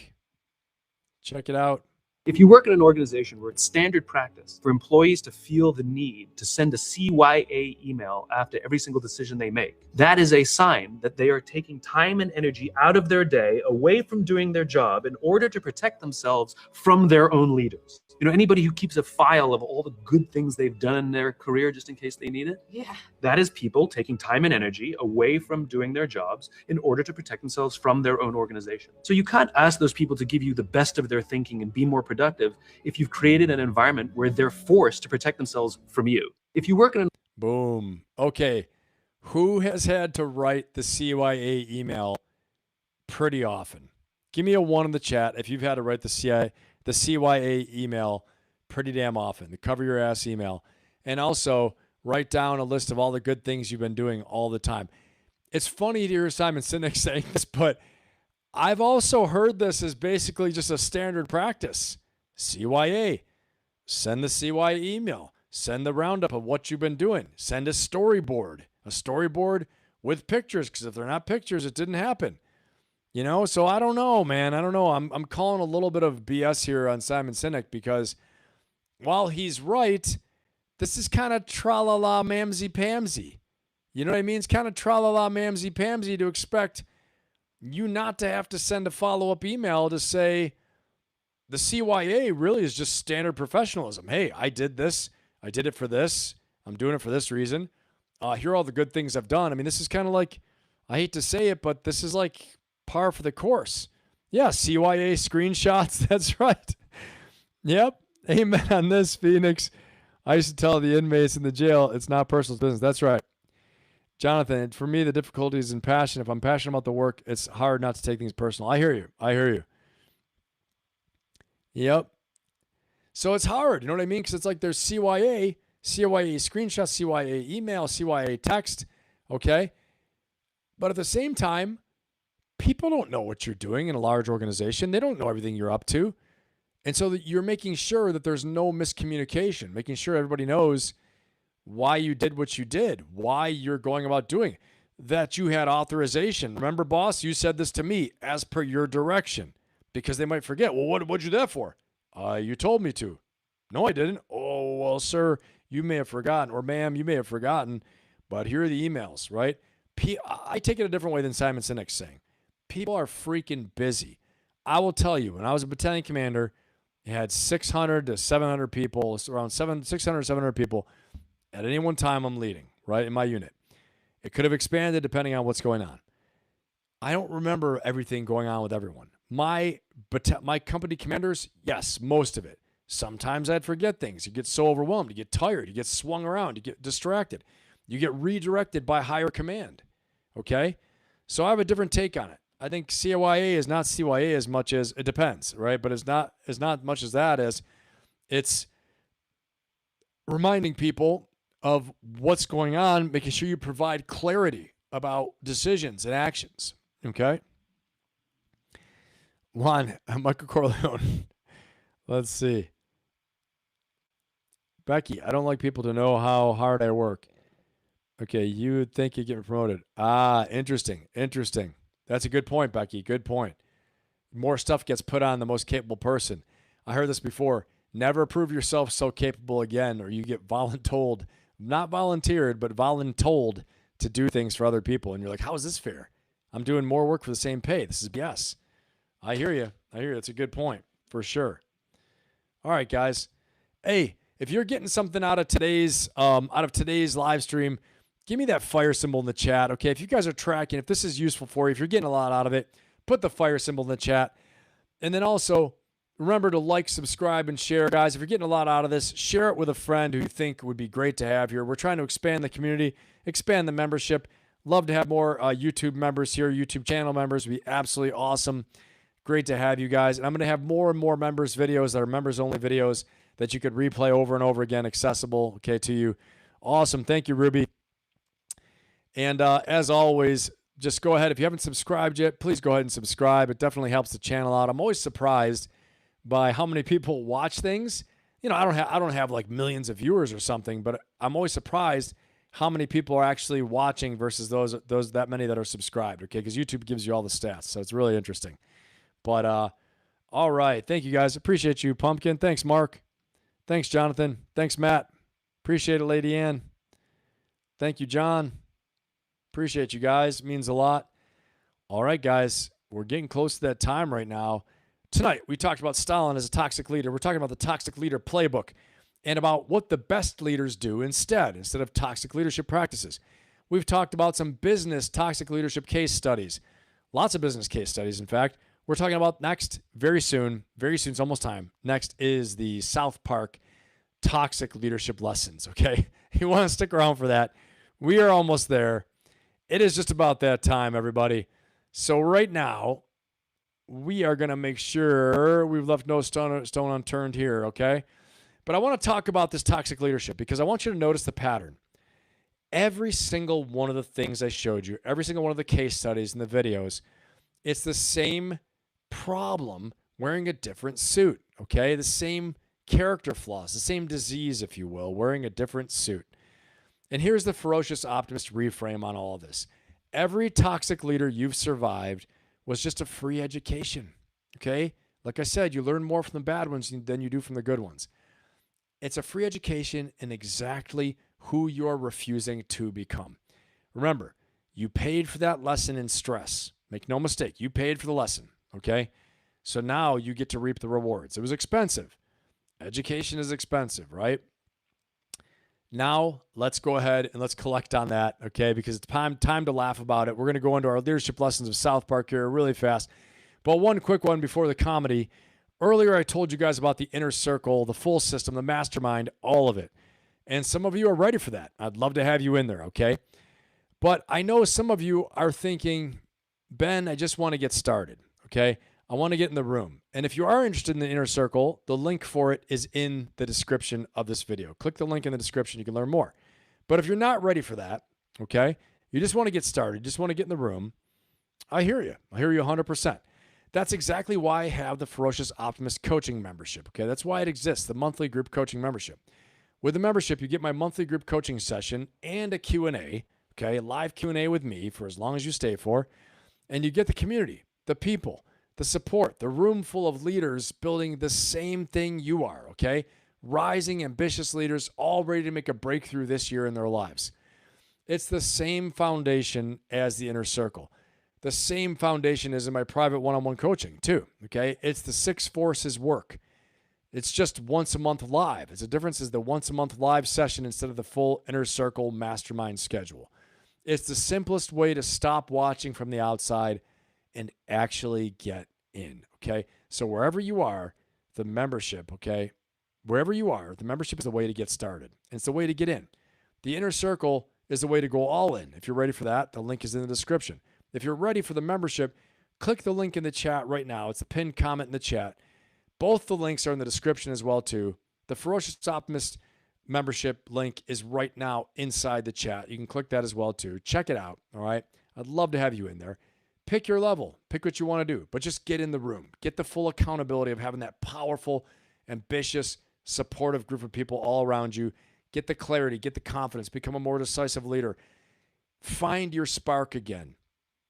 Check it out.
If you work in an organization where it's standard practice for employees to feel the need to send a CYA email after every single decision they make, that is a sign that they are taking time and energy out of their day away from doing their job in order to protect themselves from their own leaders. Anybody who keeps a file of all the good things they've done in their career just in case they need it, that is people taking time and energy away from doing their jobs in order to protect themselves from their own organization. So you can't ask those people to give you the best of their thinking and be more productive if you've created an environment where they're forced to protect themselves from you. If you work in
Boom. Okay. Who has had to write the CYA email pretty often? Give me a 1 in the chat if you've had to write the CYA email pretty damn often, the cover your ass email. And also write down a list of all the good things you've been doing all the time. It's funny to hear Simon Sinek saying this, but I've also heard this as basically just a standard practice. CYA, send the CYA email, send the roundup of what you've been doing, send a storyboard with pictures, because if they're not pictures, it didn't happen. So I don't know, man. I don't know. I'm calling a little bit of BS here on Simon Sinek because while he's right, this is kind of tra-la-la mamsy-pamsy. You know what I mean? It's kind of tra-la-la mamsy-pamsy to expect you not to have to send a follow-up email to say the CYA really is just standard professionalism. Hey, I did this. I did it for this. I'm doing it for this reason. Here are all the good things I've done. I mean, this is kind of like, I hate to say it, but this is like par for the course. Yeah, CYA screenshots. That's right. Yep. Amen on this, Phoenix. I used to tell the inmates in the jail, it's not personal business. That's right. Jonathan, for me, the difficulty is in passion. If I'm passionate about the work, it's hard not to take things personal. I hear you. I hear you. Yep. So it's hard. You know what I mean? Because it's like there's CYA screenshot, CYA email, CYA text. Okay. But at the same time, people don't know what you're doing in a large organization. They don't know everything you're up to. And so that you're making sure that there's no miscommunication, making sure everybody knows why you did what you did, why you're going about doing it, that you had authorization. Remember, boss, you said this to me as per your direction, because they might forget. Well, what'd you do that for? You told me to. No, I didn't. Oh, well, sir, you may have forgotten, or ma'am, you may have forgotten, but here are the emails, right? I take it a different way than Simon Sinek's saying. People are freaking busy. I will tell you, when I was a battalion commander, you had 600 to 700 people, around 600, 700 people at any one time I'm leading, right, in my unit. It could have expanded depending on what's going on. I don't remember everything going on with everyone. My company commanders, yes, most of it. Sometimes I'd forget things. You get so overwhelmed. You get tired. You get swung around. You get distracted. You get redirected by higher command, okay? So I have a different take on it. I think CYA is not CYA as much as, it depends, right? But it's not as much as that as it's reminding people of what's going on, making sure you provide clarity about decisions and actions, okay? One, Michael Corleone. Let's see. Becky, I don't like people to know how hard I work. Okay, you would think you'd get promoted. Interesting. That's a good point, Becky. Good point. More stuff gets put on the most capable person. I heard this before. Never prove yourself so capable again, or you get voluntold, not volunteered, but voluntold to do things for other people. And you're like, how is this fair? I'm doing more work for the same pay. This is BS. I hear you. That's a good point for sure. All right, guys. Hey, if you're getting something out of today's live stream, give me that fire symbol in the chat, okay? If you guys are tracking, if this is useful for you, if you're getting a lot out of it, put the fire symbol in the chat. And then also, remember to like, subscribe, and share. Guys, if you're getting a lot out of this, share it with a friend who you think would be great to have here. We're trying to expand the community, expand the membership. Love to have more YouTube members here, YouTube channel members. Would be absolutely awesome. Great to have you guys. And I'm going to have more and more members videos that are members-only videos that you could replay over and over again, accessible, okay, to you. Awesome. Thank you, Ruby. And as always, just go ahead. If you haven't subscribed yet, please go ahead and subscribe. It definitely helps the channel out. I'm always surprised by how many people watch things. You know, I don't have like millions of viewers or something, but I'm always surprised how many people are actually watching versus those that many that are subscribed, okay? Because YouTube gives you all the stats, so it's really interesting. But all right, thank you guys. Appreciate you, Pumpkin. Thanks, Mark. Thanks, Jonathan. Thanks, Matt. Appreciate it, Lady Ann. Thank you, John. Appreciate you guys. It means a lot. All right, guys, we're getting close to that time right now. Tonight, we talked about Stalin as a toxic leader. We're talking about the Toxic Leader Playbook and about what the best leaders do instead of toxic leadership practices. We've talked about some business toxic leadership case studies. Lots of business case studies, in fact. We're talking about next, very soon, it's almost time. Next is the South Park toxic leadership lessons, okay? You want to stick around for that. We are almost there. It is just about that time, everybody. So right now, we are going to make sure we've left no stone unturned here, okay? But I want to talk about this toxic leadership because I want you to notice the pattern. Every single one of the things I showed you, every single one of the case studies and the videos, it's the same problem wearing a different suit, okay? The same character flaws, the same disease, if you will, wearing a different suit. And here's the ferocious optimist reframe on all of this. Every toxic leader you've survived was just a free education, okay? Like I said, you learn more from the bad ones than you do from the good ones. It's a free education in exactly who you're refusing to become. Remember, you paid for that lesson in stress. Make no mistake, you paid for the lesson, okay? So now you get to reap the rewards. It was expensive. Education is expensive, right? Now, let's go ahead and let's collect on that, okay? Because it's time to laugh about it. We're going to go into our leadership lessons of South Park here really fast. But one quick one before the comedy. Earlier, I told you guys about the inner circle, the full system, the mastermind, all of it. And some of you are ready for that. I'd love to have you in there, okay? But I know some of you are thinking, Ben, I just want to get started, okay? I want to get in the room. And if you are interested in the inner circle, the link for it is in the description of this video. Click the link in the description. You can learn more. But if you're not ready for that, okay, you just want to get started, you just want to get in the room, I hear you. I hear you 100%. That's exactly why I have the Ferocious Optimist coaching membership, okay? That's why it exists, the monthly group coaching membership. With the membership, you get my monthly group coaching session and a Q&A, okay, live Q&A with me for as long as you stay for, and you get the community, the people, the support, the room full of leaders building the same thing you are, okay? Rising, ambitious leaders all ready to make a breakthrough this year in their lives. It's the same foundation as the inner circle. The same foundation is in my private one-on-one coaching too, okay? It's the 6 forces work. It's just once a month live. The difference is the once a month live session instead of the full inner circle mastermind schedule. It's the simplest way to stop watching from the outside and actually get in, okay? So wherever you are, the membership, okay? Wherever you are, the membership is the way to get started. It's the way to get in. The inner circle is the way to go all in. If you're ready for that, the link is in the description. If you're ready for the membership, click the link in the chat right now. It's the pinned comment in the chat. Both the links are in the description as well too. The Ferocious Optimist membership link is right now inside the chat. You can click that as well too. Check it out, all right? I'd love to have you in there. Pick your level. Pick what you want to do, but just get in the room. Get the full accountability of having that powerful, ambitious, supportive group of people all around you. Get the clarity, get the confidence, become a more decisive leader. Find your spark again.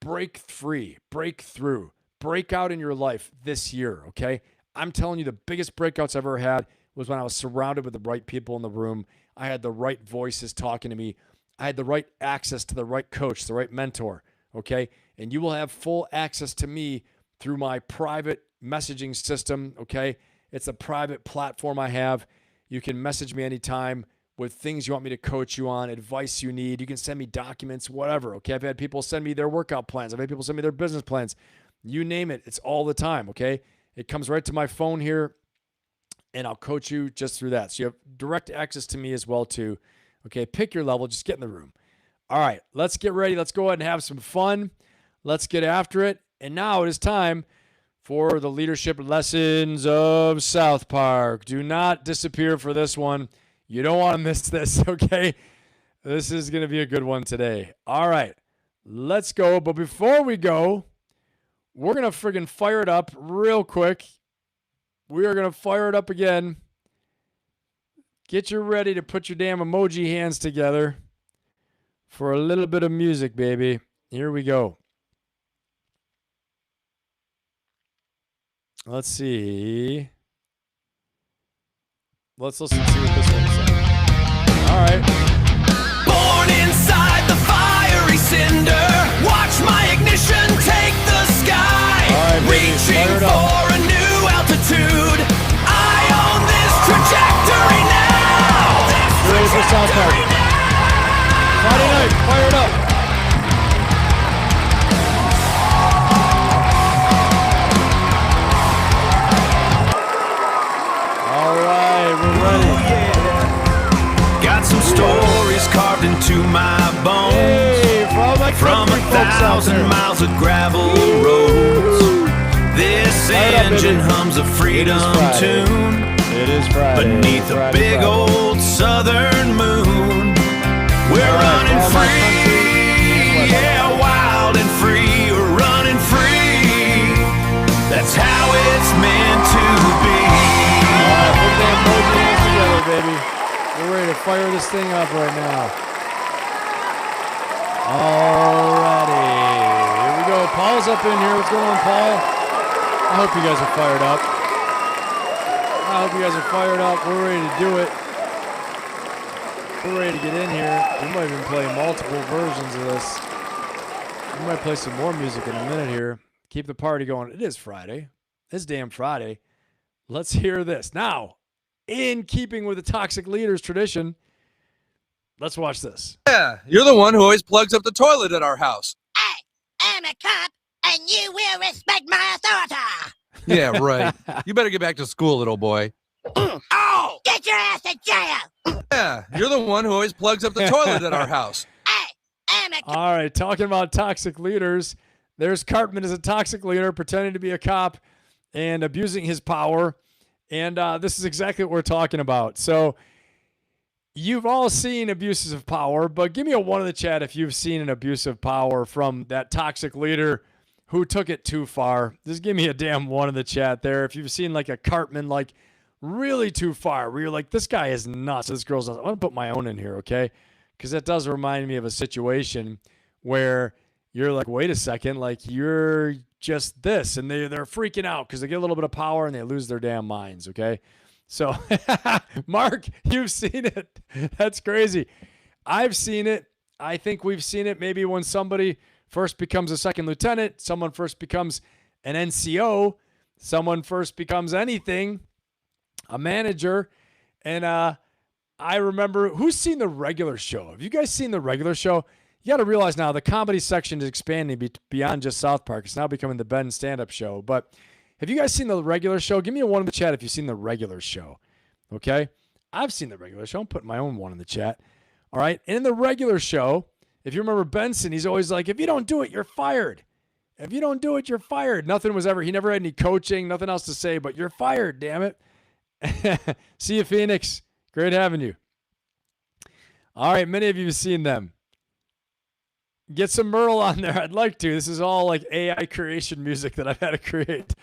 Break free, break through, break out in your life this year, okay? I'm telling you, the biggest breakouts I've ever had was when I was surrounded with the right people in the room. I had the right voices talking to me. I had the right access to the right coach, the right mentor, okay? And you will have full access to me through my private messaging system, okay? It's a private platform I have. You can message me anytime with things you want me to coach you on, advice you need. You can send me documents, whatever, okay? I've had people send me their workout plans. I've had people send me their business plans. You name it. It's all the time, okay? It comes right to my phone here, and I'll coach you just through that. So you have direct access to me as well, too. Okay, pick your level. Just get in the room. All right, let's get ready. Let's go ahead and have some fun. Let's get after it. And now it is time for the leadership lessons of South Park. Do not disappear for this one. You don't want to miss this, okay? This is going to be a good one today. All right, let's go. But before we go, we're going to friggin' fire it up real quick. We are going to fire it up again. Get you ready to put your damn emoji hands together for a little bit of music, baby. Here we go. Let's see. Let's listen to what this one says. All right.
Born inside the fiery cinder, watch my ignition take the sky.
All right, baby,
reaching
fire it up.
for a new altitude. I own this trajectory now.
Ready for South Park. Friday night, fire it up. All right, we're ready.
Got some stories carved into my bones.
Hey,
from 1,000 miles of gravel roads. This engine hums a freedom tune.
It is Friday.
Beneath a big old southern moon. We're running free. Yeah, wild and free. We're running free. That's how it's meant to be.
Alright, put that emoji hands together, baby. We're ready to fire this thing up right now. Alrighty. Here we go. Paul's up in here. What's going on, Paul? I hope you guys are fired up. I hope you guys are fired up. We're ready to do it. We're ready to get in here. We might even play multiple versions of this. We might play some more music in a minute here. Keep the party going. It is Friday. It's damn Friday. Let's hear this. Now, in keeping with the toxic leaders tradition, Let's watch this.
Yeah, you're the one who always plugs up the toilet at our house.
I'm a cop, and you will respect my authority.
Yeah, right. You better get back to school, little boy.
Oh, get your ass to jail.
Yeah, you're the one who always plugs up the toilet at our house.
All right, talking about toxic leaders. There's Cartman as a toxic leader, pretending to be a cop and abusing his power. And this is exactly what we're talking about. So you've all seen abuses of power, but give me a 1 in the chat if you've seen an abuse of power from that toxic leader who took it too far. Just give me a damn 1 in the chat there. If you've seen like a Cartman, like really too far, where you're like, this guy is nuts. This girl's nuts. I'm going to put my own in here, okay? Because that does remind me of a situation where you're like, wait a second, like you're just this. And they're freaking out because they get a little bit of power and they lose their damn minds, okay? So, Mark, you've seen it. That's crazy. I've seen it. I think we've seen it maybe when somebody first becomes a second lieutenant, someone first becomes an NCO, someone first becomes anything, a manager. And I remember, who's seen the regular show? Have you guys seen the regular show? You got to realize now the comedy section is expanding beyond just South Park. It's now becoming the Ben stand-up show. But have you guys seen the regular show? Give me a 1 in the chat if you've seen the regular show. Okay? I've seen the regular show. I'm putting my own 1 in the chat. All right? And in the regular show, if you remember Benson, he's always like, if you don't do it, you're fired. If you don't do it, you're fired. He never had any coaching, nothing else to say, but you're fired, damn it. See you, Phoenix. Great having you. All right, many of you have seen them. Get some Merle on there. I'd like to. This is all like AI creation music that I've had to create.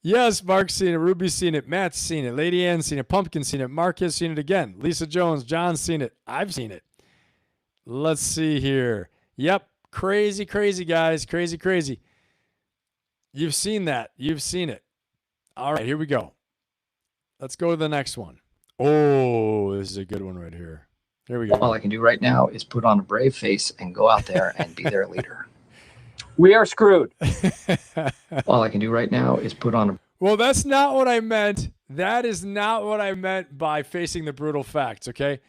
Yes, Mark's seen it. Ruby's seen it. Matt's seen it. Lady Ann's seen it. Pumpkin's seen it. Mark has seen it again. Lisa Jones. John's seen it. I've seen it. Let's see here. Yep. Crazy, crazy, guys. Crazy, crazy. You've seen that. You've seen it. All right, here we go. Let's go to the next one. Oh, this is a good one right here. Here we go.
All I can do right now is put on a brave face and go out there and be their leader. We are screwed. All I can do right now is put on a...
Well, that's not what I meant. That is not what I meant by facing the brutal facts, okay?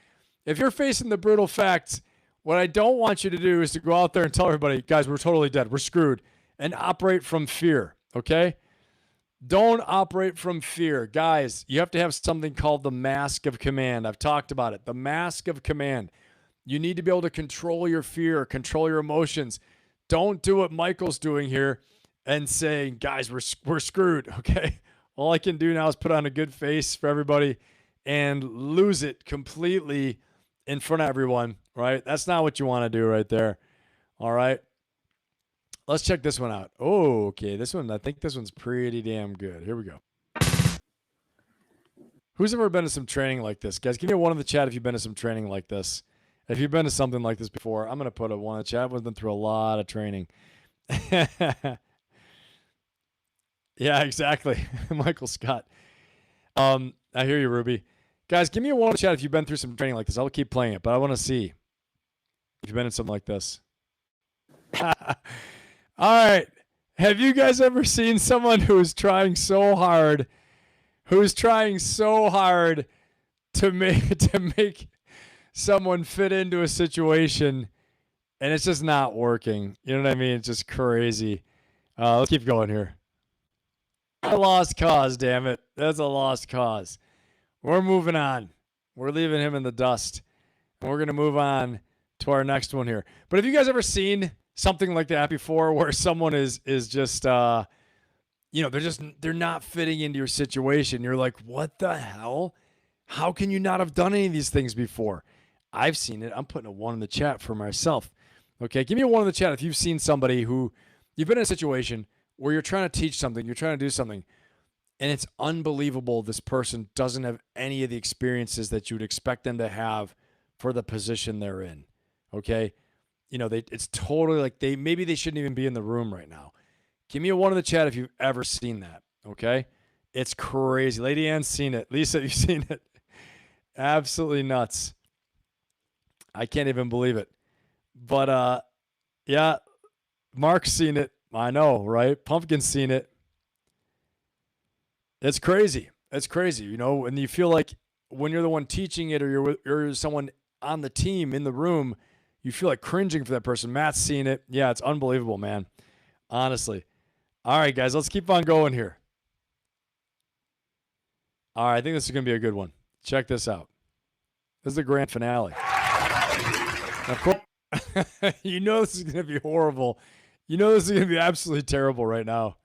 If you're facing the brutal facts, what I don't want you to do is to go out there and tell everybody, guys, we're totally dead. We're screwed. And operate from fear, okay? Don't operate from fear. Guys, you have to have something called the mask of command. I've talked about it. The mask of command. You need to be able to control your fear, control your emotions. Don't do what Michael's doing here and saying, guys, we're screwed, okay? All I can do now is put on a good face for everybody and lose it completely in front of everyone, right? That's not what you want to do right there, all right? Let's check this one out. Oh, okay. I think this one's pretty damn good. Here we go. Who's ever been to some training like this? Guys, give me a 1 in the chat if you've been to some training like this. If you've been to something like this before, I'm going to put a 1 in the chat. I've been through a lot of training. Yeah, exactly. Michael Scott. I hear you, Ruby. Guys, give me a 1 in the chat if you've been through some training like this. I'll keep playing it, but I want to see if you've been in something like this. All right. Have you guys ever seen someone who's trying so hard to make someone fit into a situation and it's just not working? You know what I mean? It's just crazy. Let's keep going here. A lost cause, damn it. That's a lost cause. We're moving on. We're leaving him in the dust. And we're going to move on to our next one here. But have you guys ever seen something like that before where someone is just, they're not fitting into your situation? You're like, what the hell? How can you not have done any of these things before? I've seen it. I'm putting a 1 in the chat for myself. Okay, give me a 1 in the chat if you've seen somebody who, you've been in a situation where you're trying to teach something, you're trying to do something, and it's unbelievable this person doesn't have any of the experiences that you would expect them to have for the position they're in. Okay? It's totally like maybe they shouldn't even be in the room right now. Give me a 1 in the chat if you've ever seen that. Okay? It's crazy. Lady Ann's seen it. Lisa, you've seen it. Absolutely nuts. I can't even believe it. But yeah, Mark's seen it. I know, right? Pumpkin's seen it. It's crazy. It's crazy, and you feel like when you're the one teaching it or you're someone on the team in the room, you feel like cringing for that person. Matt's seen it. Yeah, it's unbelievable, man. Honestly. All right, guys, let's keep on going here. All right, I think this is going to be a good one. Check this out. This is the grand finale. Of course, you know this is going to be horrible. You know this is going to be absolutely terrible right now.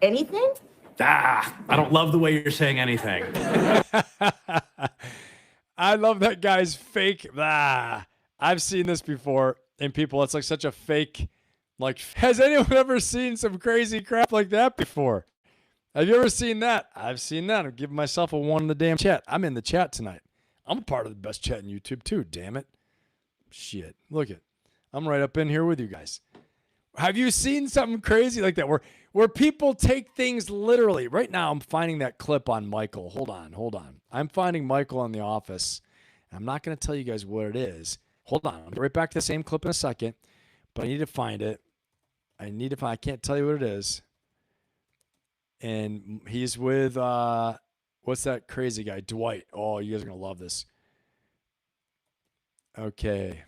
Anything?
I don't love the way you're saying anything.
I love that guy's fake. I've seen this before in people. It's like such a fake. Like, has anyone ever seen some crazy crap like that before? Have you ever seen that? I've seen that. I'm giving myself a 1 in the damn chat. I'm in the chat tonight. I'm a part of the best chat in YouTube too, damn it. Shit. Look it. I'm right up in here with you guys. Have you seen something crazy like that where people take things literally? Right now I'm finding that clip on Michael. Hold on. I'm finding Michael in the office. I'm not going to tell you guys what it is. Hold on. I'll get right back to the same clip in a second, but I need to find it. I can't tell you what it is. And he's with, what's that crazy guy? Dwight. Oh, you guys are going to love this. Okay.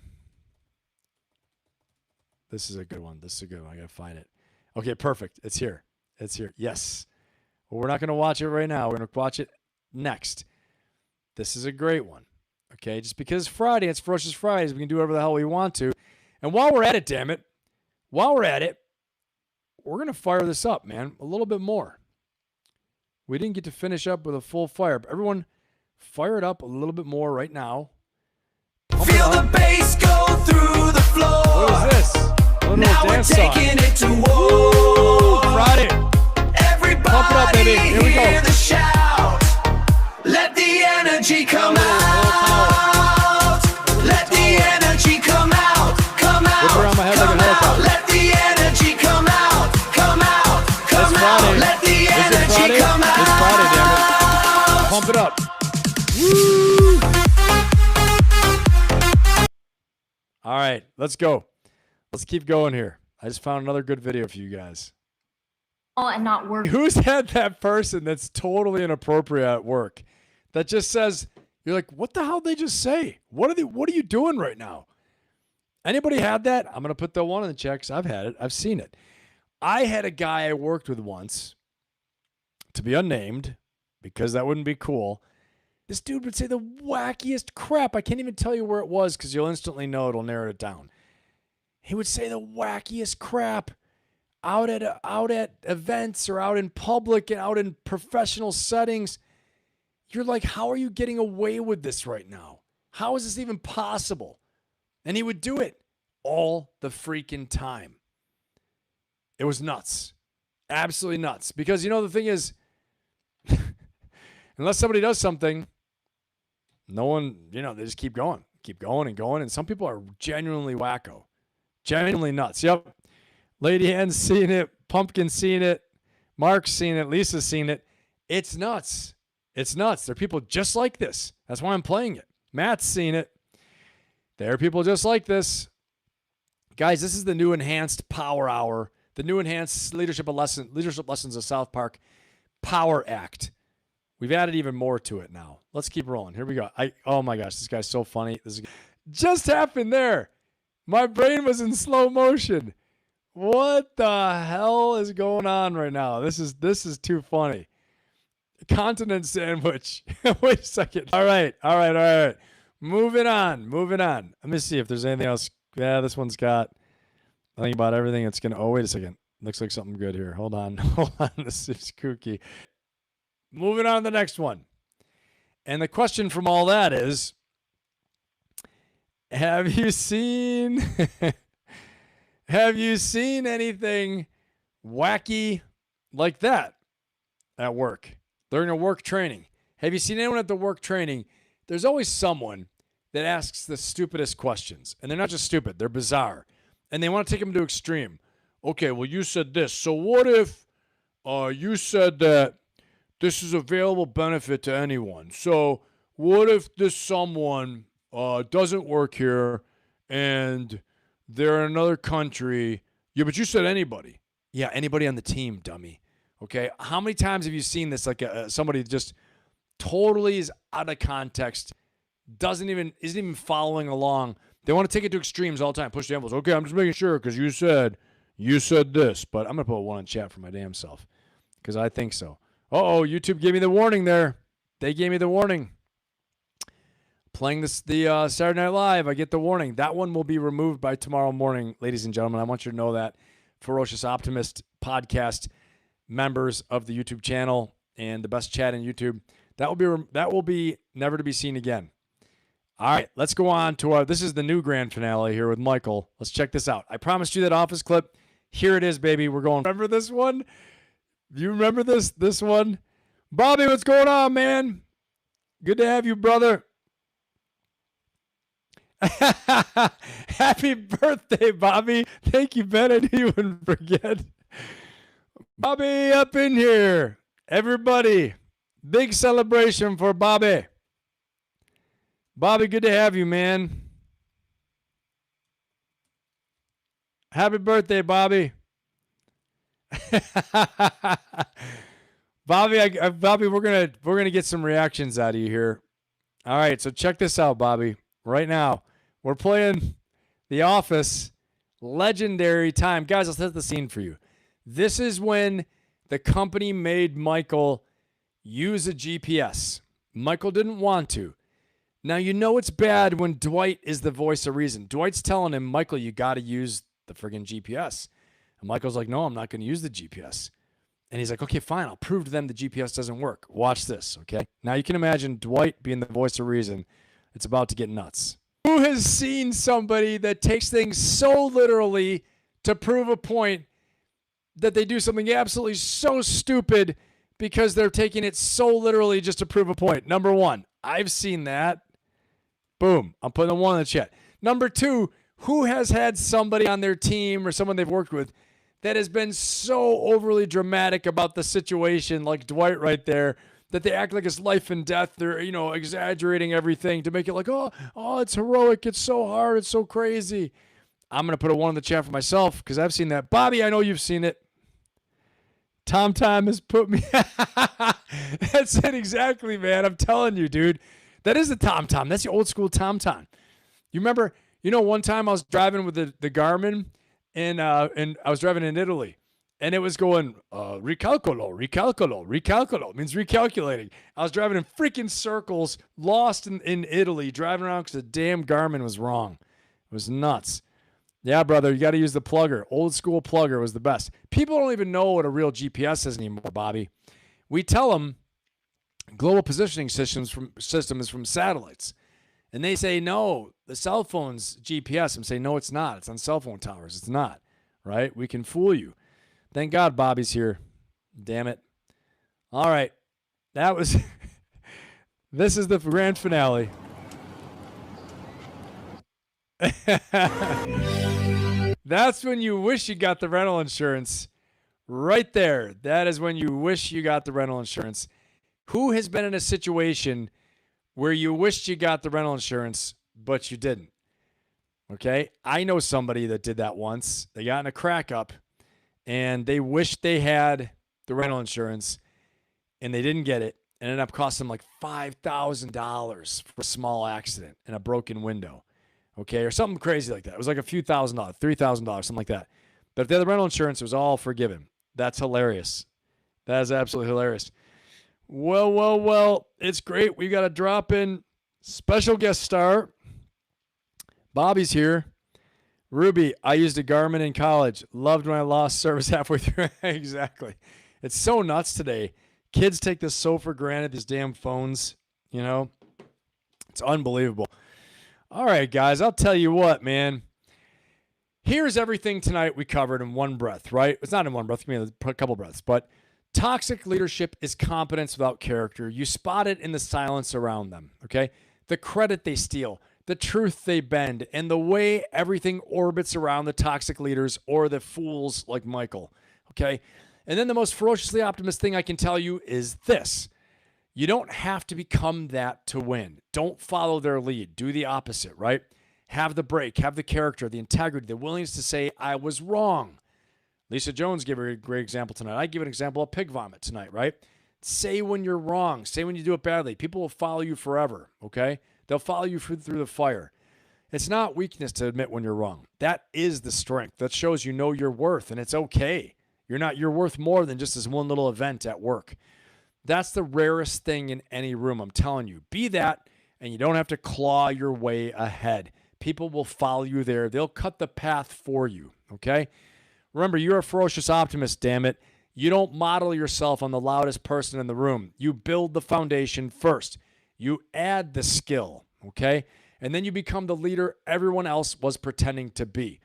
This is a good one. I got to find it. Okay, perfect. It's here. Yes. Well, we're not going to watch it right now. We're going to watch it next. This is a great one. Okay, just because it's Friday, it's Ferocious Fridays, we can do whatever the hell we want to. And while we're at it, damn it, we're going to fire this up, man, a little bit more. We didn't get to finish up with a full fire, but everyone fire it up a little bit more right now.
Feel the bass go through the floor.
What is this?
Now we're taking it to war.
Friday.
Everybody
pump it up, baby. Here we go.
hear the shout. Let the energy come out. Let the energy come out. Come out.
Whip around my head like a helicopter.
Let the energy come out. Come out. Come out. Let the energy come out.
It's Friday, damn it. Pump it up. Woo! All right, let's go. Let's keep going here. I just found another good video for you guys.
Oh, and not work.
Who's had that person that's totally inappropriate at work that just says, you're like, what the hell did they just say? What are you doing right now? Anybody had that? I'm going to put the one in the chat because I've had it. I've seen it. I had a guy I worked with once, to be unnamed, because that wouldn't be cool. This dude would say the wackiest crap. I can't even tell you where it was because you'll instantly know it'll narrow it down. He would say the wackiest crap out at events or out in public and out in professional settings. You're like, how are you getting away with this right now? How is this even possible? And he would do it all the freaking time. It was nuts. Absolutely nuts. Because, the thing is, unless somebody does something, no one, they just keep going and going. And some people are genuinely wacko, genuinely nuts. Yep. Lady Ann's seen it. Pumpkin's seen it. Mark's seen it. Lisa's seen it. It's nuts. It's nuts. There are people just like this. That's why I'm playing it. Matt's seen it. There are people just like this. Guys, this is the new enhanced Power Hour, the new enhanced leadership lessons of South Park Power Act. We've added even more to it now. Let's keep rolling. Here we go. Oh my gosh, this guy's so funny. This just happened there. My brain was in slow motion. What the hell is going on right now? This is too funny. Continent sandwich. Wait a second. All right. Moving on. Let me see if there's anything else. Yeah, this one's got, I think about everything it's going to, oh, wait a second. Looks like something good here. Hold on. This is kooky. Moving on to the next one. And the question from all that is, have you seen anything wacky like that at work during a work training? Have you seen anyone at the work training? There's always someone that asks the stupidest questions. And they're not just stupid, they're bizarre. And they want to take them to extreme. Okay, well, you said this. So what if you said that this is available benefit to anyone? So what if this someone doesn't work here and they're in another country? Yeah, but you said anybody. Yeah, anybody on the team, dummy. Okay, how many times have you seen this? Like somebody just totally is out of context, isn't even following along. They want to take it to extremes all the time. Push the envelopes. Okay, I'm just making sure because you said this, but I'm gonna put one in chat for my damn self because I think so. Oh, YouTube gave me the warning there. They gave me the warning. Playing the Saturday Night Live, I get the warning. That one will be removed by tomorrow morning, ladies and gentlemen. I want you to know that. Ferocious Optimist podcast members of the YouTube channel and the best chat in YouTube. That will be never to be seen again. All right, let's go on to this is the new grand finale here with Michael. Let's check this out. I promised you that office clip. Here it is, baby. We're going. Remember this one? You remember this one? Bobby, what's going on, man? Good to have you, brother. Happy birthday, Bobby. Thank you, Ben. I knew you wouldn't forget. Bobby up in here. Everybody, big celebration for Bobby. Bobby, good to have you, man. Happy birthday, Bobby. Bobby, we're gonna get some reactions out of you here. All right, so check this out, Bobby. Right now, we're playing The Office, legendary time. Guys, I'll set the scene for you. This is when the company made Michael use a GPS. Michael didn't want to. Now, you know it's bad when Dwight is the voice of reason. Dwight's telling him, Michael, you got to use the friggin' GPS. And Michael's like, no, I'm not going to use the GPS. And he's like, okay, fine. I'll prove to them the GPS doesn't work. Watch this, okay? Now, you can imagine Dwight being the voice of reason. It's about to get nuts. Who has seen somebody that takes things so literally to prove a point that they do something absolutely so stupid because they're taking it so literally just to prove a point? Number one, I've seen that. Boom. I'm putting a one in the chat. Number two, who has had somebody on their team or someone they've worked with that has been so overly dramatic about the situation, like Dwight right there, that they act like it's life and death. They're, exaggerating everything to make it like, oh, it's heroic. It's so hard. It's so crazy. I'm going to put a one in the chat for myself because I've seen that. Bobby, I know you've seen it. Tom has put me. That's it exactly, man. I'm telling you, dude. That is the Tom. That's the old school Tom. You remember, one time I was driving with the Garmin and I was driving in Italy. And it was going, recalculo, means recalculating. I was driving in freaking circles, lost in Italy, driving around because the damn Garmin was wrong. It was nuts. Yeah, brother, you got to use the plugger. Old school plugger was the best. People don't even know what a real GPS is anymore, Bobby. We tell them global positioning system is from satellites. And they say, no, the cell phone's GPS. And say, no, it's not. It's on cell phone towers. It's not, right? We can fool you. Thank God Bobby's here. Damn it. All right. That was... This is the grand finale. That's when you wish you got the rental insurance. Right there. That is when you wish you got the rental insurance. Who has been in a situation where you wished you got the rental insurance, but you didn't? Okay? I know somebody that did that once. They got in a crack up. And they wished they had the rental insurance, and they didn't get it. And it ended up costing them like $5,000 for a small accident and a broken window, okay, or something crazy like that. It was like a few $1,000s, $3,000, something like that. But if they had the rental insurance, it was all forgiven. That's hilarious. That is absolutely hilarious. Well, it's great. We got a drop in special guest star. Bobby's here. Ruby, I used a Garmin in college. Loved when I lost service halfway through. Exactly. It's so nuts today. Kids take this so for granted, these damn phones, It's unbelievable. All right, guys, I'll tell you what, man. Here's everything tonight we covered in one breath, right? It's not in one breath, a couple breaths, but toxic leadership is competence without character. You spot it in the silence around them, okay? The credit they steal, the truth they bend, and the way everything orbits around the toxic leaders or the fools like Michael, okay? And then the most ferociously optimist thing I can tell you is this. You don't have to become that to win. Don't follow their lead. Do the opposite, right? Have the break, have the character, the integrity, the willingness to say, I was wrong. Lisa Jones gave a great example tonight. I give an example of pig vomit tonight, right? Say when you're wrong. Say when you do it badly. People will follow you forever, okay? They'll follow you through the fire. It's not weakness to admit when you're wrong. That is the strength. That shows you know your worth, and it's okay. You're worth more than just this one little event at work. That's the rarest thing in any room. I'm telling you, be that, and you don't have to claw your way ahead. People will follow you there. They'll cut the path for you, okay? Remember, you're a ferocious optimist, damn it. You don't model yourself on the loudest person in the room. You build the foundation first. You add the skill, okay? And then you become the leader everyone else was pretending to be.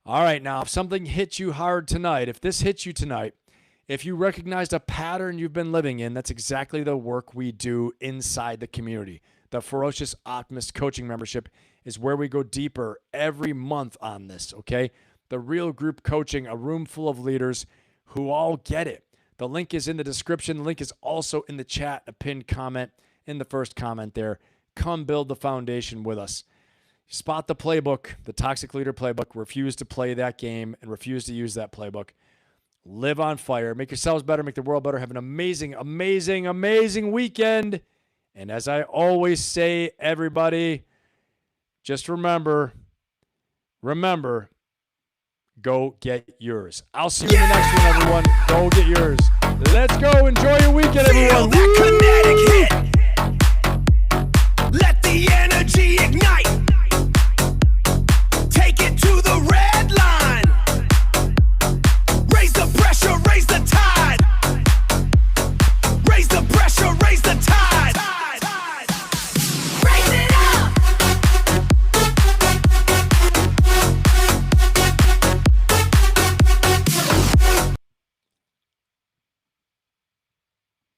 All right, now, if something hits you hard tonight, if this hits you tonight, if you recognized a pattern you've been living in, that's exactly the work we do inside the community. The Ferocious Optimist Coaching Membership is where we go deeper every month on this, okay? The real group coaching, a room full of leaders who all get it. The link is in the description. The link is also in the chat, a pinned comment in the first comment there. Come build the foundation with us. Spot the playbook, the Toxic Leader Playbook. Refuse to play that game and refuse to use that playbook. Live on fire. Make yourselves better. Make the world better. Have an amazing, amazing, amazing weekend. And as I always say, everybody, just remember, go get yours. I'll see you in the next one, everyone. Go get yours. Let's go. Enjoy your weekend, everyone.